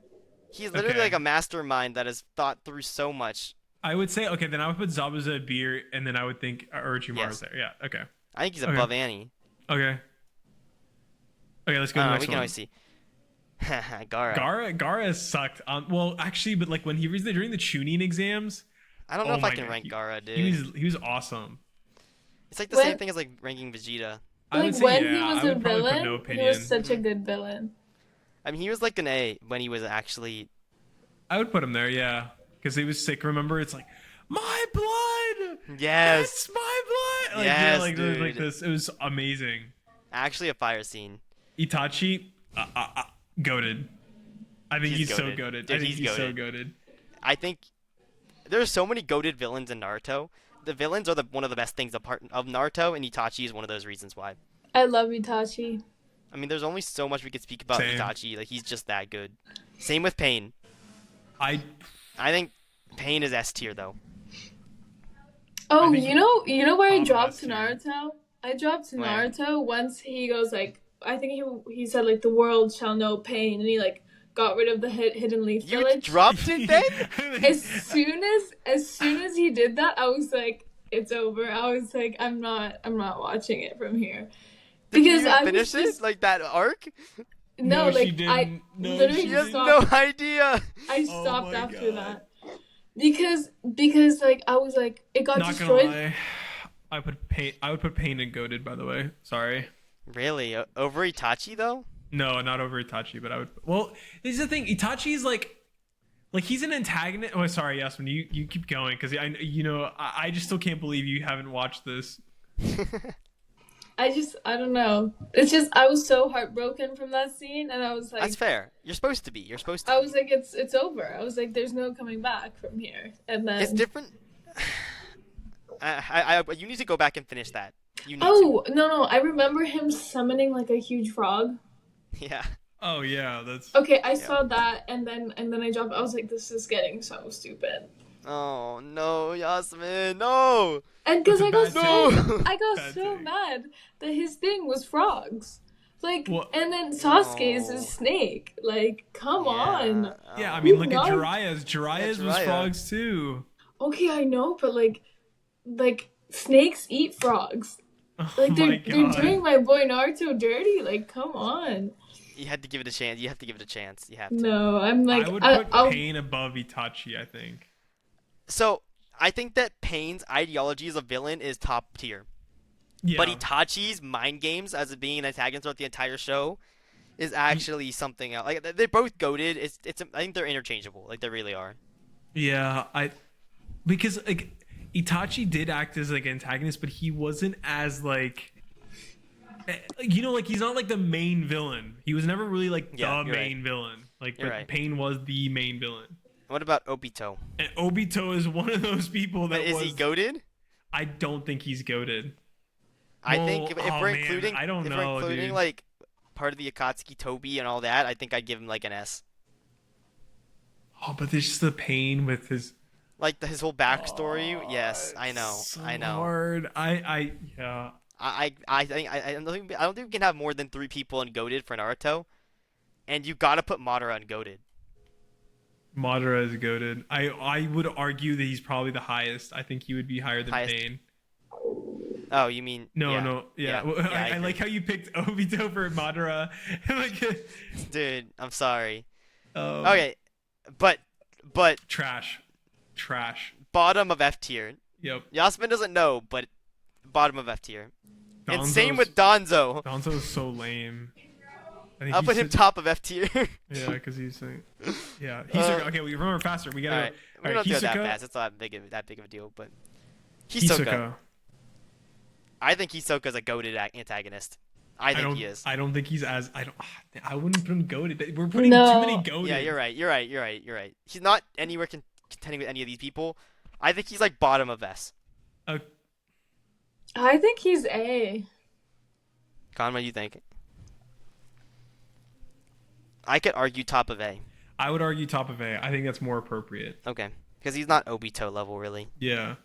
B: He's literally
A: Okay.
B: like a mastermind that has thought through so much.
A: I would say okay. Then I would put Zabuza at B, and then I would think Orochimaru's
B: Yes.
A: there. Yeah. Okay.
B: I think he's
A: Okay.
B: above Annie.
A: Okay. Okay. Let's go to the
B: We
A: next
B: can
A: one.
B: always see. Gaara.
A: Gara has sucked. Well, actually, but like when he was during the Chunin exams,
B: I don't know
A: oh
B: if I
A: my
B: can
A: God,
B: rank Gaara, dude.
A: he was awesome.
B: It's like the
C: When-
B: same thing as like ranking Vegeta.
A: I would
C: Like
A: say,
C: when
A: yeah,
C: he was
A: I
C: a
A: would probably put
C: villain,
A: no
C: he
A: opinion.
C: was such a good villain.
B: I mean, he was like an A when he was actually.
A: I would put him there, yeah, because he was sick. Remember, it's like my blood.
B: Yes.
A: It's my blood. Like,
B: Yes,
A: like
B: dude.
A: this. It was amazing.
B: Actually, a fire scene.
A: Itachi, goated. I think he's so
B: goated.
A: goated.
B: Dude,
A: I think
B: he's
A: he's so
B: goated.
A: goated.
B: I think there's so many goated villains in Naruto. The villains are one of the best things apart of Naruto, and Itachi is one of those reasons why.
C: I love Itachi.
B: I mean, there's only so much we could speak about
A: Same.
B: Itachi. Like, he's just that good. Same with Pain.
A: I
B: think Pain is S tier though.
C: Oh,
A: think
C: you know where I
A: I'm
C: dropped
A: S
C: to
A: tier.
C: Naruto? I dropped to
B: Where?
C: Naruto once he goes like, I think he said like the world shall know pain, and he like got rid of the hidden leaf
B: You
C: village.
B: dropped it then?
C: As soon as he did that, I was like, it's over. I was like, I'm not watching it from here.
B: Did
C: Because
B: you
C: I
B: finish
C: was just
B: it? Like that arc?
C: no,
A: she
C: like
A: didn't.
C: I
A: No,
C: literally
A: she
B: You have
C: stopped.
B: no idea.
C: I
A: Oh
C: stopped
A: my
C: after
A: God.
C: that because like I was like it got
A: Not gonna
C: destroyed.
A: lie. I would put pain and goated. By the way, sorry.
B: Really? Over Itachi though?
A: No, not over Itachi, but I would. Well, this is the thing. Itachi's like he's an antagonist. Oh, sorry, Yasmin. You keep going because I just still can't believe you haven't watched this.
C: I don't know. It's just I was so heartbroken from that scene, and I was like,
B: That's fair. You're supposed to be. You're supposed to.
C: I was like, it's over. I was like, there's no coming back from here. And then
B: It's different. You need to go back and finish that. You need
C: oh no, I remember him summoning like a huge frog.
B: to. Yeah.
A: Oh yeah, that's.
C: Okay, I saw that, and then I dropped. I was like, this is getting so stupid.
B: Oh no, Yasmin, no.
C: And because I got
A: That's a
C: so
A: bad
B: take.
C: I got
A: Bad
C: so
A: take.
C: mad that his thing was frogs. Like,
A: What?
C: and then Sasuke is
B: No.
C: a snake. Like, come on.
A: Yeah, I
B: Oh.
A: mean, look at
C: No.
A: Jiraiya's. Jiraiya's was
B: Jiraiya.
A: frogs too.
C: Okay, I know, but like snakes eat frogs.
A: Oh
C: Like
A: my
C: they're
A: God.
C: doing my boy Naruto dirty. Like, come on.
B: You had to give it a chance. You have to give it a chance. You have to.
C: No, I'm like
A: I would
C: I,
A: put
C: I'll,
A: Pain above Itachi. I think.
B: So I think that Pain's ideology as a villain is top tier,
A: Yeah.
B: but Itachi's mind games as being an antagonist throughout the entire show is actually something else. Like they're both goated. It's. I think they're interchangeable. Like they really are.
A: Yeah, because like Itachi did act as like antagonist, but he wasn't as like like he's not like the main villain. He was never really like
B: Yeah,
A: the
B: you're
A: main villain. Like
B: You're
A: but
B: right.
A: Pain was the main villain.
B: What about Obito?
A: And Obito is one of those people that
B: Is
A: was
B: he goated?
A: I don't think he's goaded.
B: I
A: Well,
B: think if
A: oh,
B: we're
A: man,
B: including,
A: I don't
B: if
A: know,
B: we're including
A: dude.
B: like part of the Akatsuki Tobi and all that, I think I'd give him like an S.
A: Oh, but there's just the Pain with his
B: Like his whole backstory. Yes,
A: it's
B: I know.
A: so
B: I know.
A: hard. Yeah.
B: I think I don't think we can have more than 3 people in goated for Naruto, and you gotta put Madara in goated.
A: Madara is goaded. I would argue that he's probably the highest. I think he would be higher than
B: Highest.
A: Pain.
B: Oh, you mean?
A: No,
B: yeah.
A: no, yeah.
B: Yeah, yeah, I
A: I
B: agree.
A: like how you picked Obito for Madara. Like,
B: Dude, I'm sorry.
A: um,
B: Okay, but
A: trash.
B: bottom of F tier.
A: Yep.
B: Yasmin doesn't know, but bottom of F tier. And same
A: Donzo's-
B: with Donzo.
A: Donzo's so lame. I think
B: I'll
A: he's
B: put him
A: such-
B: top of F tier.
A: Yeah, because he's like, yeah. Hisoka. Okay, we remember faster. We gotta
B: Alright,
A: go.
B: we
A: All
B: don't
A: right,
B: do it that
A: Hisoka.
B: fast. It's not that big of a deal, but Hisoka.
A: Hisoka.
B: I think Hisoka's a goated antagonist. I
A: I
B: think
A: don't.
B: he is.
A: I don't think he's as. I don't. I wouldn't put him goated. We're putting too many
C: No.
A: goated.
B: Yeah, you're right. He's not anywhere contending with any of these people. I think he's like bottom of S.
A: Uh,
C: I think he's A.
B: Con, what do you think? I could argue top of A.
A: I would argue top of A. I think that's more appropriate.
B: Okay, because he's not Obito level really.
A: Yeah.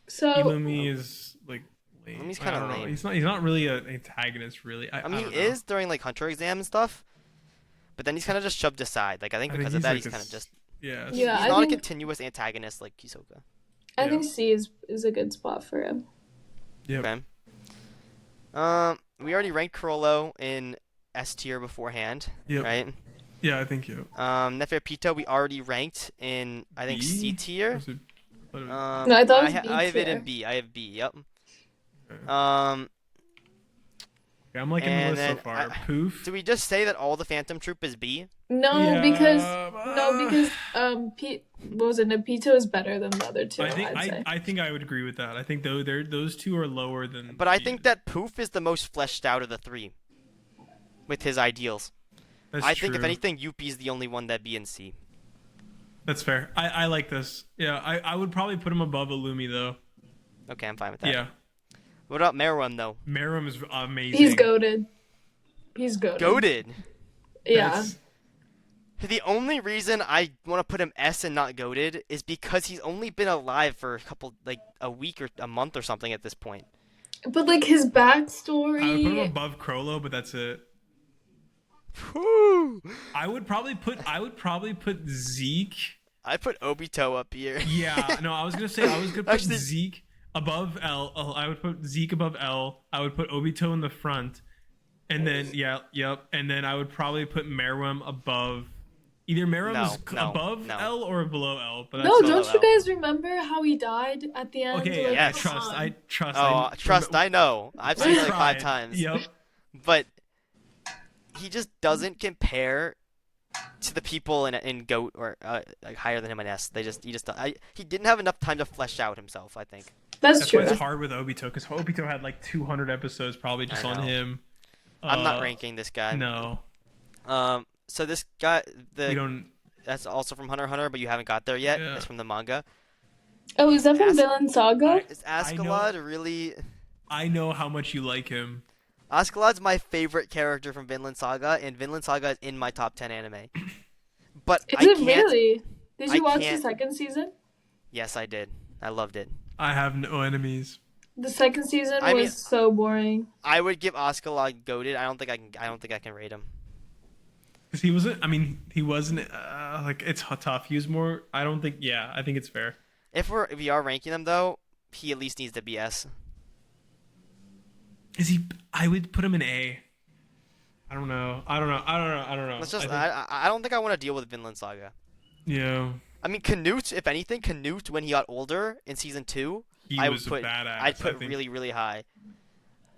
C: So
A: Illumi is like lame.
B: Illumi's
A: I
B: kinda
A: don't know.
B: lame.
A: He's not really an antagonist really. I
B: I mean,
A: don't
B: he
A: know.
B: is during like Hunter exam and stuff, but then he's kind of just shoved aside. Like I think
A: I
B: because of that,
A: like
B: he's
A: a
B: kind of just
A: yeah.
C: Yeah,
B: he's
C: I
B: not a
C: think-
B: continuous antagonist like Hisoka.
C: I
A: Yeah.
C: think C is a good spot for him.
A: Yep.
B: Okay. We already ranked Chrollo in S tier beforehand,
A: Yep.
B: right?
A: Yeah, I think you.
B: Neferpito we already ranked in I think
A: B?
B: C tier.
A: Was it- what-
C: No, I thought it was B
B: I have it
C: tier.
B: in B. I have B. Yep.
A: Okay.
B: Do
A: I'm liking the
B: and
A: list so
B: then
A: far. Poof.
B: we just say that all the Phantom Troop is B?
C: No,
A: Yeah,
C: because
A: uh,
C: what was it? Napito is better than the other two.
A: I think
C: I'd say.
A: I think I would agree with that. I think those two are lower than.
B: But I
A: B.
B: think that Poof is the most fleshed out of the three, with his ideals.
A: That's
B: I think if
A: true.
B: anything, Yuppie's the only one that B and C.
A: That's fair. I like this. Yeah, I would probably put him above Illumi though.
B: Okay, I'm fine with that.
A: Yeah,
B: What about Meruem though?
A: Meruem is amazing.
C: He's goated. He's goated.
B: Goated.
C: Yeah.
A: That's-
B: The only reason I want to put him S and not goated is because he's only been alive for a week or a month or something at this point.
C: But like his backstory.
A: I would put him above Chrollo, but that's it.
B: Whew.
A: I would probably put Zeke.
B: I put Obito up here.
A: Yeah, no, I was gonna put
B: Actually-
A: Zeke above L. I would put Zeke above L. I would put Obito in the front, and then and then I would probably put Meruem above. Either Meruem is
B: No,
A: above
B: no.
A: L or below L. But
C: No,
A: that's
C: don't
B: below
C: you
B: L.
C: guys remember how he died at the end?
A: okay.
C: Like,
A: Yeah,
B: Yes.
C: come
A: trust.
C: on.
A: I trust.
B: Oh, trust. I know. I've seen it like 5 times.
A: Yep.
B: But he just doesn't compare to the people in GOAT or like higher than him in S. He didn't have enough time to flesh out himself, I think.
C: That's
A: That's
C: true.
A: why it's hard with Obito because Obito had like 200 episodes probably just
B: I
A: on
B: know.
A: him.
B: I'm not ranking this guy.
A: No,
B: So this guy,
A: we don't.
B: that's also from Hunter x Hunter, but you haven't got there yet.
A: Yeah.
B: It's from the manga.
C: Oh, is that from
B: Ask-
C: Villain Saga?
B: Is Askeladd really?
A: I know how much you like him.
B: Askeladd's my favorite character from Vinland Saga, and Vinland Saga is in my top 10 anime. But
C: Is
B: I
C: it
B: can't.
C: really? Did
B: I
C: you watch the
B: can't-
C: second season?
B: Yes, I did. I loved it.
A: I have no enemies.
C: The second season
B: I
C: was
B: mean-
C: so boring.
B: I would give Askeladd goated. I don't think I can rate him.
A: Because he wasn't. I mean, he wasn't. Like it's tough. He was more. I don't think. Yeah, I think it's fair.
B: If we are ranking them though, he at least needs to be S.
A: Is he? I would put him in A. I don't know. I don't know.
B: Let's just.
A: I think-
B: I don't think I want to deal with Vinland Saga.
A: yeah.
B: I mean, Canute. If anything, Canute when he got older in season 2,
A: He
B: I
A: was
B: would put.
A: a badass.
B: I'd
A: I
B: put
A: think.
B: really, really high.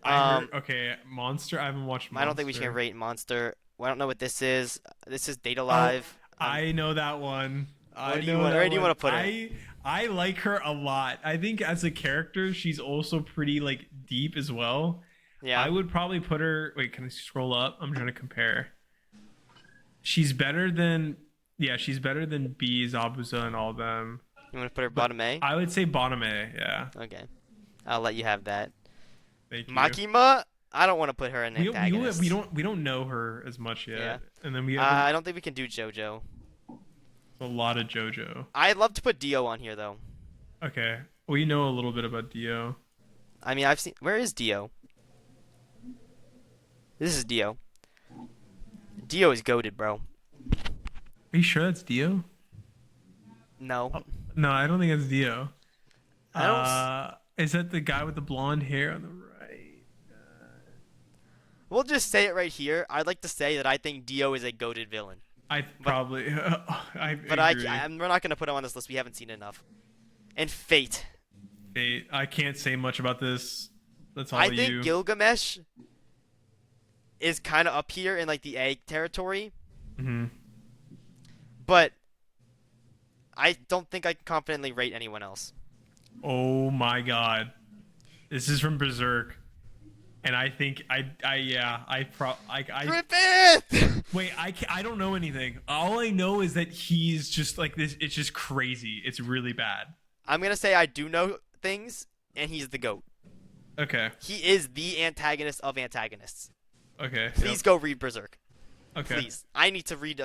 A: I heard, okay, Monster. I haven't watched. Monster.
B: I don't think we should rate Monster. I don't know what this is. This is Data Live.
A: I know that one.
B: Where do you wanna put her?
A: I like her a lot. I think as a character, she's also pretty like deep as well.
B: Yeah.
A: I would probably put her. Wait, can I scroll up? I'm trying to compare. She's better than. Yeah, she's better than B, Zabuza, and all them.
B: You want to put her bottom A?
A: I would say bottom A. Yeah.
B: Okay. I'll let you have that.
A: Thank you.
B: Makima, I don't want to put her in
A: We,
B: antagonist.
A: we don't know her as much yet.
B: Yeah.
A: And then we have
B: I don't think we can do JoJo.
A: a lot of JoJo.
B: I'd love to put Dio on here though.
A: Okay. We know a little bit about Dio.
B: I mean, I've seen. Where is Dio? This is Dio. Dio is goated, bro.
A: Are you sure that's Dio?
B: No.
A: No, I don't think it's Dio.
B: I don't
A: Is that the guy with the blonde hair on the right?
B: We'll just say it right here. I'd like to say that I think Dio is a goated villain.
A: I probably. I
B: But
A: agree.
B: we're not going to put him on this list. We haven't seen enough. And Fate.
A: I can't say much about this. That's all
B: I
A: you.
B: think Gilgamesh is kind of up here in like the A territory.
A: hmm
B: But I don't think I can confidently rate anyone else.
A: Oh my god. This is from Berserk. And I think
B: Griffith!
A: wait, I don't know anything. All I know is that he's just like this. It's just crazy. It's really bad.
B: I'm gonna say I do know things, and he's the GOAT.
A: Okay.
B: He is the antagonist of antagonists.
A: Okay.
B: Please go read Berserk.
A: Okay.
B: Please. I need to read.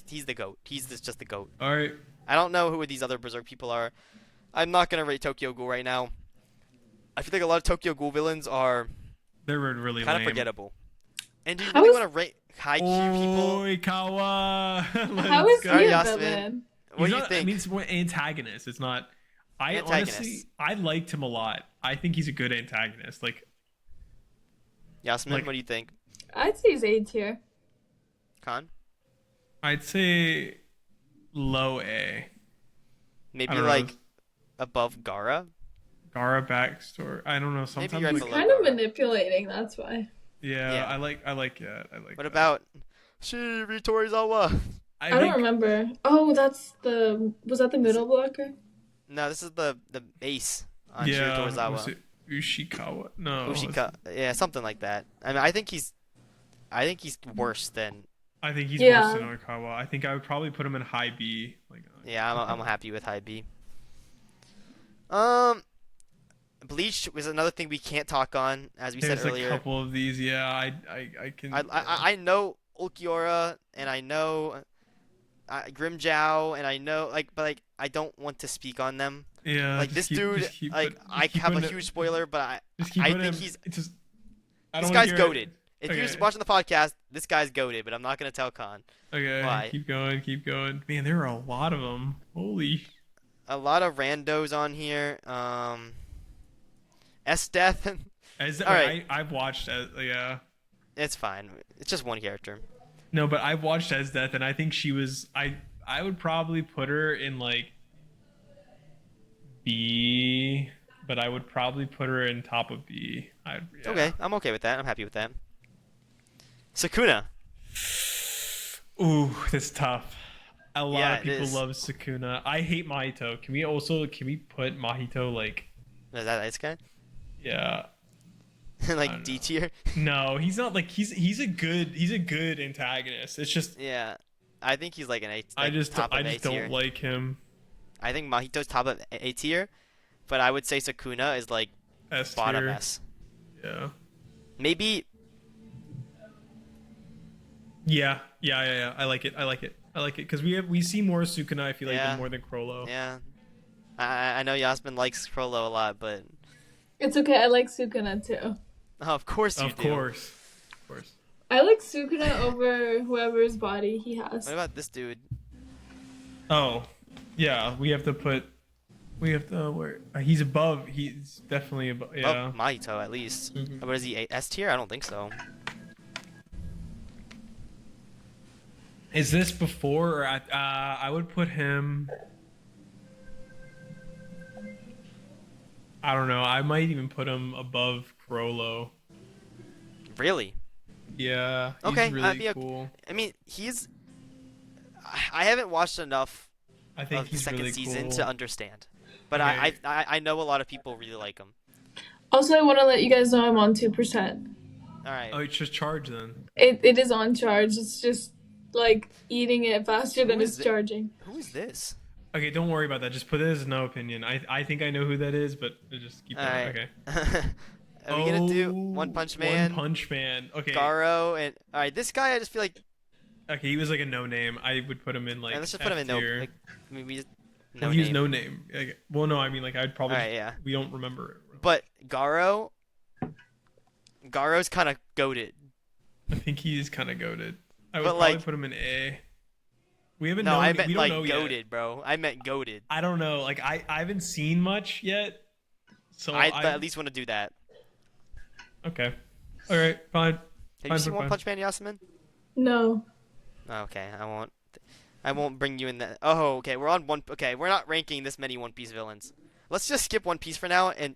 B: He's the GOAT. He's just the GOAT.
A: All right.
B: I don't know who these other Berserk people are. I'm not gonna rate Tokyo Ghoul right now. I feel like a lot of Tokyo Ghoul villains are
A: They're really
B: kind of
A: lame.
B: forgettable. And do you
C: How
B: really
C: is-
B: want to rate high Q people?
A: Oikawa.
C: How is he
B: Sorry,
C: a
B: Yasmin.
C: villain?
B: What do you
A: not,
B: think?
A: I mean, it's more antagonist. It's not. I
B: Antagonist.
A: honestly, I liked him a lot. I think he's a good antagonist. Like,
B: Yasmin,
A: like-
B: what do you think?
C: I'd say he's A tier.
B: Khan?
A: I'd say low A.
B: Maybe
A: I don't
B: like
A: know.
B: above Gara?
A: Gara backstory. I don't know.
B: Maybe
A: Sometimes,
B: you're at
A: like,
B: the
C: Kind of
B: Gara.
C: manipulating, that's why.
A: yeah,
B: Yeah.
A: I like it. I like.
B: What
A: that.
B: about Shiri Torizawa?
C: I don't remember. Oh, was that the middle blocker?
B: No, this is the ace on Shiri
A: Yeah.
B: Torizawa.
A: Was it Ushikawa? No.
B: Ushika, yeah, something like that. I mean, I think he's worse than.
A: I think he's
C: Yeah.
A: worse than Oikawa. I think I would probably put him in high B. Like.
B: Yeah, I'm happy with high B. Bleach was another thing we can't talk on, as we
A: There's
B: said earlier.
A: a couple of these. Yeah, I can.
B: I know Ulquiorra and I know Grimjow and I know but I don't want to speak on them.
A: Yeah.
B: Like
A: just
B: this dude,
A: just keep
B: like
A: put- just
B: I
A: keep
B: have a
A: putting it-
B: huge spoiler, but
A: Just keep
B: I
A: putting
B: think
A: him-
B: he's
A: it's just. I
B: this
A: don't wanna
B: guy's
A: hear it.
B: goated. If you're
A: Okay.
B: watching the podcast, this guy's goated, but I'm not gonna tell Khan.
A: Okay,
B: Why?
A: keep going. Man, there are a lot of them. Holy.
B: A lot of randos on here. S Death,
A: As
B: All right.
A: I've watched yeah.
B: it's fine. It's just one character.
A: No, but I've watched As Death, and I think she was. I would probably put her in like B, but I would probably put her in top of B. Yeah.
B: Okay, I'm okay with that. I'm happy with that. Sakuna.
A: Ooh, that's tough. A lot
B: Yeah,
A: of
B: it
A: people
B: is.
A: love Sakuna. I hate Mahito. Can we put Mahito like?
B: Is that this guy?
A: Yeah. I
B: Like
A: don't
B: D
A: know.
B: tier?
A: No, he's not like he's a good antagonist. It's just
B: Yeah. I think he's like an A.
A: I
B: Like
A: just
B: top of A tier.
A: don't like him.
B: I think Mahito's top of A tier, but I would say Sakuna is like
A: S
B: bottom
A: tier.
B: S.
A: Yeah.
B: Maybe
A: Yeah. I like it because we see more Sukuna. I feel like
B: Yeah.
A: than more than Crollo.
B: yeah. I know Yasmin likes Crollo a lot, but
C: It's okay, I like Sukuna too.
B: of course you
A: Of
B: do.
A: course.
C: I like Sukuna over whoever's body he has.
B: What about this dude?
A: Oh, yeah. We have to where he's above. He's definitely above. Yeah.
B: Oh, Mahito at least.
A: Mhm.
B: But is he S tier? I don't think so.
A: Is this before or at? I would put him. I don't know. I might even put him above Crollo.
B: Really?
A: Yeah. He's
B: Okay,
A: really
B: yeah.
A: cool.
B: I mean, I haven't watched enough
A: I think
B: of the
A: he's
B: second
A: really
B: season
A: cool.
B: to understand, but
A: Okay.
B: I know a lot of people really like him.
C: Also, I want to let you guys know I'm on 2%.
B: All right.
A: Oh, it's just charge then.
C: It is on charge. It's just like eating it faster than
B: Who
C: it's
B: is it?
C: charging.
B: Who is this?
A: Okay, don't worry about that. Just put it as no opinion. I think I know who that is, but just keep
B: All
A: that.
B: right.
A: Okay.
B: Are we gonna do
A: Oh,
B: One Punch Man,
A: One Punch Man. Okay.
B: Garo, and all right, this guy I just feel like.
A: Okay, he was like a no name. I would put him in like.
B: Yeah, let's just put him in no.
A: F-tier.
B: Like, I mean, we just,
A: Well, he was no name. Like, well, no, I mean like I'd probably.
B: All right, yeah.
A: We don't remember it.
B: But Garo's kind of goated.
A: I think he's kind of goaded. I would
B: But,
A: probably
B: like-
A: put him in A. We haven't.
B: No,
A: known,
B: I meant
A: we don't
B: like
A: know yet.
B: goated, bro. I meant goated.
A: I don't know. Like I haven't seen much yet. So
B: I at least want to do that.
A: Okay. All right. Fine.
B: Have you
A: Fine,
B: seen
A: fine,
B: One
A: fine.
B: Punch Man, Yasmin?
C: No.
B: Okay, I won't bring you in that. Oh, okay, we're on one. Okay, we're not ranking this many One Piece villains. Let's just skip One Piece for now, and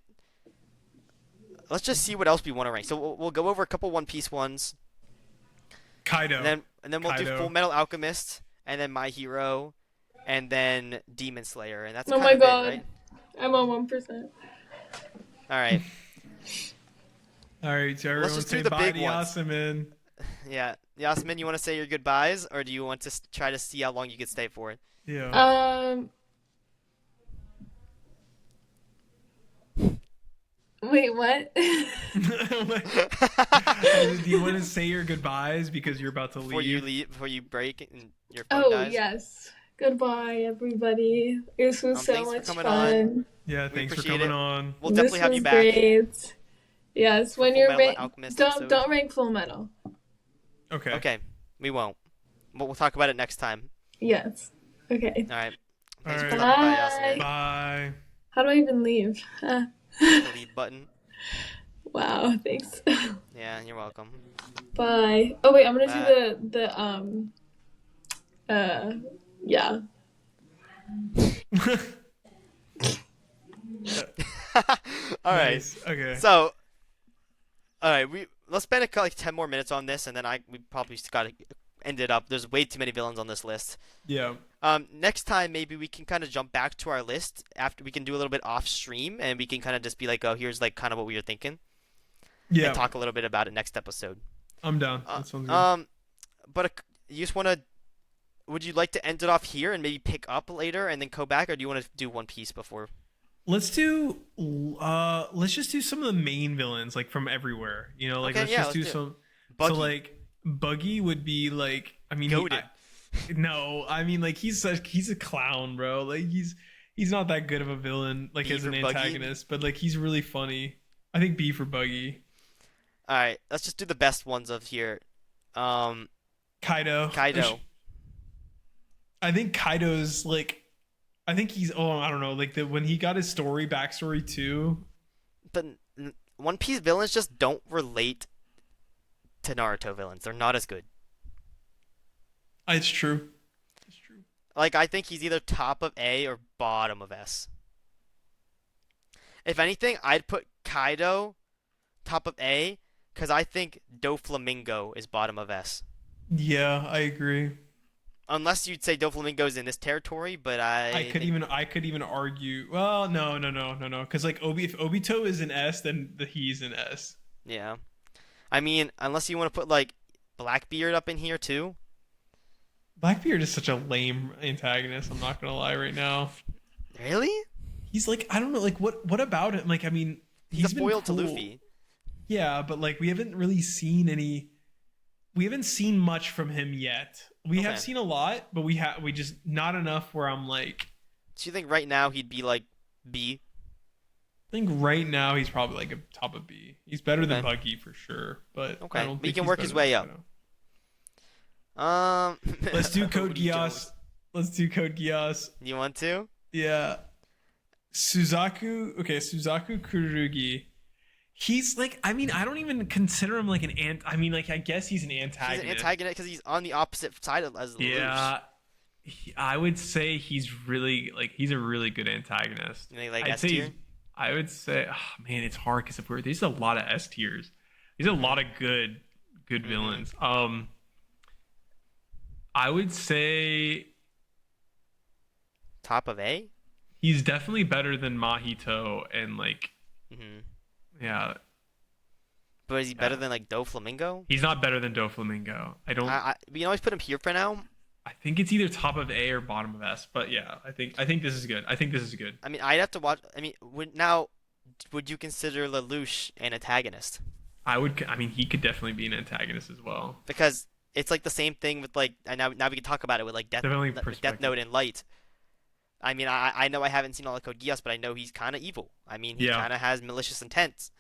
B: let's just see what else we want to rank. So we'll go over a couple One Piece ones,
A: Kaido.
B: and then we'll do
A: Kaido.
B: Full Metal Alchemist, and then My Hero, and then Demon Slayer, and that's
C: Oh
B: kind
C: my
B: of
C: God.
B: it, right?
C: I'm on 1%.
B: All right.
A: All right, so
B: Let's
A: everyone
B: just
A: say
B: do the
A: bye
B: big
A: to
B: ones.
A: Yasemin.
B: Yeah, Yasmin, you want to say your goodbyes, or do you want to try to see how long you could stay for it?
A: Yeah.
C: Wait, what?
A: Do you want to say your goodbyes because you're about to
B: Before you
A: leave?
B: leave, before you break and your phone
C: Oh,
B: dies.
C: yes. Goodbye, everybody. This was so
B: Thanks for
C: much
B: coming on.
C: fun.
A: Yeah,
B: We
A: thanks for
B: appreciate
A: coming
B: it.
A: on.
B: We'll
C: This
B: definitely have you
C: was
B: back
C: great. Yes,
B: for
C: when
B: Full
C: you're
B: Metal Alchemist episode.
C: don't rank Full Metal.
A: Okay.
B: Okay, we won't. But we'll talk about it next time.
C: Yes. Okay.
B: All right.
A: All
B: Thanks for
A: right.
B: stopping by, Yasmin.
A: Bye.
C: How do I even leave?
B: The leave button.
C: Wow, thanks.
B: Yeah, you're welcome.
C: Bye. Oh wait, I'm gonna
B: Bye.
C: do yeah.
B: All right.
A: Nice. Okay.
B: So, all right, let's spend like 10 more minutes on this, and then we probably just gotta end it up. There's way too many villains on this list.
A: Yeah.
B: Next time maybe we can kind of jump back to our list after we can do a little bit off stream, and we can kind of just be like, oh, here's like kind of what we were thinking,
A: Yeah.
B: and talk a little bit about it next episode.
A: I'm down. That sounds good.
B: But you just wanna? Would you like to end it off here and maybe pick up later and then go back, or do you want to do One Piece before?
A: Let's just do some of the main villains like from everywhere. You know, like
B: Okay,
A: let's
B: yeah,
A: just do
B: let's do it.
A: some.
B: Buggy.
A: So like Buggy would be like, I mean,
B: Goated.
A: no, I mean like he's a clown, bro. Like he's not that good of a villain like
B: B
A: as an
B: for Buggy?
A: antagonist, but like he's really funny. I think B for Buggy.
B: All right, let's just do the best ones of here.
A: Kaido.
B: Kaido.
A: I think Kaido's like, I think he's, I don't know, like when he got his backstory too.
B: But One Piece villains just don't relate to Naruto villains. They're not as good.
A: It's true. It's true.
B: Like, I think he's either top of A or bottom of S. If anything, I'd put Kaido top of A because I think Doflamingo is bottom of S.
A: Yeah, I agree.
B: Unless you'd say Doflamingo's in this territory, but
A: I could even argue. Well, no, because like if Obito is an S, then he's an S.
B: Yeah. I mean, unless you want to put like Blackbeard up in here too.
A: Blackbeard is such a lame antagonist. I'm not gonna lie right now.
B: Really?
A: He's like, I don't know, like what about him? Like, I mean,
B: He's a
A: been
B: foil to
A: cool.
B: Luffy.
A: Yeah, but like we haven't really seen any. We haven't seen much from him yet. We have seen a lot, but we just not enough where I'm like.
B: Do you think right now he'd be like B?
A: I think right now he's probably like a top of B. He's better than
B: Okay.
A: Buggy for sure, but
B: Okay,
A: I don't
B: but
A: think
B: he can
A: he's
B: work
A: better
B: his
A: than
B: way up.
A: Kaido. Let's do Code
B: Rudy
A: Geass.
B: Jones.
A: Let's do Code Geass.
B: You want to?
A: Yeah. Suzaku. Okay, Suzaku Kurugi. He's like, I mean, I don't even consider him like I mean, like, I guess he's an antagonist.
B: He's an antagonist because he's on the opposite side as Lelouch.
A: Yeah. I would say he's really, like, he's a really good antagonist.
B: You think, like,
A: I'd
B: S
A: say
B: tier?
A: I would say, oh, man, it's hard because there's a lot of S tiers. There's a lot of good villains. I would say
B: Top of A?
A: he's definitely better than Mahito and like,
B: Mm-hmm.
A: yeah.
B: But is he better than like Doflamingo?
A: He's not better than Doflamingo. I don't.
B: We can always put him here for now.
A: I think it's either top of A or bottom of S. But yeah, I think this is good. I think this is good.
B: I mean, I'd have to watch. I mean, would you consider Lelouch an antagonist?
A: I would. I mean, he could definitely be an antagonist as well.
B: Because it's like the same thing with like, and now we can talk about it with like
A: Definitely
B: Death
A: perspective.
B: Note and Light. I mean, I know I haven't seen all of Code Geass, but I know he's kind of evil. I mean, he kind of has malicious intent,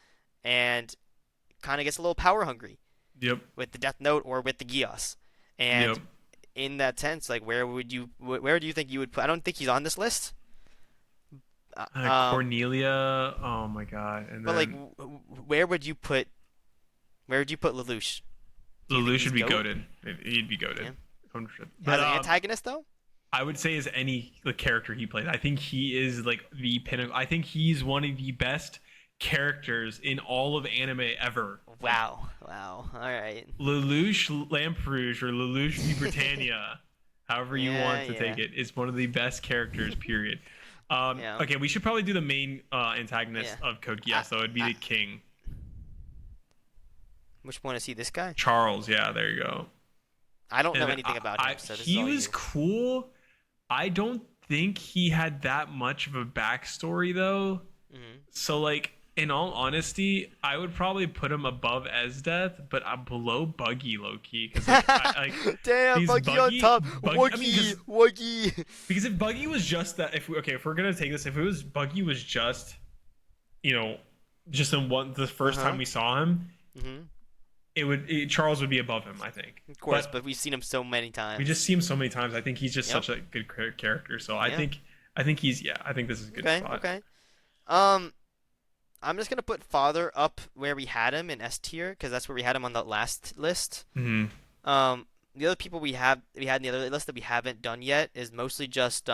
B: and kind of gets a little power hungry.
A: Yep.
B: With the Death Note or with the Geass, and in that sense, like, where do you think you would put? I don't think he's on this list.
A: Cornelia. Oh my god. And
B: but
A: then,
B: like, where would you put Lelouch?
A: Lelouch would be goated. He'd be goated.
B: Yeah.
A: 100%.
B: As an antagonist, though?
A: I would say as any character he plays. I think he is like the pinnacle. I think he's one of the best characters in all of anime ever.
B: Wow. All right.
A: Lelouch Lamperouge or Lelouch v Britannia, however you want to take it, is one of the best characters, period. Okay, we should probably do the main antagonist of Code Geass, though. It'd be the king.
B: Which one is he? This guy?
A: Charles, yeah, there you go.
B: I don't know
A: And
B: anything about him, so this is
A: he
B: all
A: was
B: you.
A: cool. I don't think he had that much of a backstory though.
B: Hmm.
A: So like, in all honesty, I would probably put him above Esdeath, but I'm below Buggy low key because
B: Damn,
A: these
B: Buggy on top.
A: Buggy, I mean,
B: Wuggy.
A: because if Buggy was just that, if we're gonna take this, if it was Buggy was just, you know, just in the first time we saw him,
B: Hmm.
A: Charles would be above him, I think.
B: Of course, but we've seen him so many times.
A: We just see him so many times. I think he's just
B: Yep.
A: such a good character. So
B: Yeah.
A: I think he's I think this is a good
B: Okay,
A: spot.
B: okay. I'm just gonna put Father up where we had him in S tier because that's where we had him on the last list.
A: Hmm.
B: The other people we had in the other list that we haven't done yet is mostly just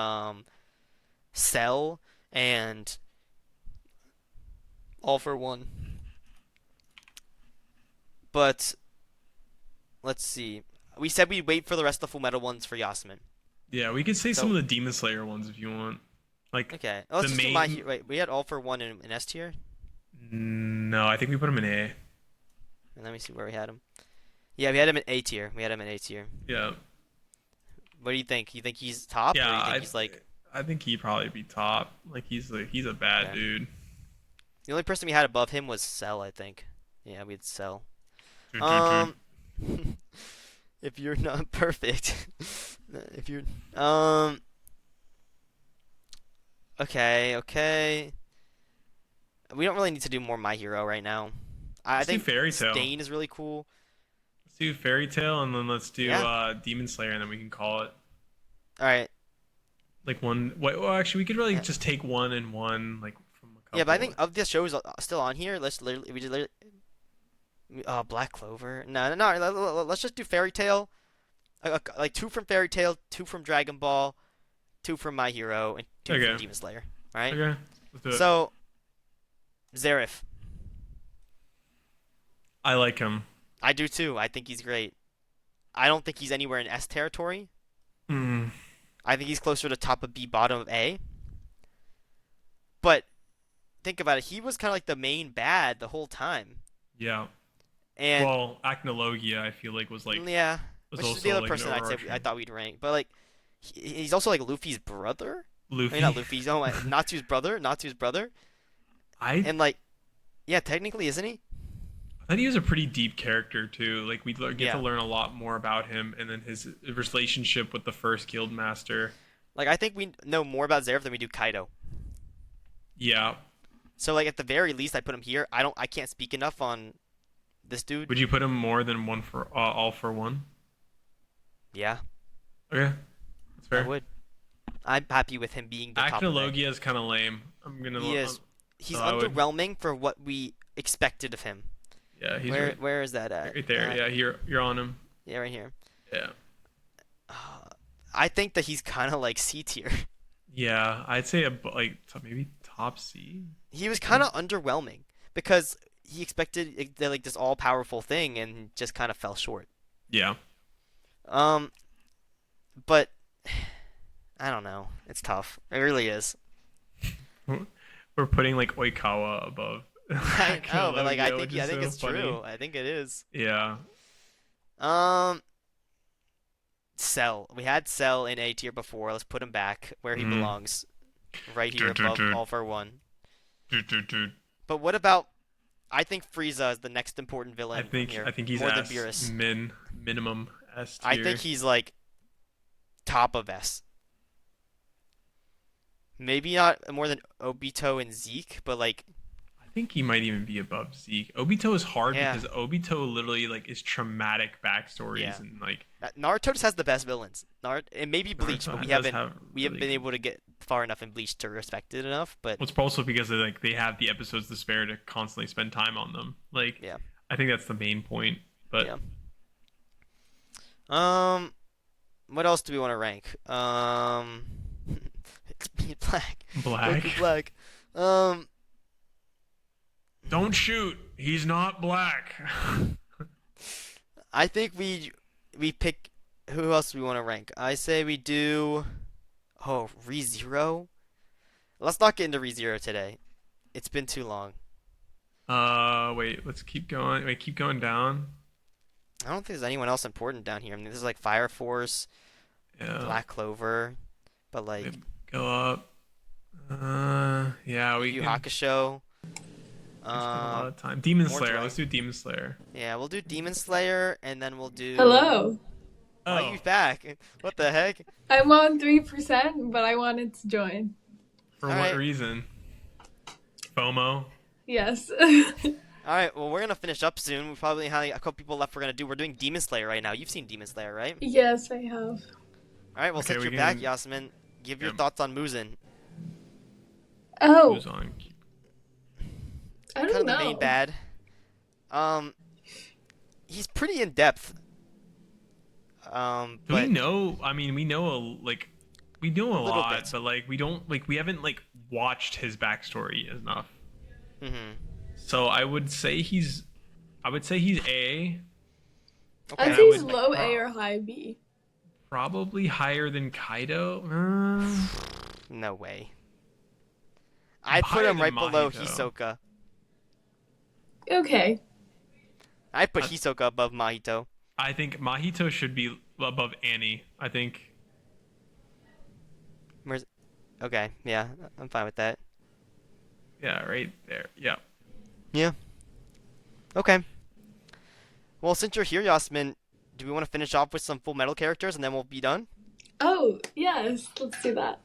B: Cell and All for One. But let's see. We said we'd wait for the rest of the Full Metal ones for Yasmin.
A: Yeah, we could say
B: So-
A: some of the Demon Slayer ones if you want. Like,
B: Okay. Let's
A: The
B: just do My
A: main-
B: Hero. Wait, we had All for One in S tier.
A: no, I think we put him in A.
B: And let me see where we had him. Yeah, we had him in A tier.
A: Yeah,
B: What do you think? You think he's top, or
A: yeah.
B: you think he's like
A: I think he'd probably be top. Like he's a bad
B: Okay.
A: dude.
B: the only person we had above him was Cell, I think. Yeah, we had Cell.
A: Dude.
B: If you're not perfect, if you're okay. We don't really need to do more My Hero right now. I
A: Let's do
B: think
A: Fairy Tail.
B: Stain is really cool.
A: Let's do Fairy Tail and then let's do
B: Yeah.
A: Demon Slayer and then we can call it
B: All right.
A: like one. Well, actually, we could really
B: Yeah.
A: just take one and one like from a couple.
B: Yeah, but I think of the shows still on here, Black Clover. No. Let's just do Fairy Tail. Like 2 from Fairy Tail, 2 from Dragon Ball, 2 from My Hero, and 2
A: Okay.
B: from Demon Slayer. Right?
A: Okay, let's do it.
B: So, Zareth.
A: I like him.
B: I do too. I think he's great. I don't think he's anywhere in S territory.
A: Mm.
B: I think he's closer to top of B, bottom of A. But think about it. He was kind of like the main bad the whole time.
A: Yeah.
B: And
A: Well, Acnologia, I feel like was like
B: yeah,
A: was
B: which is
A: also
B: the other
A: like
B: person
A: an
B: I
A: overarching-
B: thought we'd rank. But like, he's also like Luffy's brother. I
A: Luffy.
B: mean, not Luffy's. Oh, Natsu's brother. Natsu's brother.
A: I
B: And like, yeah, technically, isn't he?
A: thought he was a pretty deep character too. Like we get
B: Yeah.
A: to learn a lot more about him, and then his relationship with the first guild master.
B: Like, I think we know more about Zareth than we do Kaido.
A: Yeah.
B: So like, at the very least, I put him here. I can't speak enough on this dude.
A: Would you put him more than one for all for one?
B: Yeah,
A: Okay, that's
B: I
A: fair.
B: would. I'm happy with him being the top of A.
A: Acnologia is kind of lame. I'm gonna.
B: He is. He's
A: So I would-
B: underwhelming for what we expected of him.
A: Yeah, he's
B: Where is that at?
A: right there. Yeah, you're on him.
B: Yeah, right here.
A: Yeah.
B: I think that he's kind of like C tier.
A: Yeah, I'd say maybe top C.
B: He was kind of underwhelming because he expected like this all powerful thing and just kind of fell short.
A: Yeah.
B: But I don't know. It's tough. It really is.
A: We're putting like Oikawa above.
B: I know, but like I
A: Acnologia,
B: think
A: which is so
B: it's
A: funny.
B: true. I think it is.
A: Yeah.
B: Cell. We had Cell in A tier before. Let's put him back where he
A: Mhm.
B: belongs. Right here above
A: Dude.
B: All for One.
A: Dude.
B: But what about? I think Frieza is the next important villain.
A: I think
B: here,
A: he's
B: more than
A: S
B: Beerus.
A: minimum S tier.
B: I think he's like top of S. Maybe not more than Obito and Zeke, but like
A: I think he might even be above Zeke. Obito is hard
B: Yeah.
A: because Obito literally like is traumatic backstories
B: Yeah.
A: and like
B: Naruto just has the best villains. And maybe Bleach,
A: Naruto
B: but we
A: does
B: haven't
A: have really
B: been able to get far enough in Bleach to respect it enough. But
A: Well, it's also because they have the episodes to spare to constantly spend time on them. Like,
B: Yeah.
A: I think that's the main point. But
B: Yeah. What else do we want to rank? It's being black.
A: Black.
B: Goku Black.
A: Don't shoot. He's not black.
B: I think we pick who else we want to rank. I say we do ReZero. Let's not get into ReZero today. It's been too long.
A: Wait, let's keep going. Wait, keep going down.
B: I don't think there's anyone else important down here. I mean, this is like Fire Force,
A: Yeah,
B: Black Clover, but
A: wait,
B: like
A: go up. Yeah,
B: Yu
A: we
B: Yu
A: can.
B: Hakusho.
A: We spend a lot
B: Um,
A: of time. Demon
B: more
A: Slayer. Let's
B: Dragon.
A: do Demon Slayer.
B: Yeah, we'll do Demon Slayer, and then we'll do.
C: Hello.
B: Why are you
A: Oh,
B: back? What the heck?
C: I'm on 3%, but I wanted to join.
A: for
B: All
A: what
B: right.
A: reason? FOMO.
C: Yes.
B: All right, well, we're gonna finish up soon. We probably have a couple people left. We're doing Demon Slayer right now. You've seen Demon Slayer, right?
C: Yes, I have.
B: All right, well,
A: Okay,
B: since
A: we
B: you're back,
A: can.
B: Yasmin, give your
A: Yeah,
B: thoughts on Muzan.
C: Oh,
A: who's on?
C: I
B: Kind
C: don't
B: of the main
C: know.
B: bad. Um, he's pretty in depth.
A: Do we
B: But
A: know? I mean, we know
B: a
A: a
B: little
A: lot,
B: bit.
A: but like we haven't like watched his backstory enough.
B: hmm
A: So I would say he's A,
C: I'd
A: and
B: Okay.
C: say
A: I
C: he's
A: would
C: low A or high B.
A: probably higher than Kaido.
B: No way. I'd put
A: Higher
B: him
A: than
B: right below
A: Mahito.
B: Hisoka.
C: Okay.
B: I'd put
A: I,
B: Hisoka above Mahito.
A: I think Mahito should be above Annie. I think.
B: Where's? Okay, yeah, I'm fine with that.
A: Yeah, right there. Yeah.
B: Yeah. Okay. Well, since you're here, Yasmin, do we want to finish off with some Full Metal characters and then we'll be done?
C: Oh, yes. Let's do that.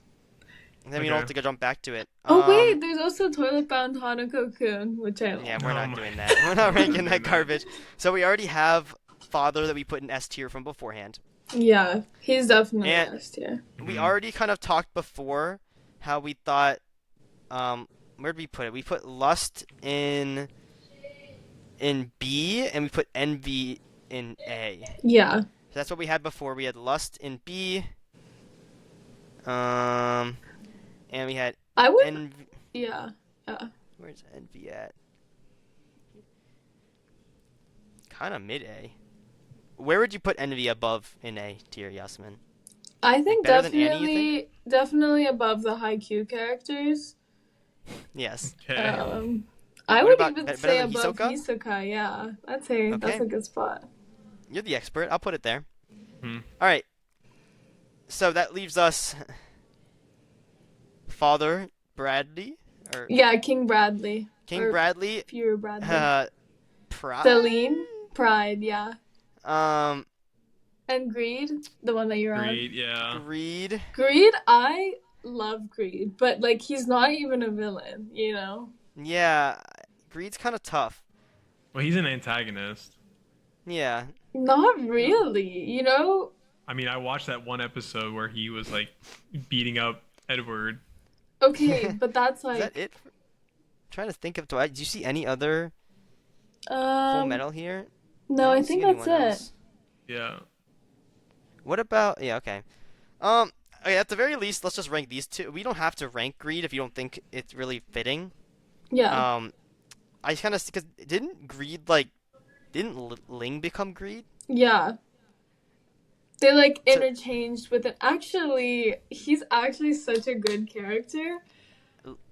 B: And then we don't
A: Okay.
B: have to go jump back to it.
C: Oh, wait. There's also Toilet Bound Hanako-kun, which I
B: Yeah,
C: like.
B: we're
A: Oh
B: not
A: my
B: doing
A: God.
B: that. We're not
A: We're
B: ranking
A: not
B: that
A: doing that.
B: garbage. So we already have Father that we put in S tier from beforehand.
C: Yeah, he's definitely
B: And
C: S tier.
B: we
A: Mhm.
B: already kind of talked before how we thought where did we put it? We put Lust in B and we put Envy in A.
C: Yeah.
B: So that's what we had before. We had Lust in B. And we had
C: I would.
B: Envy.
C: Yeah. Yeah.
B: Where's Envy at? Kind of mid A. Where would you put Envy above in A tier, Yasmin?
C: I think
B: better than Annie, you think?
C: definitely above the high Q characters.
B: Yes.
A: Okay.
C: I
B: What
C: would
B: about
C: even
B: better
C: say
B: than
C: above
B: Hisoka?
C: Hisoka. Yeah, I'd say that's
B: Okay.
C: a good spot.
B: You're the expert. I'll put it there.
A: Hmm.
B: All right. So that leaves us Father Bradley or
C: Yeah, King Bradley
B: King
C: or
B: Bradley.
C: Pure Bradley.
B: Pride.
C: Celine, Pride, yeah,
B: Um,
C: and Greed, the one that you're on.
A: Great. Yeah.
B: Greed.
C: Greed, I love Greed, but like he's not even a villain, you know?
B: Yeah, Greed's kind of tough.
A: Well, he's an antagonist.
B: Yeah.
C: Not really, you know?
A: I mean, I watched that one episode where he was like beating up Edward.
C: Okay, but that's
B: Is
C: like
B: that it? Trying to think of. Do you see any other Full
C: um
B: Metal here?
C: no, I
B: don't
C: think
B: see
C: that's
B: anyone
C: it.
B: else.
A: Yeah.
B: What about? Yeah. Okay. Okay, at the very least, let's just rank these two. We don't have to rank Greed if you don't think it's really fitting.
C: Yeah.
B: I kind of because didn't Greed like didn't Ling become Greed?
C: Yeah. They like
B: So
C: interchanged with it. Actually, he's actually such a good character.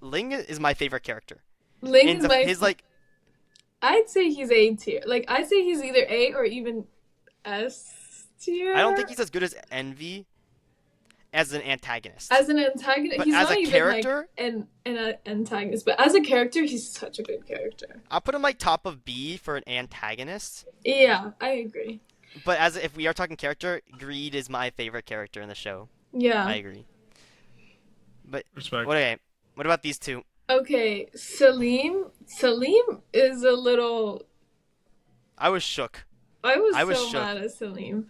B: Ling is my favorite character.
C: Ling
B: And
C: is my
B: his like
C: I'd say he's A tier. Like I'd say he's either A or even S tier.
B: I don't think he's as good as Envy as an antagonist.
C: As an antagonist,
B: But
C: he's
B: as
C: not
B: a
C: even
B: character,
C: like an antagonist. But as a character, he's such a good character.
B: I'll put him like top of B for an antagonist.
C: Yeah, I agree.
B: But as if we are talking character, Greed is my favorite character in the show. I
C: Yeah.
B: agree. But
A: Respect.
B: what about these two?
C: Okay, Salim. Salim is a little.
B: I was shook.
C: I was
B: I was
C: so
B: shook.
C: mad at Salim.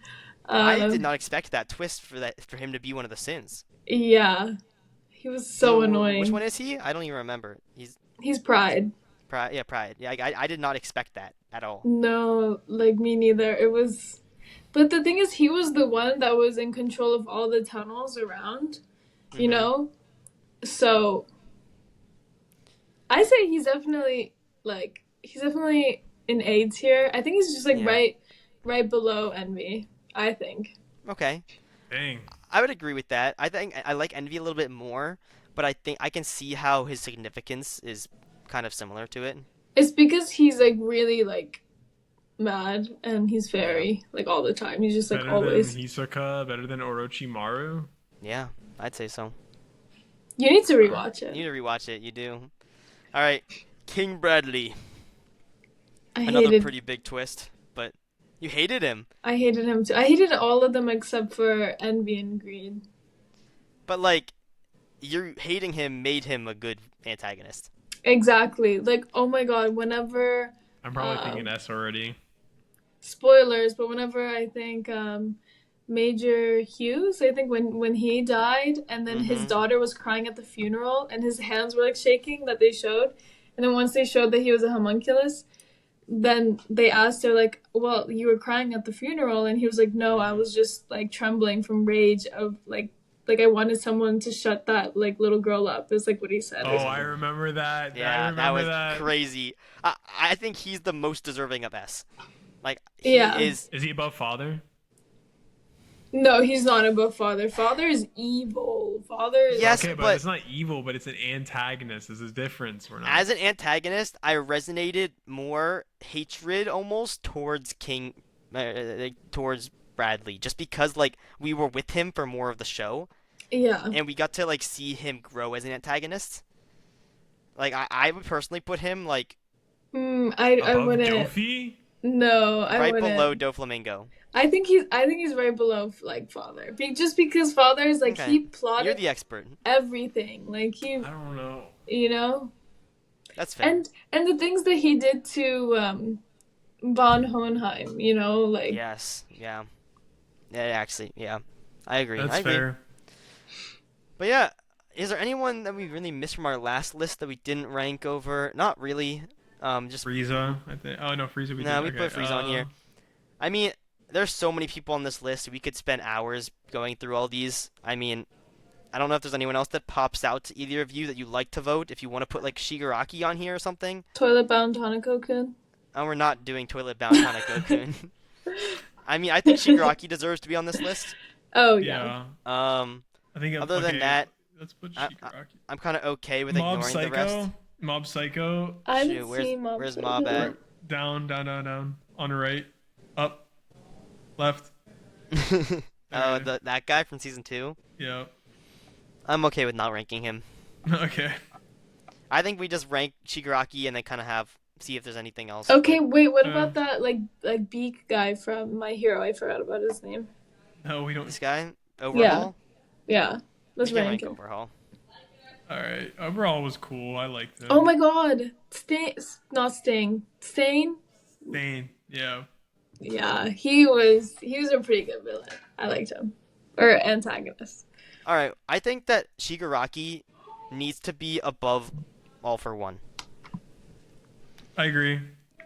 B: I did not expect that twist for him to be one of the sins.
C: Yeah, he was so annoying.
B: Which one is he? I don't even remember.
C: He's Pride.
B: Pride. Yeah, Pride. Yeah, I did not expect that at all.
C: No, like me neither. It was, but the thing is, he was the one that was in control of all the tunnels around. You
B: Mhm.
C: know, so I say he's definitely in A tier. I think he's just like
B: Yeah.
C: right below Envy. I think.
B: Okay.
A: Dang.
B: I would agree with that. I think I like Envy a little bit more, but I think I can see how his significance is kind of similar to it.
C: It's because he's like really like mad and he's very like all the time. He's just like
A: Better than
C: always.
A: Hisoka, better than Orochimaru.
B: Yeah, I'd say so.
C: You need to rewatch
B: You
C: it.
B: need to rewatch it. You do. All right, King Bradley.
C: I
B: Another
C: hated
B: pretty big twist, but you hated him.
C: I hated him too. I hated all of them except for Envy and Greed.
B: But like, you hating him made him a good antagonist.
C: Exactly. Like, oh my god, whenever
A: I'm probably thinking
C: um
A: S already.
C: spoilers, but whenever I think Major Hughes, I think when he died and then his
B: Mm-hmm.
C: daughter was crying at the funeral and his hands were like shaking that they showed. And then once they showed that he was a homunculus, then they asked her like, "Well, you were crying at the funeral," and he was like, "No, I was just like trembling from rage of like I wanted someone to shut that like little girl up." Is like what he said.
A: Oh, I remember that. I
B: Yeah, that
A: remember
B: was
A: that.
B: crazy. I think he's the most deserving of S. Like, he
C: Yeah.
B: is.
A: Is he above Father?
C: No, he's not above Father. Father is evil. Father is
B: Yes,
A: Okay, but,
B: but
A: it's not evil, but it's an antagonist. There's a difference. We're not.
B: as an antagonist, I resonated more hatred almost towards towards Bradley, just because like we were with him for more of the show,
C: yeah.
B: and we got to like see him grow as an antagonist. Like I would personally put him like
C: I
A: above
C: wouldn't.
A: Dofi?
C: No, I
B: right
C: wouldn't.
B: below Doflamingo.
C: I think he's right below like Father. Just because Father is like
B: Okay.
C: he
B: You're
C: plotted
B: the expert.
C: everything. Like he,
A: I don't know.
C: you know,
B: That's fair.
C: and the things that he did to Von Hohenheim, you know, like
B: Yes. Yeah. Yeah. Actually, yeah. I agree.
A: That's
B: I agree.
A: fair.
B: But yeah, is there anyone that we really missed from our last list that we didn't rank over? Not really. Just
A: Frieza, I think. Oh no, Frieza. We
B: no,
A: did.
B: we
A: Okay.
B: put Frieza on here. I mean, there's so many people on this list. We could spend hours going through all these. I mean, I don't know if there's anyone else that pops out to either of you that you like to vote. If you want to put like Shigaraki on here or something.
C: Toilet Bound Hanako-kun.
B: And we're not doing Toilet Bound Hanako-kun. I mean, I think Shigaraki deserves to be on this list.
C: Oh yeah.
A: Yeah.
B: Um,
A: I think.
B: Other than
A: okay,
B: that,
A: let's put
B: I-
A: Shigaraki.
B: I'm kind of okay with
A: Mob
B: ignoring the rest.
A: Psycho. Mob Psycho.
C: I
B: Shoot,
C: haven't seen Mob
B: where's
C: Psycho.
B: Mob at?
A: Down. On the right. Up. Left.
B: Oh,
A: Okay.
B: that guy from season 2.
A: Yeah.
B: I'm okay with not ranking him.
A: Okay.
B: I think we just rank Shigaraki and then kind of see if there's anything else.
C: Okay, wait. What
A: Uh.
C: about that like beak guy from My Hero? I forgot about his name.
A: No, we
B: But
A: don't.
B: this guy, Overhaul.
C: Yeah, let's
B: We can
C: rank
B: rank
C: him.
B: Overhaul.
A: All right. Overall was cool. I liked it.
C: Oh my god, not Sting, Stain.
A: Bane. Yeah.
C: Yeah, he was a pretty good villain. I liked him, or antagonist.
B: All right, I think that Shigaraki needs to be above All for One.
A: I agree.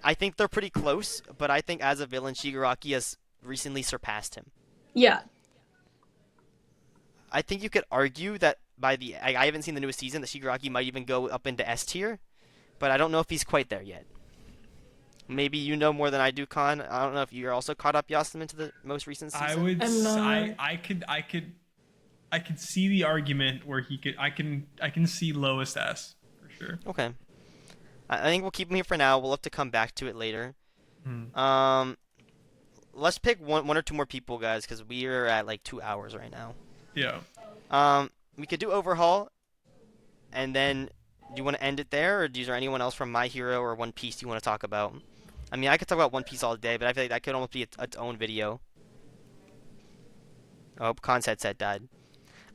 B: I think they're pretty close, but I think as a villain, Shigaraki has recently surpassed him.
C: Yeah,
B: I think you could argue that I haven't seen the newest season, that Shigaraki might even go up into S tier, but I don't know if he's quite there yet. Maybe you know more than I do, Khan. I don't know if you're also caught up, Yasmin, to the most recent season.
A: I would.
C: I'm not.
A: I could see the argument where he could. I can see lowest S for sure.
B: Okay. I think we'll keep him here for now. We'll have to come back to it later.
A: Hmm.
B: Let's pick one or two more people, guys, because we are at like 2 hours right now.
A: Yeah.
B: We could do Overhaul, and then do you want to end it there, or is there anyone else from My Hero or One Piece you want to talk about? I mean, I could talk about One Piece all day, but I feel like that could almost be its own video. Oh, Khan's headset died.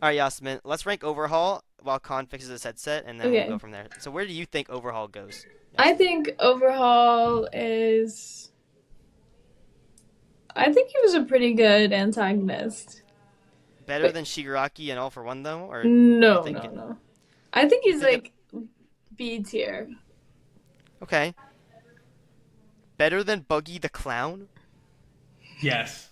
B: All right, Yasmin, let's rank Overhaul while Khan fixes his headset, and then
C: Okay.
B: we'll go from there. So where do you think Overhaul goes?
C: I think Overhaul is. I think he was a pretty good antagonist.
B: Better than Shigaraki and All for One, though? Or
C: No,
B: think
C: no,
B: it-
C: no. I think he's
B: think
C: like B tier.
B: Okay. Better than Buggy the Clown?
A: Yes.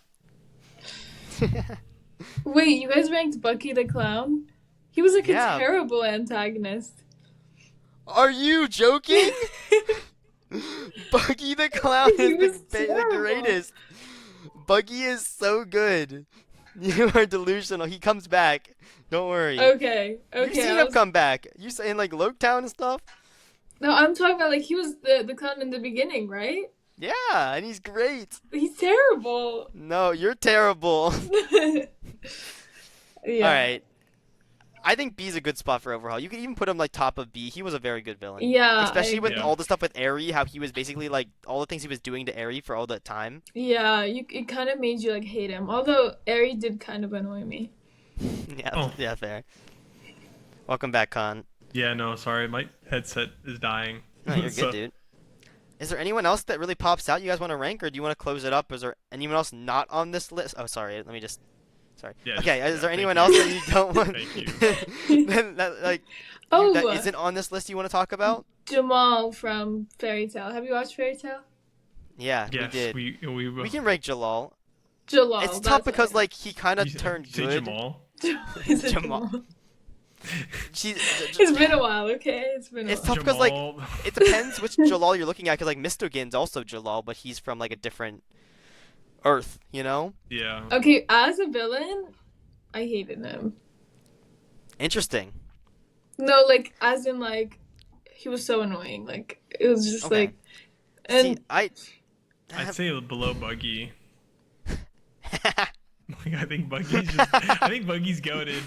C: Wait, you guys ranked Bucky the Clown? He was like
B: Yeah.
C: a terrible antagonist.
B: Are you joking? Buggy the Clown
C: He
B: is
C: was
B: the
C: terrible.
B: greatest. Buggy is so good. You are delusional. He comes back. Don't worry.
C: Okay,
B: You've
C: okay.
B: seen
C: I
B: him
C: was-
B: come back. You say in like Loketown and stuff.
C: No, I'm talking about like he was the clown in the beginning, right?
B: Yeah, and he's great.
C: He's terrible.
B: No, you're terrible. All
C: Yeah.
B: right. I think B's a good spot for overhaul. You could even put him like top of B. He was a very good villain.
C: Yeah, I
B: Especially with
C: agree.
B: all the stuff with Eri, how he was basically like all the things he was doing to Eri for all that time.
C: Yeah, it kind of made you like hate him. Although Eri did kind of annoy me.
B: Yeah,
A: Oh.
B: yeah, fair. Welcome back, Khan.
A: Yeah, no, sorry, my headset is dying.
B: No, you're
A: So-
B: good, dude. Is there anyone else that really pops out you guys want to rank, or do you want to close it up? Is there anyone else not on this list? Oh, sorry. Let me just. Sorry.
A: Yeah,
B: Okay.
A: just-
B: Is there
A: thank
B: anyone
A: you.
B: else that you don't want?
A: Thank you.
B: Then that, like
C: Oh,
B: that isn't on this list you want to talk about?
C: Jamal from Fairy Tail. Have you watched Fairy Tail?
B: Yeah,
A: Yes,
B: we did.
A: we
B: We can rank Jalal.
C: Jalal.
B: It's
C: that's
B: tough
C: what
B: because
C: I-
B: like he kind of
A: you
B: turned
A: say
B: good.
A: Jamal.
C: Is it
B: Jamal.
C: Jamal?
B: She's,
C: It's been a while, okay? It's been a
B: It's
C: while.
B: tough because like
A: Jamal.
B: it depends which Jalal you're looking at. Because like Mistogin's also Jalal, but he's from like a different Earth, you know?
A: Yeah.
C: Okay, as a villain, I hated him.
B: Interesting.
C: No, like as in like he was so annoying. Like it was just
B: Okay.
C: like and
B: See, I.
A: I'd say below Buggy. Like, I think Buggy's goated.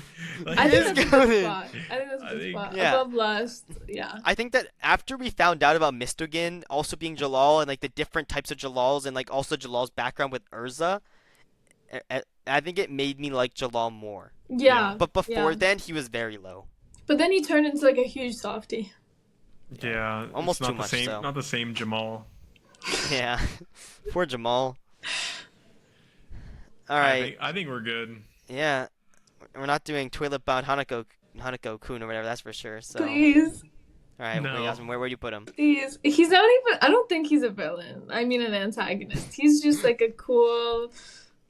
A: Like,
C: I think
B: is
C: that's a good
B: goated.
C: spot. I think that's a
A: I
C: good
A: think-
C: spot.
B: Yeah.
C: Above Lust, yeah.
B: I think that after we found out about Mistogin also being Jalal and like the different types of Jalals and like also Jalal's background with Urza, I think it made me like Jalal more.
C: Yeah.
B: But before
C: yeah.
B: then, he was very low.
C: But then he turned into like a huge softie.
A: yeah,
B: Almost
A: it's not
B: too much,
A: the same,
B: so.
A: not the same Jamal.
B: Yeah. Poor Jamal. All
A: I
B: right.
A: think we're good.
B: Yeah. We're not doing toilet bound Hanako-kun or whatever, that's for sure. So, all
C: Please.
B: right,
A: No.
B: Yasmin, where would you put him?
C: Please. He's not even I don't think he's a villain. I mean an antagonist. He's just like a cool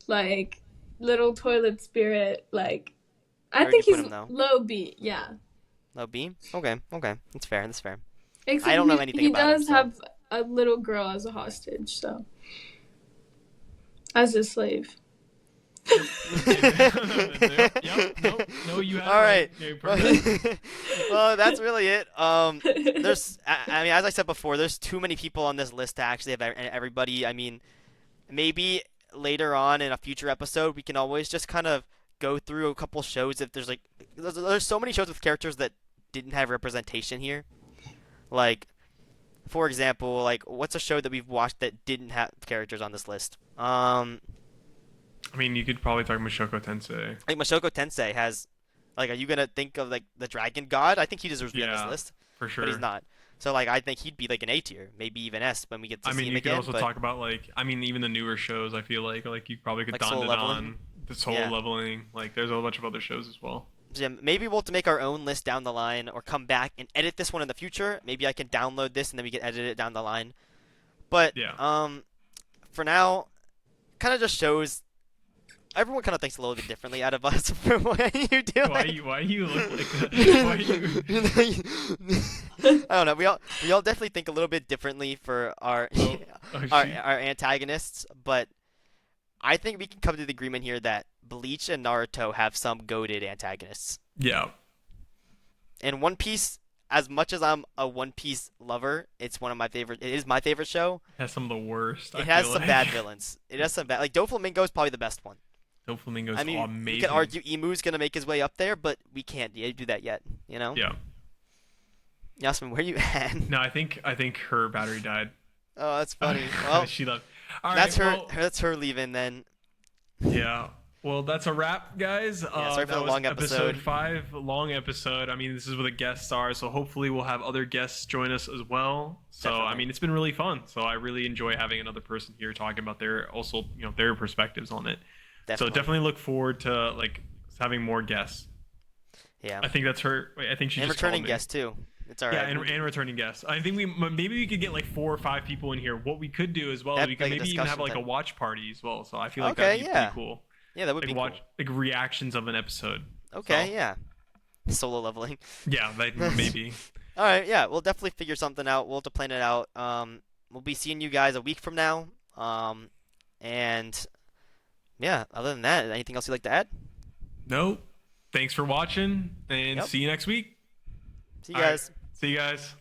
C: like little toilet spirit like I
B: Where'd
C: think
B: you put
C: he's
B: him, though?
C: low B, yeah.
B: Low B? Okay. That's fair. That's fair.
C: Except
B: I don't know
C: he-
B: anything
C: he
B: about him,
C: does
B: so-
C: have a little girl as a hostage, so as a slave.
A: Yep, no, you have
B: All right.
A: Yeah, perfect.
B: Well, that's really it. There's, I mean, as I said before, there's too many people on this list to actually have everybody. I mean, maybe later on in a future episode, we can always just kind of go through a couple shows if there's like, there's so many shows with characters that didn't have representation here. Like, for example, like what's a show that we've watched that didn't have characters on this list?
A: I mean, you could probably talk Mashoko Tensei.
B: Like Mashoko Tensei has, like, are you gonna think of like the Dragon God? I think he deserves to be on
A: Yeah,
B: this list,
A: For sure.
B: but he's not. So like, I think he'd be like an A tier, maybe even S when we get to
A: I
B: see
A: mean,
B: him
A: you
B: again.
A: could also
B: but
A: talk about like, I mean, even the newer shows. I feel like you probably could
B: Like
A: don
B: Solo
A: it
B: Leveling?
A: on the Solo
B: Yeah.
A: Leveling. Like, there's a whole bunch of other shows as well.
B: so, yeah, maybe we'll have to make our own list down the line, or come back and edit this one in the future. Maybe I can download this and then we can edit it down the line. But
A: Yeah.
B: for now, kind of just shows. Everyone kind of thinks a little bit differently out of us. For what are you doing?
A: Why you look like that? Why you?
B: I don't know. We all definitely think a little bit differently for our
A: Oh,
B: our
A: shoot.
B: antagonists, but I think we can come to the agreement here that Bleach and Naruto have some goated antagonists.
A: Yeah.
B: And One Piece, as much as I'm a One Piece lover, it's one of my favorite. It is my favorite show.
A: Has some of the worst.
B: It
A: I
B: has
A: feel
B: some
A: like.
B: bad villains. It has some bad. Like Doflamingo is probably the best one.
A: Doflamingo's
B: I mean,
A: amazing.
B: you can argue Emu's gonna make his way up there, but we can't do that yet. You know?
A: Yeah.
B: Yasmin, where you at?
A: No, I think her battery died.
B: Oh, that's funny. Well,
A: she left. All right,
B: that's her.
A: well,
B: That's her leaving then.
A: Yeah. Well, that's a wrap, guys.
B: sorry for
A: that
B: the
A: was
B: long episode.
A: 5, long episode. I mean, this is with a guest star, so hopefully we'll have other guests join us as well. So,
B: Definitely.
A: I mean, it's been really fun. So, I really enjoy having another person here talking about their their perspectives on it. So, definitely look forward to like having more guests.
B: Yeah.
A: I think that's her. Wait, I think she
B: And
A: just
B: returning
A: called me.
B: guests too. It's all right.
A: Yeah, and returning guests. I think maybe we could get like 4 or 5 people in here. What we could do as well,
B: That'd
A: we
B: be
A: could
B: like a
A: maybe even have
B: discussion
A: like a
B: thing.
A: watch party as well. So I feel like
B: Okay,
A: that'd be
B: yeah.
A: pretty cool.
B: Yeah, that would
A: Like
B: be
A: watch like reactions of an episode.
B: cool. Okay,
A: So,
B: yeah. Solo leveling.
A: Yeah, like maybe.
B: All right, yeah, we'll definitely figure something out. We'll have to plan it out. We'll be seeing you guys a week from now. And yeah, other than that, anything else you'd like to add?
A: No. Thanks for watching, and
B: Yep.
A: see you next week.
B: See you
A: All right.
B: guys.
A: See you guys.